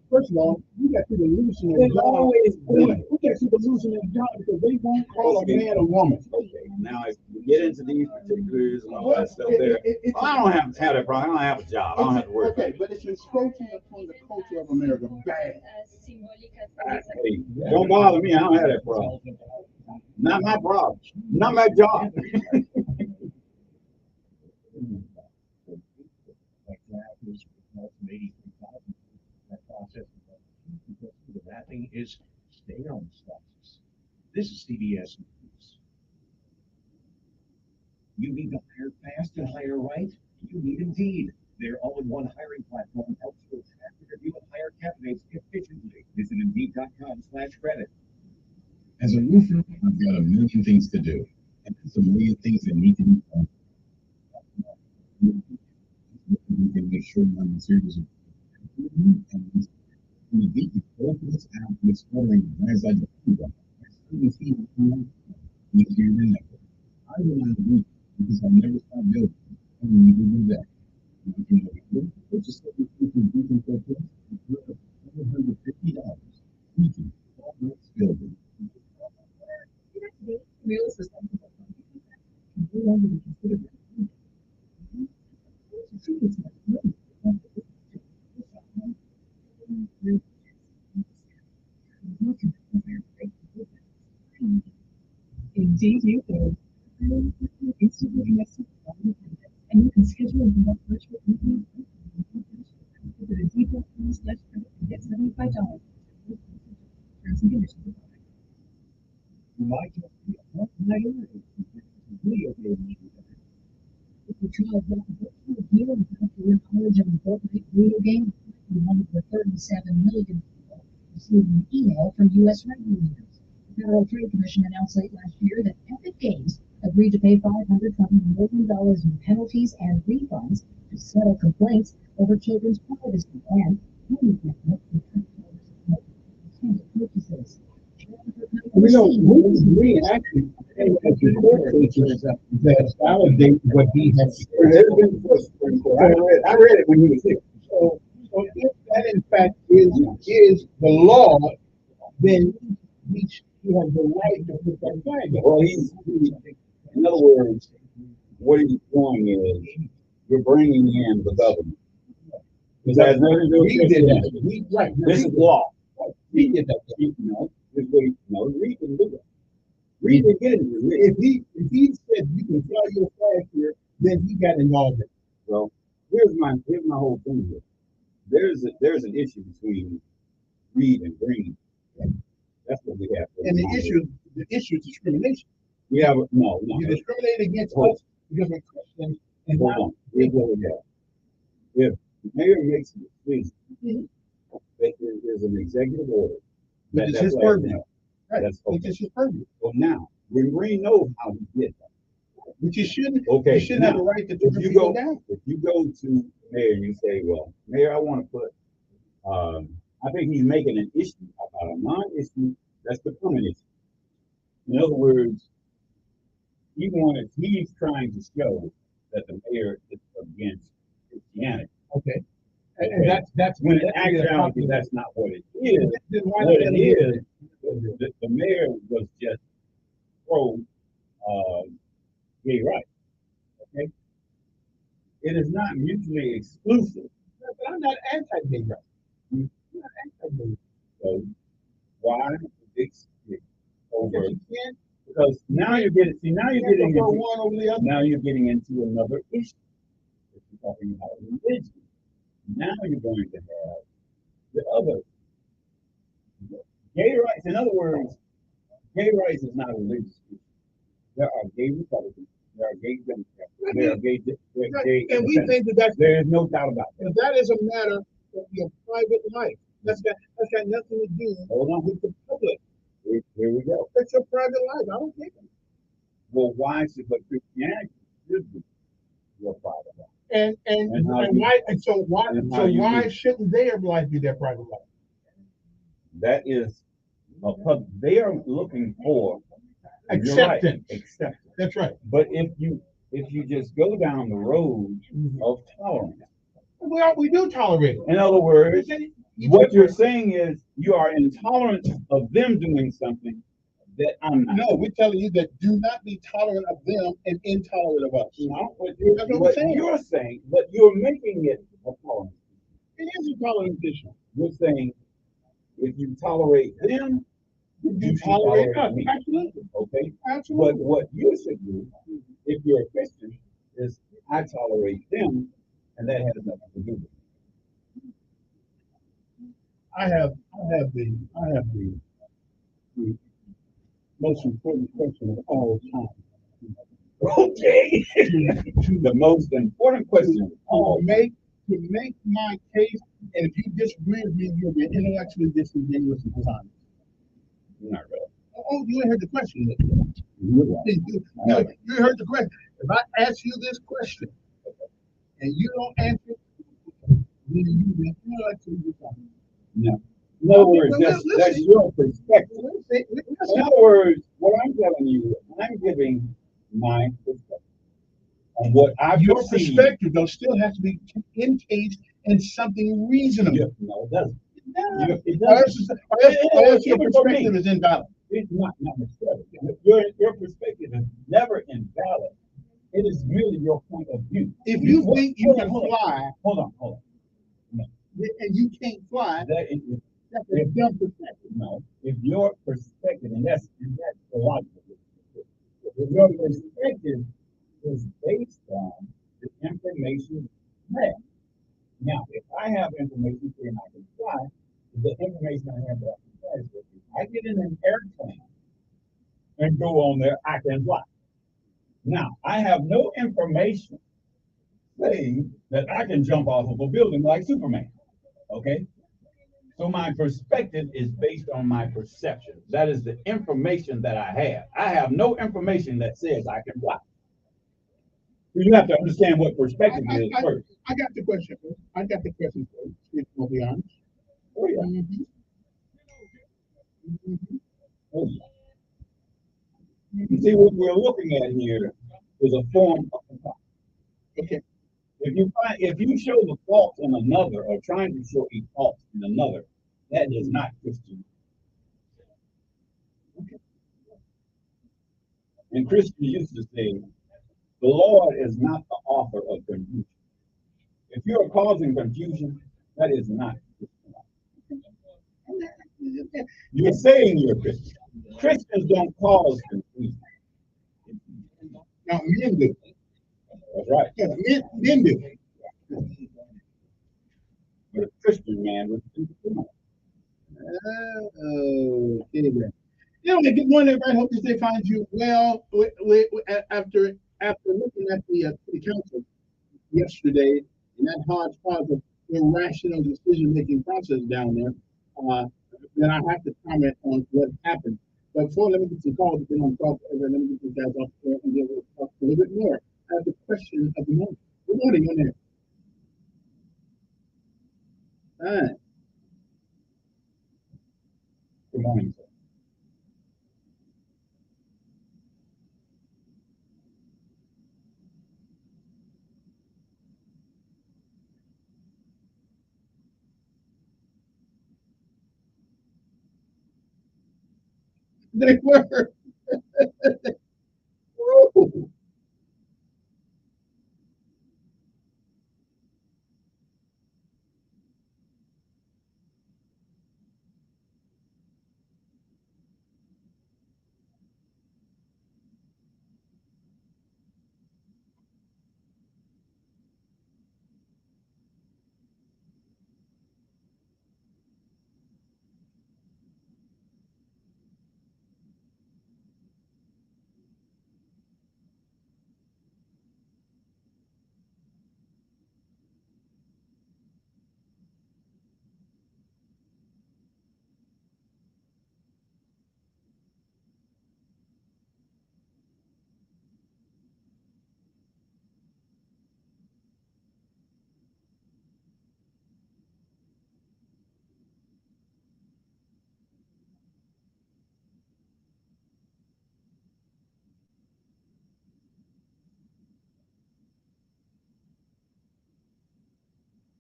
First of all, you got people losing their job. We got people losing their job because they won't call a man a woman.
Okay, now if you get into these particulars and all that stuff there, I don't have that problem. I don't have a job. I don't have to work.
Okay, but it's encroaching upon the culture of America. Bad.
Hey, don't bother me. I don't have that problem. Not my problem. Not my job.
The mapping is stay on status. This is CBS News. You need to hire fast and hire right? You need Indeed. Their all-in-one hiring platform helps you attract, interview, and hire candidates efficiently. Visit Indeed.com/credit.
As a roofer, I've got a million things to do, and there's a million things that need to be done. We can make sure I'm serious. And the beat is focused out with scoring as I do. I see that. I rely on you because I never stop building. And when you do that, you can just $750. Thank you.
longer be considered. Indeed, you can. Instantly connects to the and you can schedule and conduct virtual meetings. Visit a depot.com/credit and get $75. Terms and conditions apply. You might just be a multi-minority video game. If your child wants to go through a year without your knowledge of important video games, you're one of the 37 million people received an email from U.S. regulators. The Federal Trade Commission announced late last year that Epic Games agreed to pay $520 million in penalties and refunds to settle complaints over children's privacy and purchases.
We actually at the court cases that validate what he has. I read it when he was here. So if that in fact is the law, then he has the right to put that flag.
Well, in other words, what he's doing is you're bringing in the government. Because that has nothing to do with
We did that. Right.
This is law.
We did that.
No, Reed can do that. Reed can get it.
If he said you can fly your flag here, then he got involved in it.
Well, here's my whole thing here. There's an issue between Reed and Green. That's what we have.
And the issue is discrimination.
We have no.
You discriminate against us because we're Christians. And
hold on. Here's what we have. If the mayor makes a decision, that there's an executive order.
That's his purview. Right.
That's okay.
It's his purview.
Well, now Green knows how to get that.
But you shouldn't.
Okay.
You shouldn't have a right to turn people down.
If you go to Mayor and you say, "Well, Mayor, I want to put," I think he's making an issue about a non-issue that's become an issue. In other words, he's trying to show that the mayor is against Christianity.
Okay. And that's
when in actuality that's not what it is. What it is, the mayor was just pro gay rights. Okay. It is not mutually exclusive.
But I'm not anti-gay rights. I'm not anti-gay rights.
So why the big stick over? Because now you're getting into another issue. If you're talking about religion. Now you're going to have the other gay rights. In other words, gay rights is not a religious issue. There are gay Republicans, there are gay Democrats, there are gay,
and we think that
there is no doubt about that.
But that is a matter of your private life. That's got nothing to do with the public.
Here we go.
That's your private life. I don't think it.
Well, why should Christianity should be your private life?
Why shouldn't their life be their private life?
That is they are looking for
acceptance.
Right, acceptance.
That's right.
But if you just go down the road of tolerance,
well, we do tolerate it.
In other words, what you're saying is you are intolerant of them doing something that I'm not.
No, we're telling you that do not be tolerant of them and intolerant of us.
No, what you're saying, but you're making it a tolerance.
It is a tolerance issue.
You're saying if you tolerate them,
you tolerate us.
Me.
Absolutely.
Okay.
Absolutely.
But what you should do, if you're a Christian, is I tolerate them, and that has nothing to do with it.
I have the most important question of all time.
Okay. The most important question.
To make my case, and if you disagree with me, you'll be intellectually disingenuous and dishonest.
Not really.
Oh, you ain't heard the question yet. You heard the question. If I ask you this question and you don't answer it, then you've been intellectually dishonest.
No. In other words, that's your perspective. In other words, what I'm telling you, I'm giving my perspective on what I've
Your
perceived.
perspective, though, still has to be encased in something reasonable.
Yeah, no, it doesn't.
Or else your perspective is invalid.
It's not necessarily. Your perspective is never invalid It is merely your point of view.
If you think you can fly,
hold on. No.
and you can't fly, that's a dumb perspective.
No, if your perspective, and that's the logic. If your perspective is based on the information you have. Now, if I have information saying I can fly, the information I have that I can fly is that if I get in an airplane and go on there, I can fly. Now, I have no information saying that I can jump off of a building like Superman. Okay? So my perspective is based on my perception. That is the information that I have. I have no information that says I can fly. You have to understand what perspective is first.
I got the question. I got the question for you. I'll be honest.
Oh, yeah. Oh, yeah. You see, what we're looking at here is a form of thought.
Okay.
If you show the fault in another or trying to show a fault in another, that is not Christian. Okay. And Christians used to say, the Lord is not the author of confusion. If you're causing confusion, that is not Christian. You're saying you're Christian. Christians don't cause confusion.
Now, men do.
That's right.
Yeah, men do.
But a Christian man would do it.
Okay, then. Anyway, good morning, everybody. Hope that they find you well. After looking at the city council yesterday and that hodgepodge of irrational decision-making process down there, then I have to comment on what happened. But before, let me get some calls. If they don't talk over, let me get these guys off there and then we'll talk a little bit more. I have the question of the morning. Good morning, on there. All right.
Good morning, sir.
They were.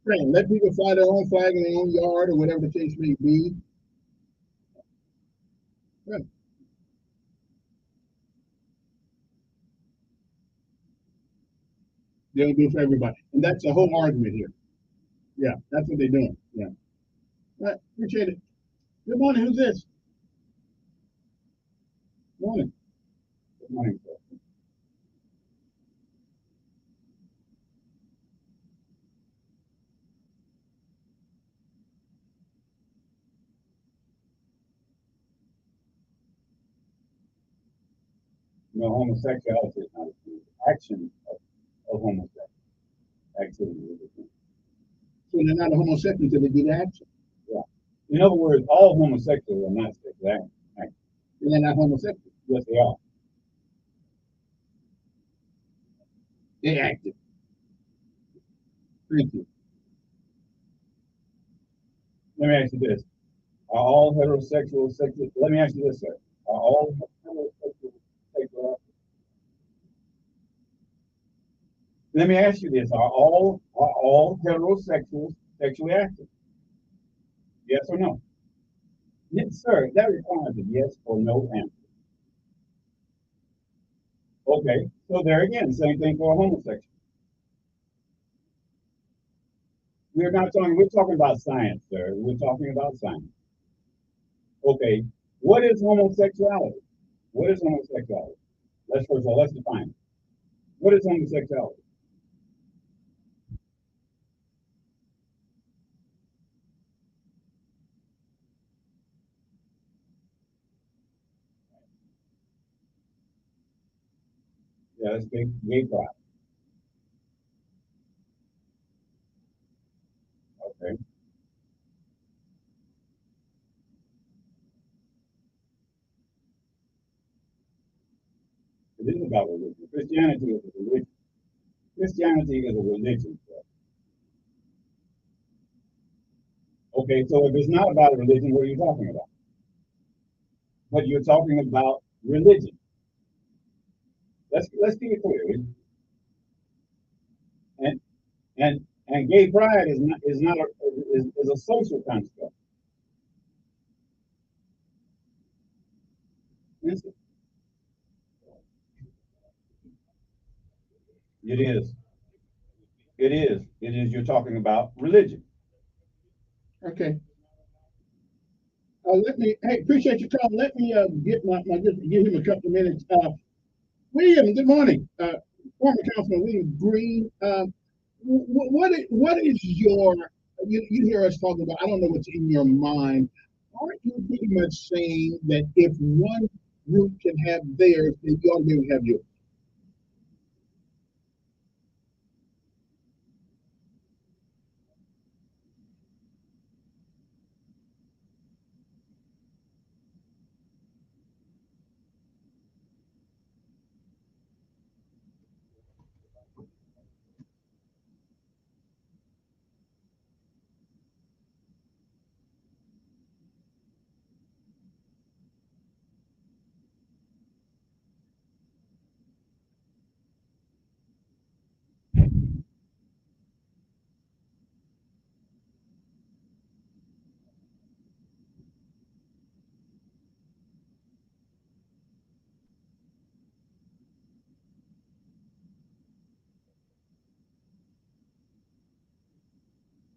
Right. Let people fly their own flag in their own yard or whatever the case may be. Right. They'll do for everybody. And that's the whole argument here. Yeah, that's what they're doing. Yeah. Right. Appreciate it. Good morning. Who's this? Morning.
Good morning, sir. No, homosexuality is not a sin. Action of homosexuality. Activity is a sin.
So they're not a homosexual until they do the action.
Yeah. In other words, all homosexuals are not sexual actors.
And they're not homosexual.
Yes, they are.
They active. Thank you.
Let me ask you this. Are all heterosexual sexual? Let me ask you this, sir. Are all heterosexual sexual actors? Let me ask you this. Are all heterosexuals sexually active? Yes or no? Yes, sir. That requires a yes or no answer. Okay, so there again, same thing for a homosexual. We're talking about science, sir. We're talking about science. Okay, what is homosexuality? What is homosexuality? Let's first of all, let's define it. What is homosexuality? Yeah, that's gay pride. Okay, it is about religion. Christianity is a religion. Christianity is a religion. Sir. Okay, so if it's not about a religion, what are you talking about? But you're talking about religion. Let's keep it clear. And and gay pride is not is a social construct. It's- It is. It is. It is. You're talking about religion. Okay. Let me. Hey, appreciate your call. Let me get just give him a couple of minutes. William, good morning. Former Councilman William Green. What is your you hear us talking about? I don't know what's in your mind. Aren't you pretty much saying that if one group can have theirs, then you ought to be able to have yours?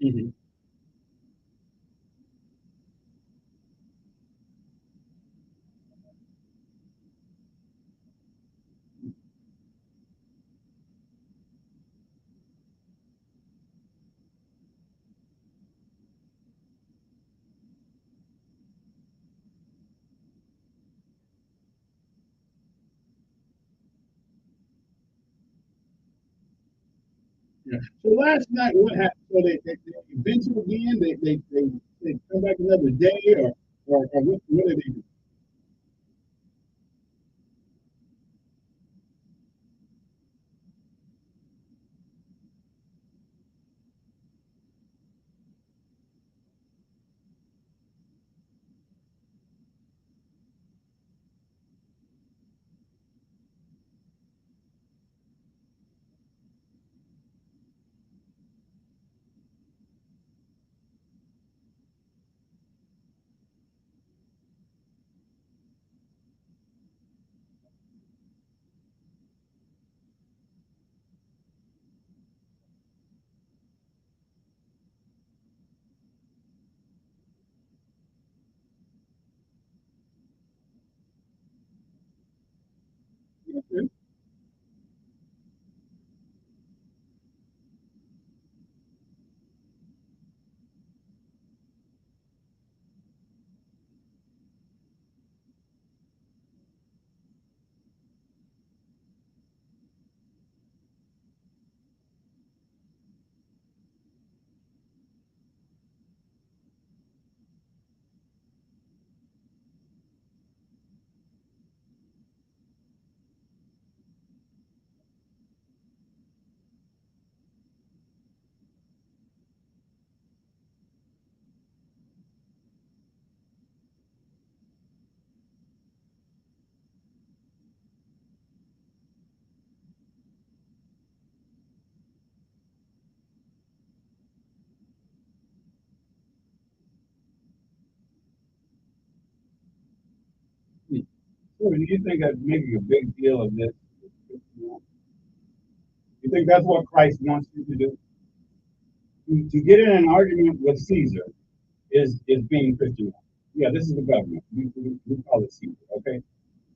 Mhm. Yeah. So last night, what happened? So they venture again. They come back another day, or what did they do? Okay. Hmm. So do you think that making a big deal of this think that's what Christ wants you to do? To get in an argument with Caesar is being Christian. Yeah, this is the government. We call it Caesar, okay?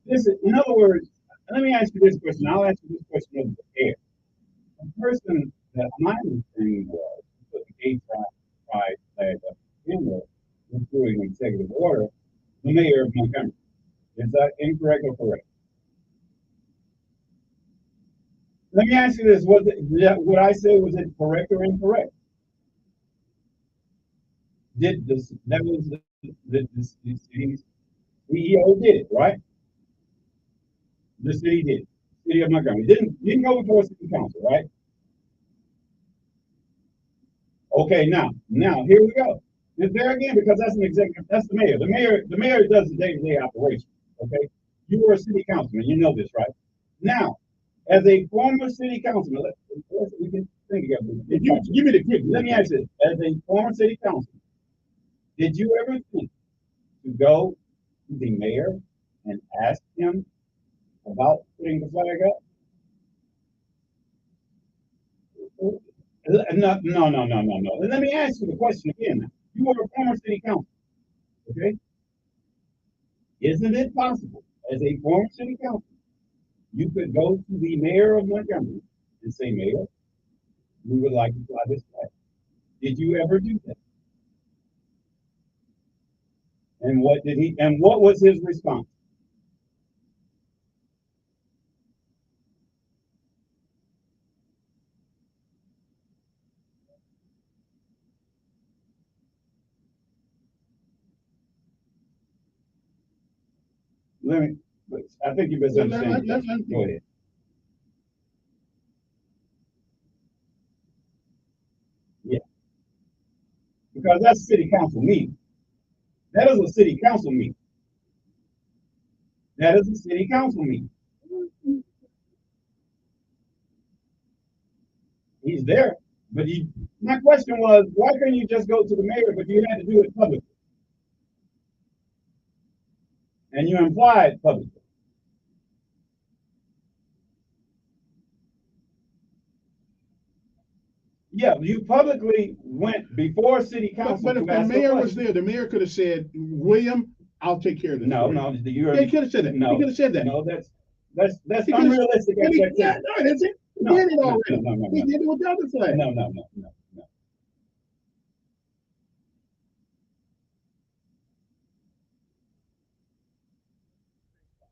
This is, in other words, let me ask you this question. I'll ask you this question over the air. The person that my understanding was, put the gay pride flag up in the including executive order, the mayor of Montgomery. Is that incorrect or correct? Let me ask you this: what I said, was it correct or incorrect? Did this? That was the city's CEO did it, right? The city did. City of Montgomery didn't go before city council, right? Okay, now here we go. It's there again because that's an executive. That's the mayor. The mayor does the day-to-day operation. Okay, you were a city councilman. You know this, right? Now, as a former city councilman, we can think together. Give me the quick. Let me ask you this: as a former city councilman, did you ever think to go to the mayor and ask him about putting the flag up? No. Let me ask you the question again. Now. You are a former city councilman, okay? Isn't it possible, as a former city councilman, you could go to the mayor of Montgomery and say, Mayor, we would like to fly this flag. Did you ever do that? And what was his response? I think you misunderstand. Go ahead. Yeah. Because that's city council meeting. That is a city council meeting. That is a city council meeting. He's there. But my question was, why couldn't you just go to the mayor, but you had to do it publicly? And you implied publicly. Yeah, you publicly went before city council.
But if the mayor was there, the mayor could have said, William, I'll take care of this.
No,
he could have said that.
No,
he could have said that.
No, that's unrealistic.
Yeah, no, that's it. He did it already. He did it with the other flag.
No.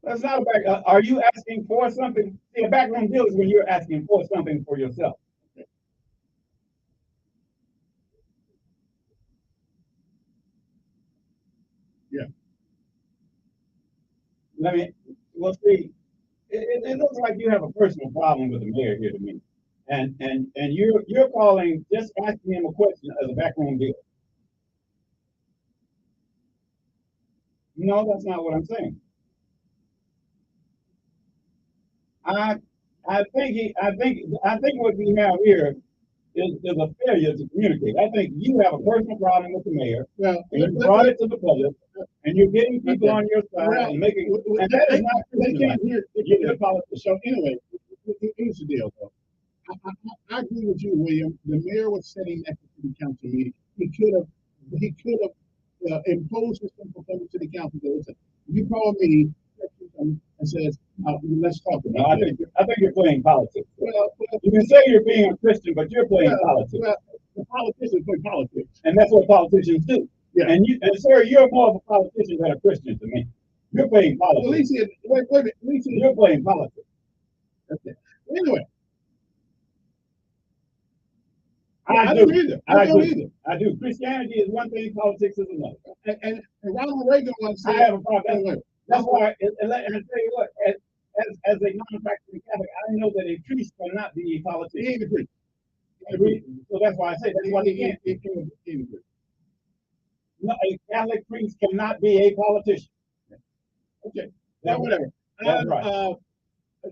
That's not a back. Are you asking for something? See, a backroom deal is when you're asking for something for yourself.
Yeah.
Well, see, it looks like you have a personal problem with the mayor here to me. And you're calling, just asking him a question as a backroom deal. No, that's not what I'm saying. I think what we have here is a failure to communicate. I think you have a personal problem with the mayor.
Well,
and you brought it to the public, and you're getting people on your side and making. And that is not
they can't hear.
You're a politician.
So anyway, here's the deal, though. I agree with you, William. The mayor was sitting at the city council meeting. He could have imposed his simple to the council. Listen, you call me and says, let's talk about it.
I think you're playing politics.
Well,
you can say you're being a Christian, but you're playing politics.
Well, the politicians play politics,
and that's what politicians do.
Yeah.
And sir, you're more of a politician than a Christian to me. You're playing politics.
Well, wait a minute.
You're playing politics.
Okay. Anyway.
I
don't either. I don't either.
I do. Christianity is one thing, politics is another.
And Ronald Reagan once said,
I have a problem. That's why, and I tell you what, as a non-practicing Catholic, I know that a priest cannot be a politician.
He ain't a priest.
So that's why I say that's why he can't. No, a Catholic priest cannot be a politician.
Okay. Now, whatever.
That's right.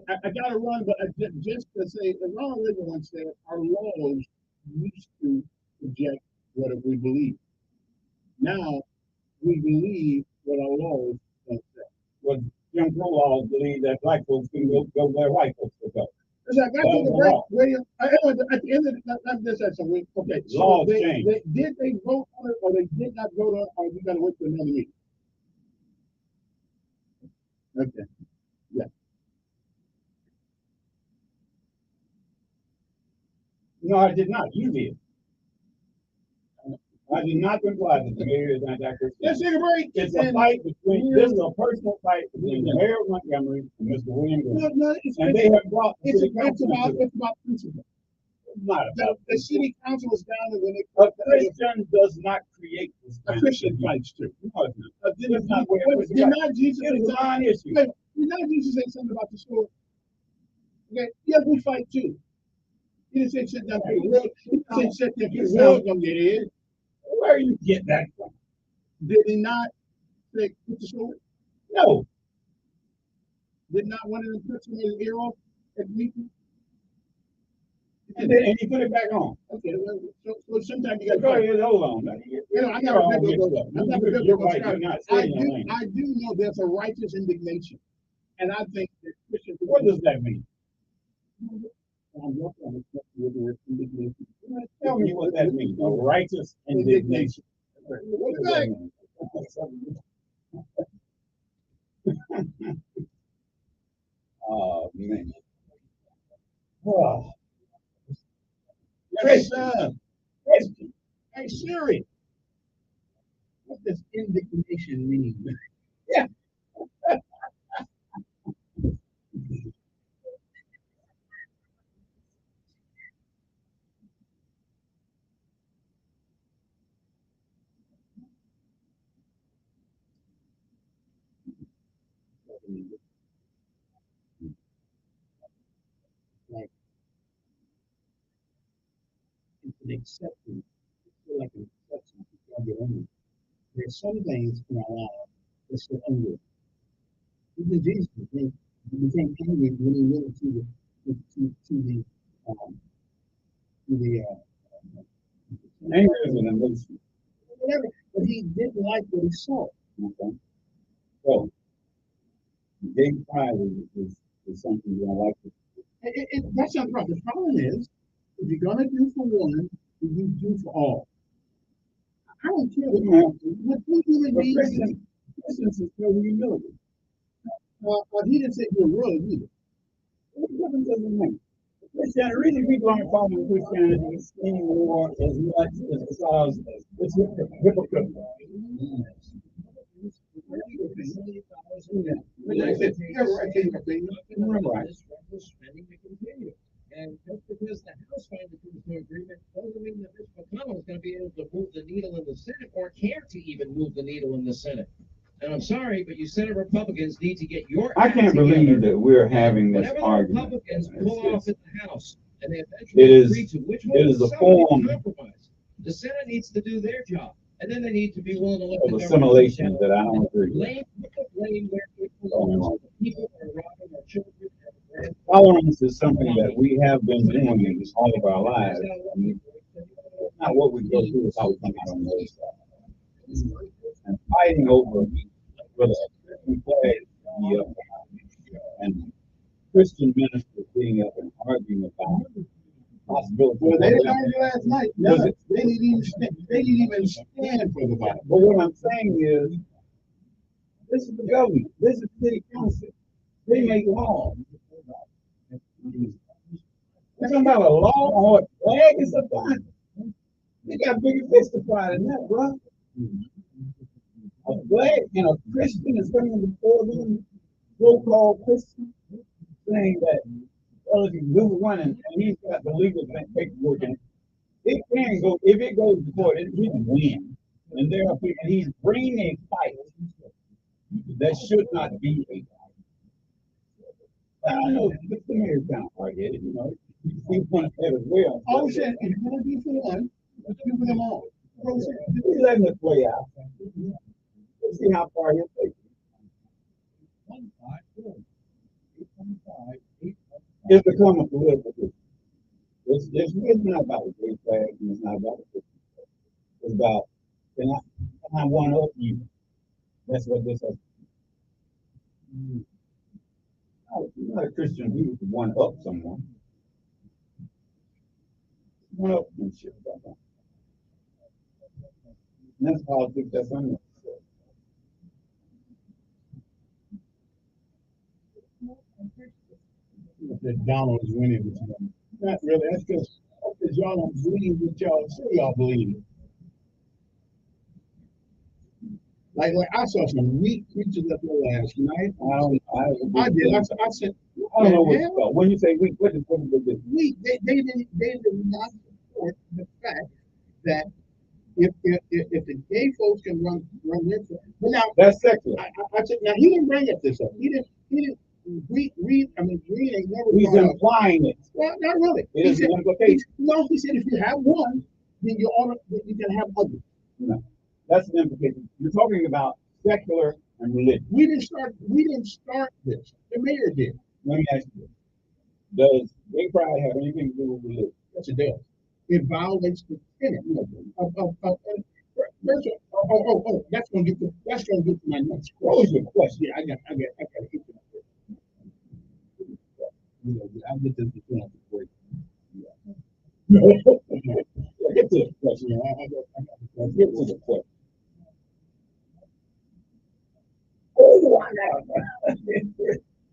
I got to run, but just to say, Ronald Reagan once said, our laws used to project what we believe. Now, we believe what our laws don't say.
Well, Jim Crow laws believe that black folks can go where white folks will go.
As I got to the break, radio, at the end of the, I'm just saying something. Okay, so
Laws
they,
change.
did they vote on it or they did not vote on it, or you gotta wait for another meeting? Okay, yeah.
No, I did not. You did. I did not imply that the mayor is anti-Christian.
Let's take a break.
It's a fight between, this is a personal fight between the mayor of Montgomery and Mr. William Green.
No,
And they have brought the
it's
city
about
council.
it's about principle.
It's not about.
The city council was down and when they
A Christian does not create this.
a Christian fights too.
No, it's not. That's not where it was.
Did not Jesus
It is a non-issue.
Did not Jesus say something about the store? Okay, yeah, we fight too. He didn't say sit down for the world. He didn't say sit there for the world gonna get in.
Where you get that from?
Did he not say put the sword?
No.
Did not one of them put some of his ear off at the meeting?
And then he put it back on.
Okay, well, so sometimes you got
Go ahead, hold on.
I'm not a
You're right, you're not saying your name.
I do know there's a righteous indignation. And I think that Christians.
What does that mean?
I'm not going to accept the word indignation.
Tell me what that means, a righteous indignation. What does that mean? Oh, man. Oh.
Christian. Hey, Siri. What does indignation mean?
Yeah.
Like, it's an acceptance. It's feel like an acceptance of your own. There's some things in our life that's still angry. Even Jesus became angry when he went to the
Anger is an emotion.
whatever, but he didn't like what he saw.
Okay. So, gay pride is something you don't like to.
That's not the problem. The problem is, if you're gonna do for one, you do for all. I don't care what really means.
Christians is still humility.
He didn't say you're world either.
What difference does it make? Christianity, the reason people aren't following Christianity anymore as much is because it's hypocritical.
And just because the House finally comes to an agreement doesn't mean that Mitch McConnell is going to be able to move the needle in the Senate or care to even move the needle in the Senate. And I'm sorry, but you Senate Republicans need to get your
I can't believe that we're having this argument.
Republicans pull off in the House and they eventually agree to which one
it is a
somebody
form
compromise. The Senate needs to do their job, and then they need to be willing to look
of
at
assimilation that I don't agree with.
Blame where people are robbing our children.
Tolerance is something that we have been doing in all of our lives. I mean, not what we go through, is how we come out on the other side. And fighting over whether a Christian flag be up and Christian ministers being up and arguing about possibility.
Well, they didn't argue last night. No, they didn't even stand for the Bible.
But what I'm saying is, this is the government. This is the city council. They make laws. They're talking about a law or a flag is a fine. They got bigger fish to fry than that, bro. A flag and a Christian is coming before them, so-called Christian, saying that, well, if you do one and he's got the legal paperwork and it can go, if it goes to court, he can win. And he's bringing a fight that should not be a fight. I don't know, the mayor's kind of hard-headed, you know. He's going to have as well.
Oh, shit, if you're going to do for one, let's do for them all.
He's letting it play out. Let's see how far he'll take it. It's become a political issue. It's not about the great flag, and it's not about the it's about, can I one up you? That's what this is. You're not a Christian view to one up someone. Well, and shit about that. And that's politics, that's unnecessary.
That Donald is winning this morning. Not really. That's because y'all don't believe what y'all say y'all believe. Like I saw some weak creatures up there last night. I did. I said,
I don't know what you call. When you say weak, what is this?
Weak. They did not support the fact that if the gay folks can run their thing. But now
that's secular.
I said now he didn't bring up this up. He didn't Green ain't never.
He's implying it.
Well, not really.
It is an implication.
No, he said if you have one, then you can have others.
No, that's an implication. You're talking about secular and religion.
We didn't start this. The mayor did.
Let me ask you this. Does gay pride have anything to do with religion?
Yes, it does. It violates the tenet that's gonna get to my next question.
What was your question?
Yeah, I got to hit that. I'll get this before you. Get to the question.
Get to the question.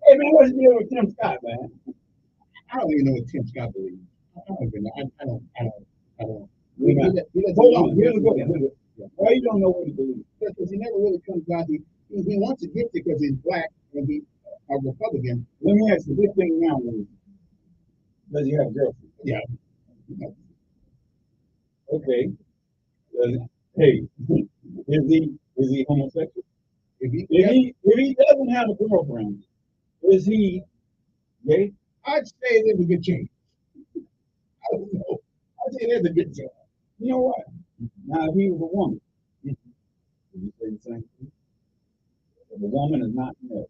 Hey man, what's the deal with Tim Scott, man?
I don't even know what Tim Scott believes. I don't even know. I don't.
Why you don't know what he believes?
Because he never really comes out. He wants to get it because he's black and he's a Republican.
Let me ask you this thing now. Does he have a girlfriend?
Yeah.
Okay. Hey, is he homosexual? If he doesn't have a girlfriend, is he gay?
I'd say there's a good chance. I don't know. I'd say there's a good chance.
You know what? Now, if he was a woman, would you say the same thing? If a woman is not married,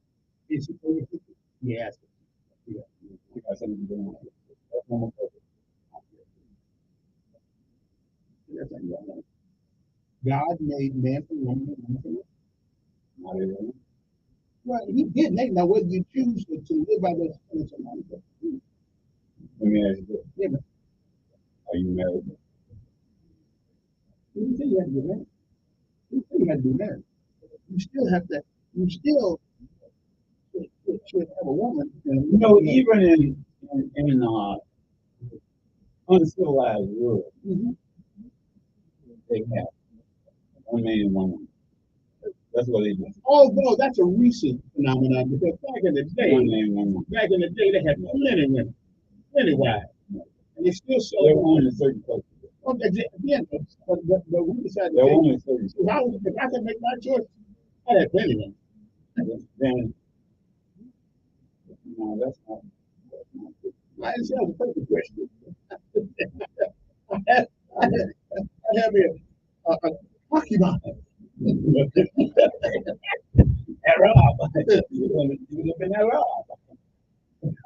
yes. Yeah.
We got something to do with it. That's homosexual.
God made man for woman and woman for man.
Not everyone.
Well, he did make. Now, whether you choose to live by those standards,
let me ask you this.
Yeah, but
are you married?
You didn't say you had to be married. You didn't say you had to be married. You still have to. You still should have a woman.
You know, even in uncivilized world, they have one man and one woman. That's what they do.
Although that's a recent phenomenon, because back in the day, they had plenty women, plenty wives, and they still saw
they were only in certain places.
Okay, again, but we decided.
They're only certain.
If I could make my choice, I'd have plenty women.
Then, no, that's not good.
I didn't say that was a perfect question. I have a concubine.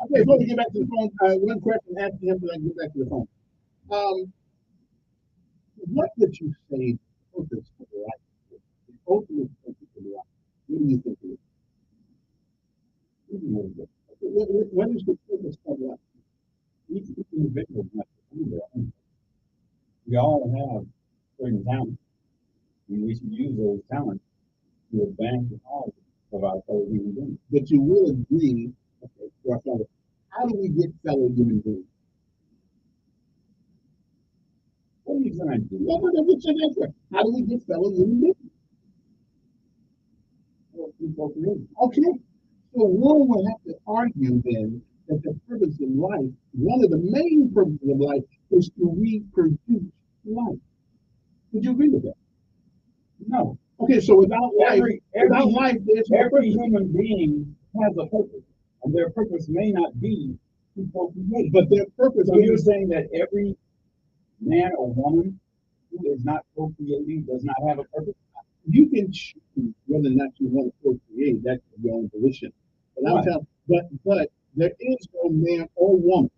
Okay, before we get back to the phone, one question after him, then I get back to the phone. What would you say purpose of life is? The ultimate purpose of life. What do you think it is? What is the purpose of life?
Each individual has to do their own. We all have certain talents, and we should use those talents to advance the cause of our fellow human beings.
But you will agree, okay, to our fellow, how do we get fellow human beings?
What are you trying to do?
No, how do we get fellow human beings? Okay, so one will have to argue then that the purpose of life, one of the main purposes of life, is to reproduce life. Would you agree with that?
No.
Okay, so without life,
every human being has a purpose, and their purpose may not be to procreate.
But their purpose.
So you're saying that every man or woman who is not procreating does not have a purpose?
You can choose whether or not you want to procreate. That's your own volition. But there is no man or woman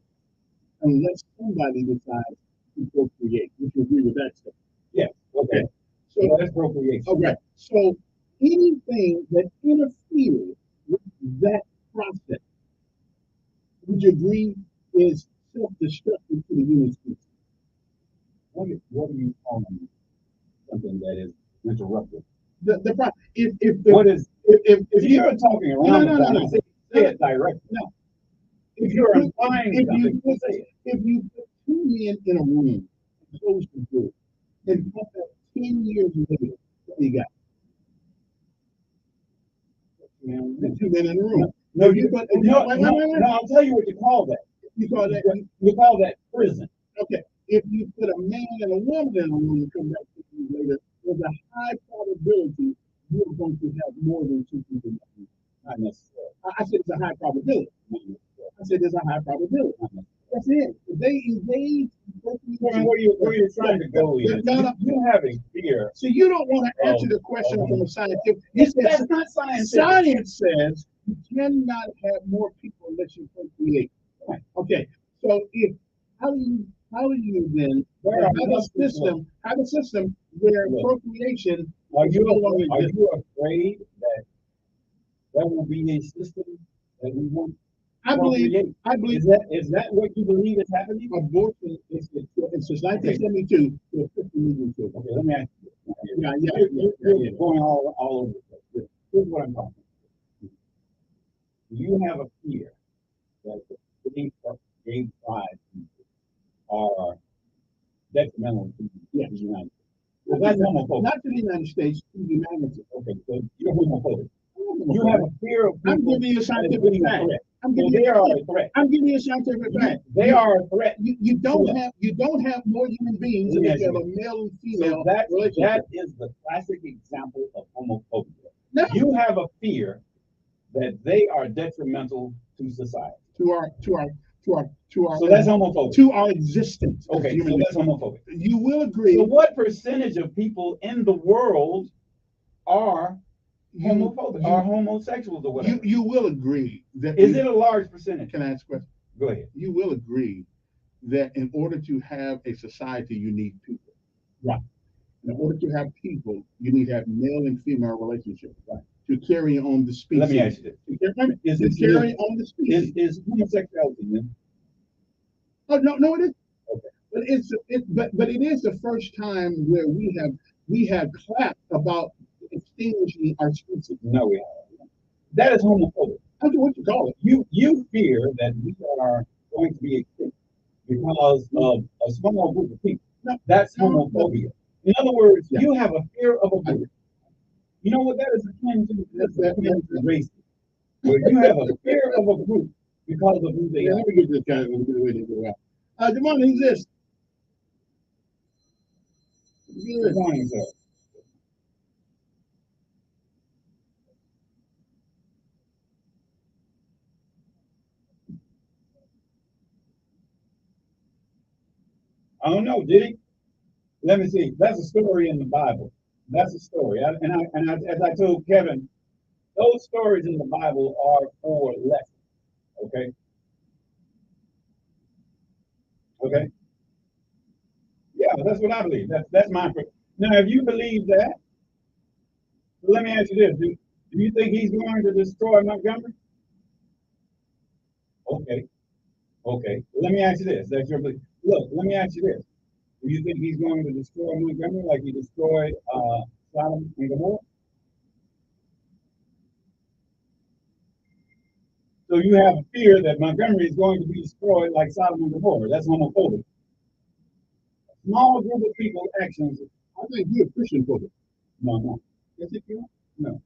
unless somebody decides to procreate. Would you agree with that statement?
Yes. Okay. So that's procreation.
Okay. So anything that interferes with that process, would you agree, is self-destructive to the human species?
what are you calling something that is interrupted?
If
What is if
you
you're talking around
no,
the
no,
point,
no,
say it directly.
no.
If you're implying
if
something,
you put,
say it.
if you put two men in a room, close the door, and come back 10 years later, what do you got? The two men in the room.
No,
If you put, if you, wait,
no, I'll tell you what you call that.
You call that,
You call that prison.
okay. If you put a man and a woman in a room and come back 10 years later, there's a high probability you're going to have more than two people in that room.
Not necessarily.
I said it's a high probability. I said there's a high probability. That's it. If they engage,
Where you're trying to go is you have a fear.
So you don't want to answer the question from a scientific. That's not scientific. Science says you cannot have more people unless you procreate. Right. Okay. So if how do you then have a system where procreation
are you afraid that there will be a system that we want? I believe. Is that what you believe is happening?
Abortion is since 1972 to 50 million children.
Okay, let me ask you.
You're
going all over the place. Here's what I'm talking about. You have a fear that the gay pride are detrimental to the United States. Well, that's homophobic. Not to the United States, to humanity. Okay, so you're homophobic. You have a fear of people. I'm giving you a scientific fact. They are a threat. I'm giving you a scientific fact. They are a threat. You don't have more human beings than you have a male and female. So that is the classic example of homophobia. No. You have a fear that they are detrimental to society. To our so that's homophobic. To our existence. Okay, so that's homophobic. You will agree. So what percentage of people in the world are homophobic, are homosexuals or whatever? You will agree that is it a large percentage? Can I ask a question? Go ahead. You will agree that in order to have a society, you need people. Right. In order to have people, you need to have male and female relationships. Right. To carry on the species. Let me ask you this. To carry on the species. Is homosexuality then? Oh no, it is. Okay. But it is the first time where we have clapped about extinguishing our species. No, we haven't. That is homophobic. That's what you call it. You fear that we are going to be extinct because of a small group of people. No, that's homophobia. In other words, you have a fear of a group. You know what that is akin to? That's racism. Where you have a fear of a group because of who they are. Let me get this guy. Good morning, who's this? Good morning, sir. I don't know, did he? Let me see. That's a story in the Bible. That's a story. As I told Kevin, those stories in the Bible are for lessons. Okay? Okay? Yeah, that's what I believe. That's my. Now, if you believe that, let me ask you this: Do you think he's going to destroy Montgomery? Okay. Okay. Let me ask you this: That's your belief. Look, let me ask you this: Do you think he's going to destroy Montgomery like he destroyed Sodom and Gomorrah? So you have a fear that Montgomery is going to be destroyed like Sodom and Gomorrah. That's homophobic. Small group of people actions. I think you're Christian phobic. No. Yes, it you? No.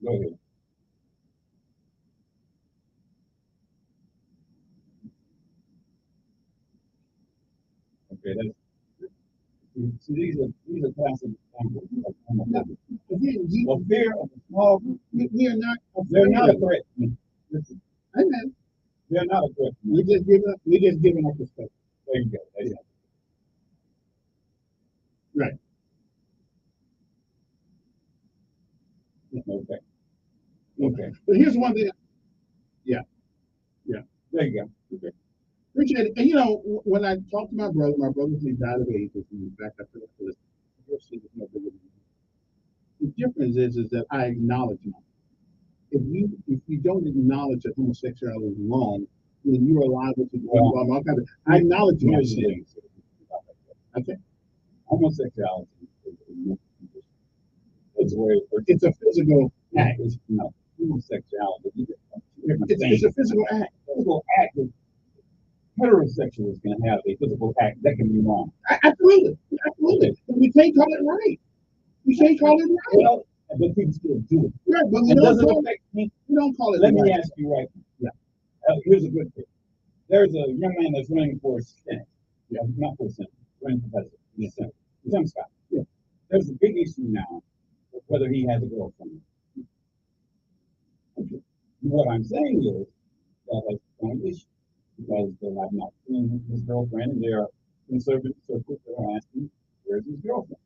Go ahead. Okay, that's so these are classic examples of homophobia. A fear of a small group. We are not. They're not a threat. Listen, amen. They're not a threat. We're just giving up respect. There you go. There you go. Right. Okay. Okay. But here's one thing. Yeah. There you go. Okay. Appreciate it. And you know, when I talked to my brother he died of AIDS. In fact, I put up for this. The difference is that I acknowledge him.
if you don't acknowledge that homosexuality is wrong, then you are liable to do all kinds of. I acknowledge
Here's
it.
the thing.
Okay.
Homosexuality is a mental condition. It's where
It's a physical act.
It's no homosexuality.
It's a physical act.
Physical act is heterosexuals can have a physical act that can be wrong.
Absolutely, absolutely. But we can't call it right. We can't call it right.
Well, but people still do it.
Right, but we
It
don't
doesn't
call
affect me.
We don't call it
Let
right.
me ask you right now. Yeah. Here's a good thing. There's a young man that's running for Senate. Yeah, not for Senate, running for president. Yeah, Senate. He's young Scott. Yeah. There's a big issue now of whether he has a girlfriend. Okay. What I'm saying is that has become an issue because they have not seen his girlfriend, and there are conservative circles that are asking, where's his girlfriend?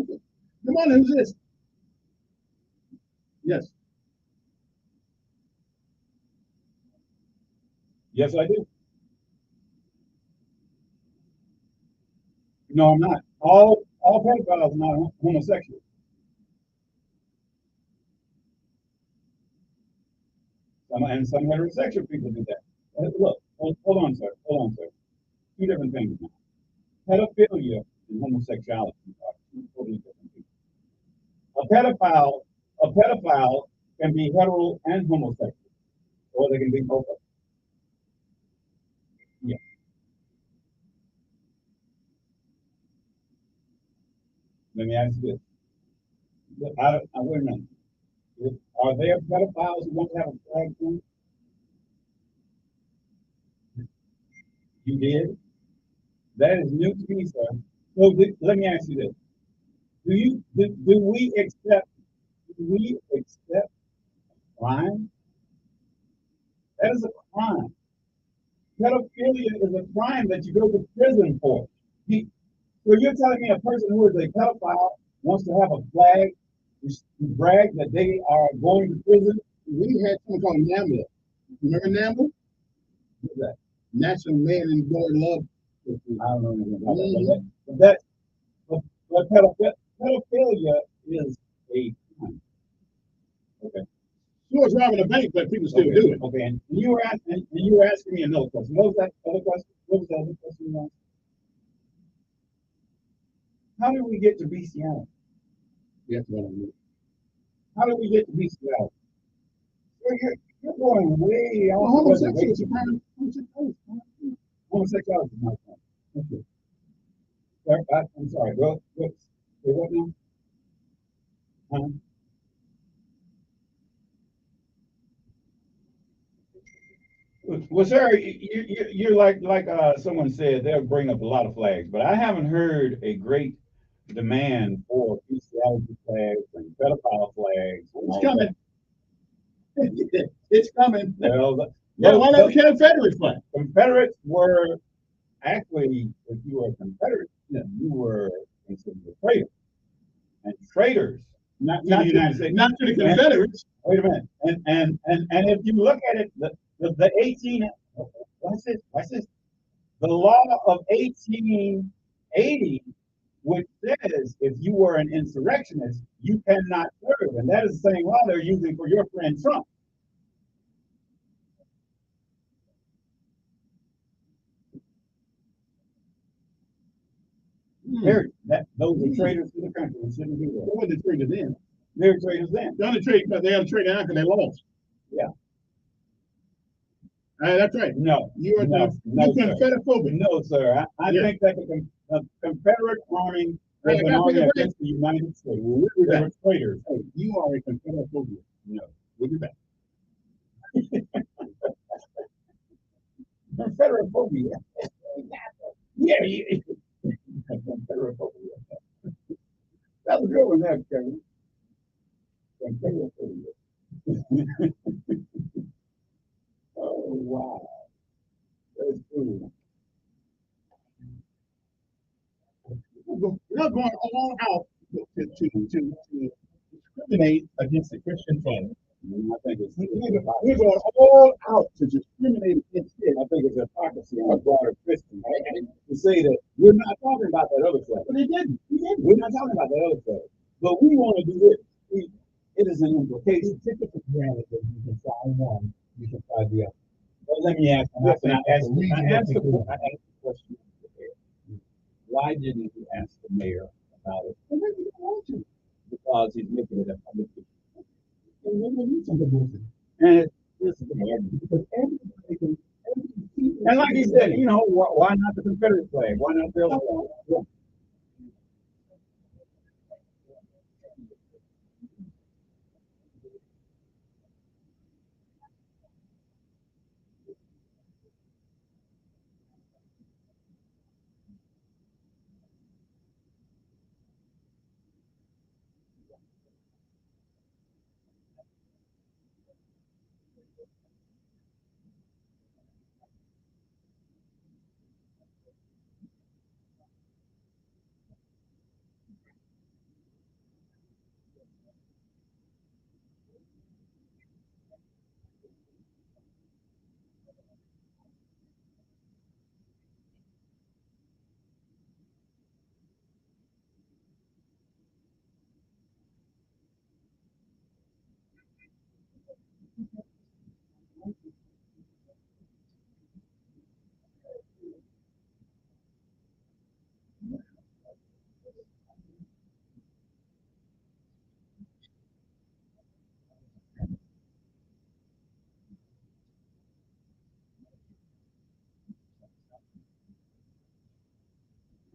Okay. Come on, who's this? Yes.
Yes, I do. No, I'm not. All pedophiles are not homosexual. Some heterosexual people do that. Look, hold on, sir. Hold on, sir. Two different things now. Pedophilia and homosexuality are two totally different things. A pedophile can be hetero and homosexual, or they can be both of them. Yeah. Let me ask you this. Wait a minute. Are there pedophiles who want to have a flag thing? You did? That is new to me, sir. So let me ask you this. Do we accept crime? That is a crime. Pedophilia is a crime that you go to prison for. So you're telling me a person who is a pedophile wants to have a flag to brag that they are going to prison?
We had something called NAMBLA. Remember NAMBLA?
What's that?
National Man and Boy Love.
I don't know anything about that. But pedophilia is a crime. Okay.
So it's robbing a bank, but people still do it.
Okay, and you were asking me another question. What was that other question? What was the other question you asked? How did we get to bestiality?
Yes, what I mean.
How did we get to bestiality? You're going way off.
Homosexuality is a crime.
Homosexuality is not a crime. Okay. I'm sorry. What now? Huh? Well, sir, you're like someone said, they'll bring up a lot of flags, but I haven't heard a great demand for bestiality flags and pedophile flags.
It's coming. It's coming.
Well,
why not the Confederate flag?
Confederates were actually, if you were a Confederate, you were considered a traitor. And traitors, not to the United States,
not to the Confederates.
Wait a minute. And if you look at it, the 18, what's this? The law of 1880, which says if you were an insurrectionist, you cannot serve. And that is the same law they're using for your friend Trump. Those are traitors to the country. We shouldn't do that.
They weren't traitors then.
They were traitors then.
They're only traitors because they had a traitor now because they lost.
Yeah.
That's right.
No.
You are Confederate-phobic.
No, sir. I think that the Confederate army was an army against the United States. They were traitors.
Hey, you are a Confederate-phobic. No. We'll be back.
Confederate-phobia. Yeah. That was a good one there, Kevin. Oh, wow. That's cool.
We're going all out to discriminate against the Christian faith.
I think
we're going all out to discriminate against it.
I think it's hypocrisy on the part of Christians to say that we're not talking about that other flag.
But they didn't.
We're not talking about that other flag. But we want to do this. It is an implication.
Take it for granted that you can try one, you can try the other.
Well, let me ask you, listen, I asked the question. Why didn't you ask the mayor about it?
Well, maybe you don't want to.
Because he's making it a public issue.
And maybe you need something to do.
And this is the
Because everybody can,
and like he said, you know, why not the Confederate flag? Why not the other flag?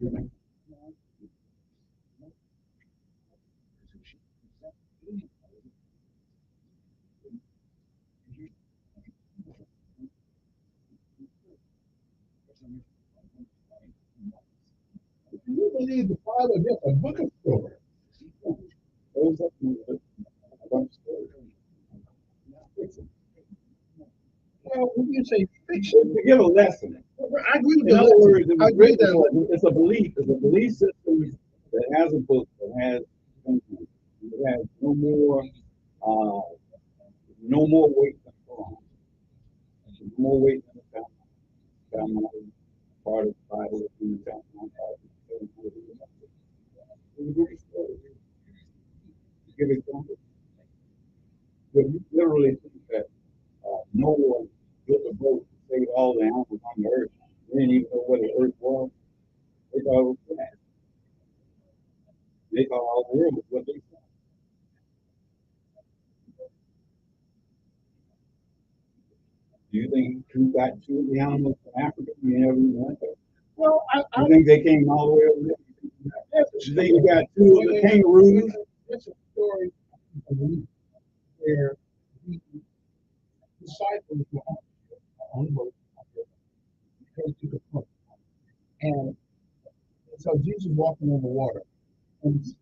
Yeah.
Can you believe the father of just a bookstore? Well, when you say fiction,
To give a lesson.
I agree with
In
that.
other words,
I agree that.
it's a belief. It's a belief system that has a book that has it has uh, no more weight than wrong. No more weight than the family part of the Bible in the family. It's a great story. To give example, but you literally think that Noah built a boat to save all the animals on the earth. They didn't even know what the earth was. They thought it was grass. They thought all the world was what they saw. Do you think you got two of the animals from Africa? You never even went there.
Well,
I think they came all the way over there. You think you got two of the kangaroos?
It's a story where the disciples were on the boat because to the boat. And so Jesus walking on the water. And Jesus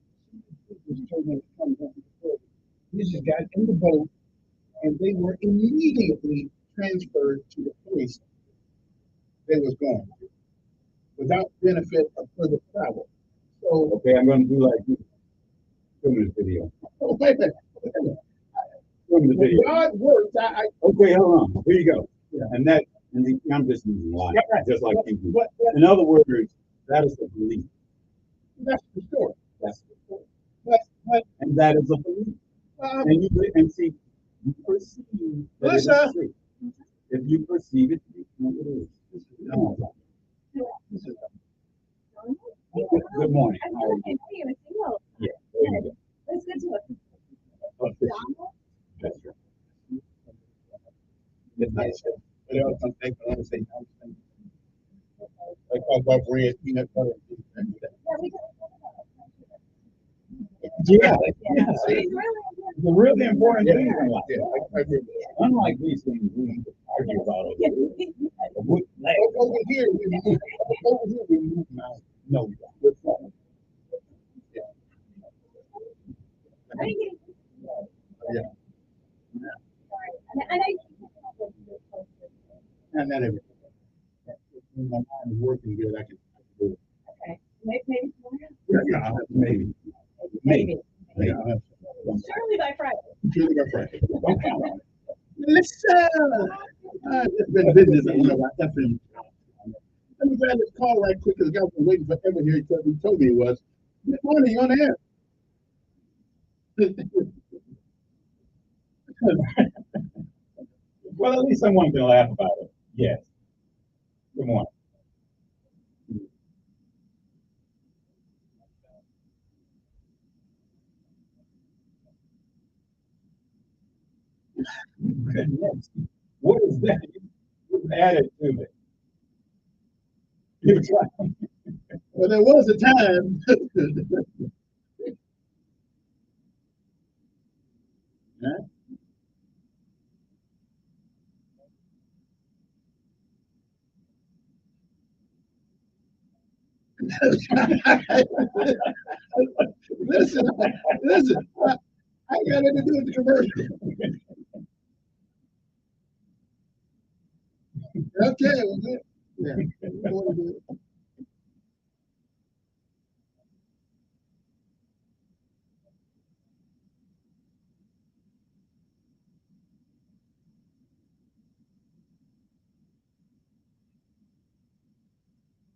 got in the boat and they were immediately transferred to the place they was going without benefit of further travel. So
okay, I'm going to do like you. Film this video.
Oh, wait a minute.
Film the video.
God works.
Okay, hold on. Here you go. Yeah. I'm just using line, right. Just like you do. In other words, that is a belief.
That's the story.
That's the story. And that is a belief. And see, you perceive that it is true. If you perceive it, you know it is. No. Good morning. How are you? Yeah, there you go.
Let's get to it.
That's right.
It's nice. They all come back and say nice things. They talk about bread, peanut butter.
Yeah. It's a really important thing in life.
Yeah, I agree.
Unlike these things we argue about over
here, we move now. No, yeah. Yeah. And that everything. When my mind is working good, I can do it.
Okay. Maybe.
Yeah, maybe. Yeah,
Surely by Friday.
Surely by Friday. Listen, it's been business. You know, I definitely. Let me grab this call right quick because the guy's been waiting forever here. He told me it was. Good morning, you're on the air.
Well, at least someone can laugh about it. Yes. Good morning. Goodness. What is that? You added to it. You tried.
Well, there was a time. Huh? listen, listen. I got nothing to do with the commercial. Okay, well, good. Yeah.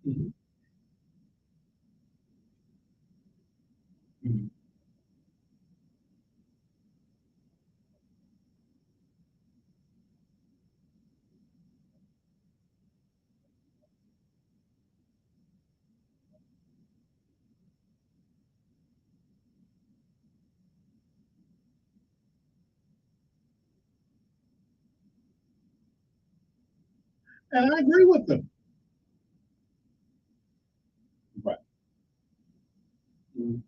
Mhm. Mhm. And I agree with them.
Right.
Mhm.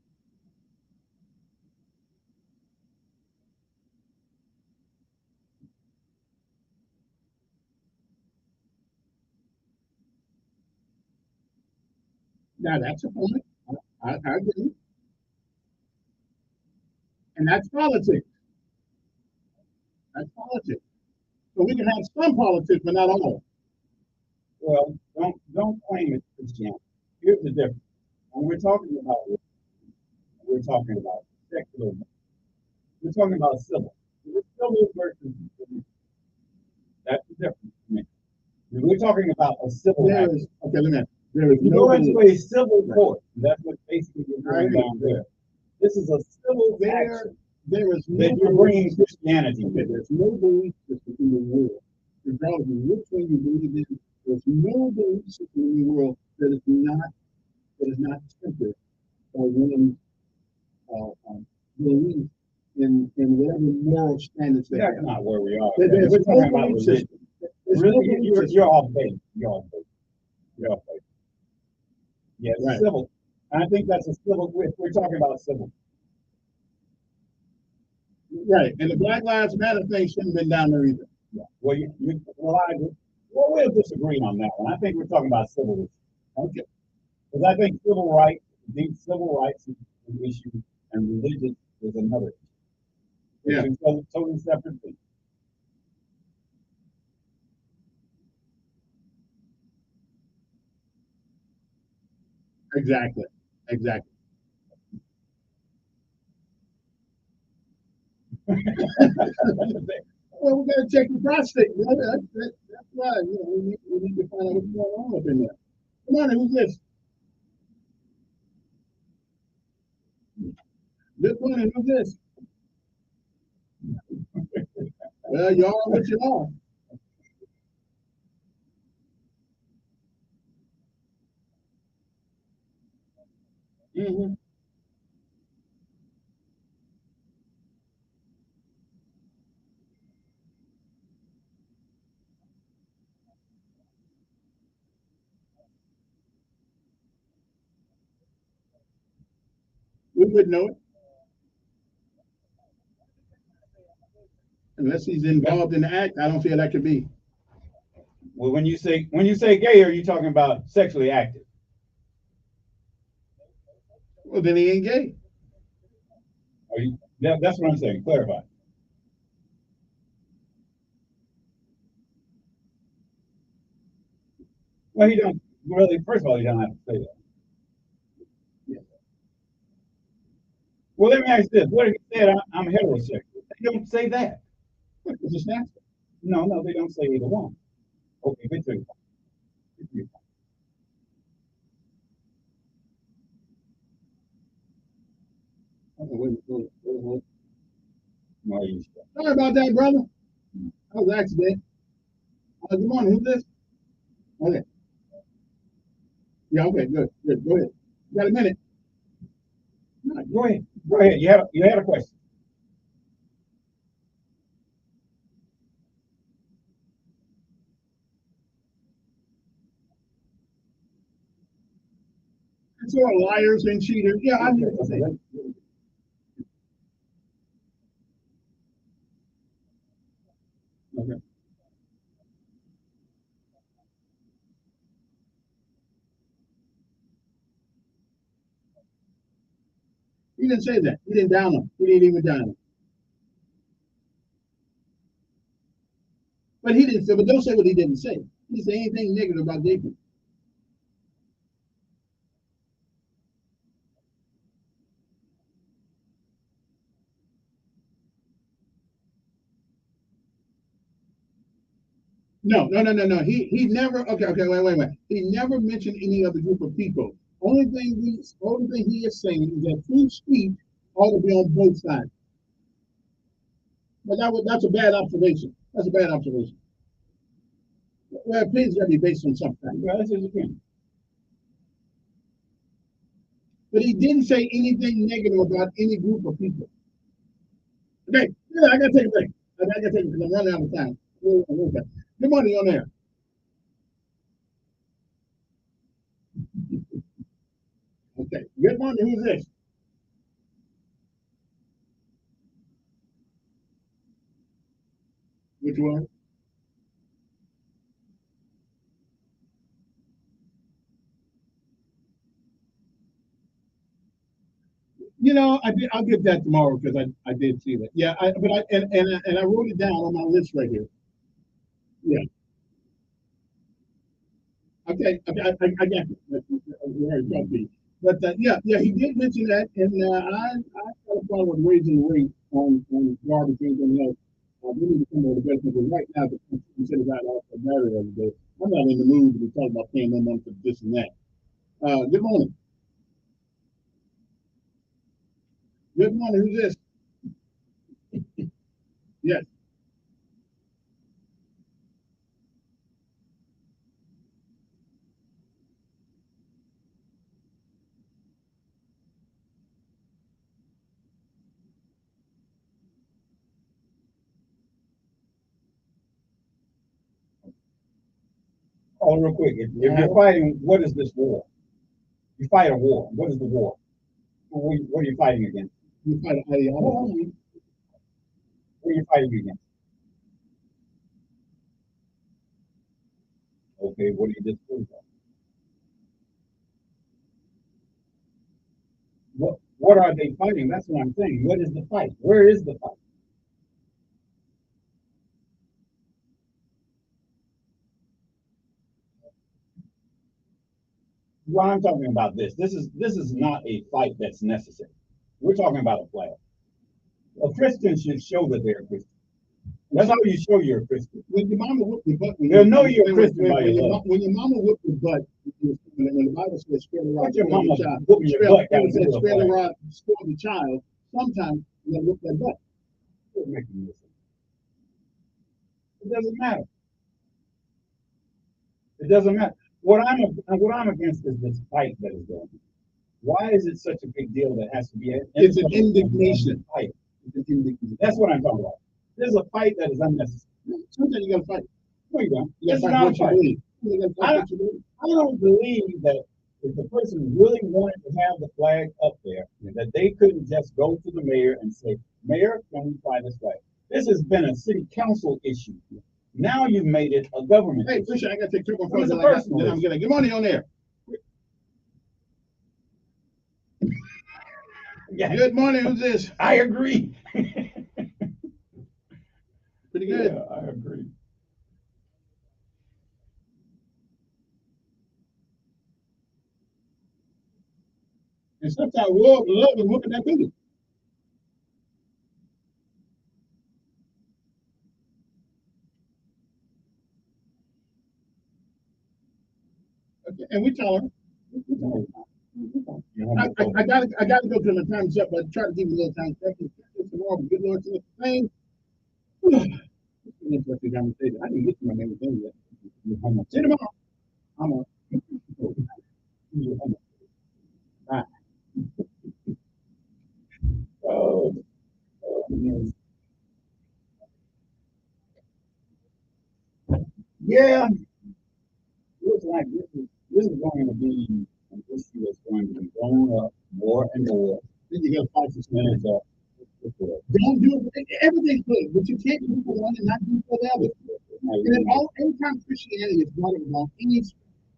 Now that's a point. I agree. And that's politics. That's politics. So we can have some politics, but not all.
Well, don't claim it's Christianity. Here's the difference. When we're talking about it, we're talking about secular. We're talking about civil. It's civil versus religious. That's the difference to me. When we're talking about a civil
There
action.
is okay. Let me. There is
You
no
go into a civil
right.
court. That's what basically you're doing down there. This is a civil action
There is no
that you're bringing Christianity
okay,
with.
there's no belief system in the world, regardless of which one you believe in. There's no belief system in the world that is not tempered by one's belief in whatever moral standards they
That's
have.
not where we are.
There's
We're
no
talking about
belief
religion.
system. There's no
Really,
belief
you're
system.
off base. You're off base. You're off base. Yeah, it's
Right.
civil. And I think that's a civil. We're talking about civil.
Right. And the Black Lives Matter thing shouldn't have been down there either.
Yeah. Well, we'll disagree on that one. I think we're talking about civil issues.
Okay.
Because I think civil rights is an issue, and religion is another issue.
Yeah.
It's totally separate things.
Exactly. Exactly. Well, we got to check the prostate. You know, that's why we need to find out what's going on up in there. Come on, who's this? This one and who's this? Well, you are what you are. Mm-hmm. We would know it unless he's involved in the act. I don't feel that could be.
Well, when you say gay, are you talking about sexually active?
Well, then he ain't gay.
That's what I'm saying. Clarify. Well, he don't really. First of all, he don't have to say that.
Yeah.
Well, let me ask this: what if he said I'm heterosexual? They don't say that.
It's just natural.
No, they don't say either one. Okay, good to you.
Okay, wait.
No,
Sorry about that, brother. That was an accident. Good morning. Who's this? Okay. Yeah, okay, good. Good. Go ahead. You got a minute.
All right, go ahead. Go ahead. You had a question.
So are liars and cheaters. Yeah, I hear what you're saying. Okay. He didn't say that. He didn't down him. He didn't even down him. But he didn't say, but don't say what he didn't say. He didn't say anything negative about David. No. He never wait. He never mentioned any other group of people. Only thing he is saying is that free speech ought to be on both sides. But that's a bad observation. That's a bad observation. Well, opinions got to be based on something. Well, that's his opinion. But he didn't say anything negative about any group of people. Okay, yeah, I gotta take a break. I gotta take a break. I'm running out of time. Good morning on there. Okay. Good morning. Who's this? Which one? I'll get that tomorrow because I did see that. Yeah, I wrote it down on my list right here. Yeah. Okay. I got you. But he did mention that, and I got a problem with raising the rate on garbage and anything else. We need to come up with a better thing. Because right now, the consider that off the battery every day. I'm not in the mood to be talking about paying no money for this and that. Good morning. Good morning. Who's this? Yes.
Oh, real quick. If you're fighting, what is this war? You fight a war. What is the war? What are you fighting against?
You fight ideology.
What are you fighting against? Okay, what do you disprove of? What are they fighting? That's what I'm saying. What is the fight? Where is the fight? Well, I'm talking about this. This is not a fight that's necessary. We're talking about a flag. A Christian should show that they're a Christian. That's how you show you're a Christian.
When your mama whooped your butt,
they'll know you're a Christian by your love.
When your mama whooped your butt, when the Bible says spare the rod,
your mama whooping your butt,
spare the rod, spoil the child. Sometimes you gotta whoop that butt.
It doesn't matter. It doesn't matter. What I'm against is this fight that is going on. Why is it such a big deal that has to be?
It's an indignation.
Fight. It's an indignation. That's what I'm talking about. There's a fight that is unnecessary.
Sometimes you gotta fight.
No, you don't.
You gotta fight what you believe.
I don't believe that if the person really wanted to have the flag up there, that they couldn't just go to the mayor and say, "Mayor, can we fly this flag?" This has been a city council issue. Now you've made it a government.
Hey, Fisher, I gotta take care of my phone. Then I'm gonna good morning on there. Yeah. Good morning. Who's this?
I agree.
Pretty good.
Yeah, I agree.
And sometimes love is whooping that cookie. Okay, and we tell her. I gotta go to the time's up, but try to give you a little time. Thank you. put some more of a good Lord to the thing. It's an interesting conversation. I didn't get to my main thing yet. I'm gonna see you tomorrow. I'm gonna bye. Oh, man. Yeah, looks like this is going to be an issue that's going to be blown up more and more. Then you got to fight this man up. Don't do it. Everything's good, but you can't do for one and not do for the other. And then anytime Christianity is brought up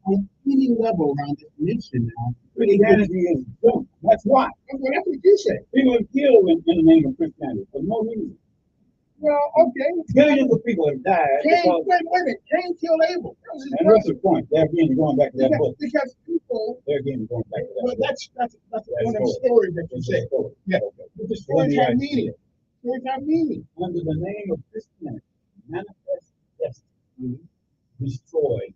on any level around this nation now, Christianity is junk. That's why. That's what you said. People are killed in the name of Christianity for no reason. Well, okay. Billions of people have died. Wait a minute. Cain killed Abel. And what's the point? They're again going back to that book. Because people. They're again going back to that book. That's one of the stories that you said. Yeah. But the stories have meaning. Stories have meaning. Under the name of Christianity, manifest destiny, destroy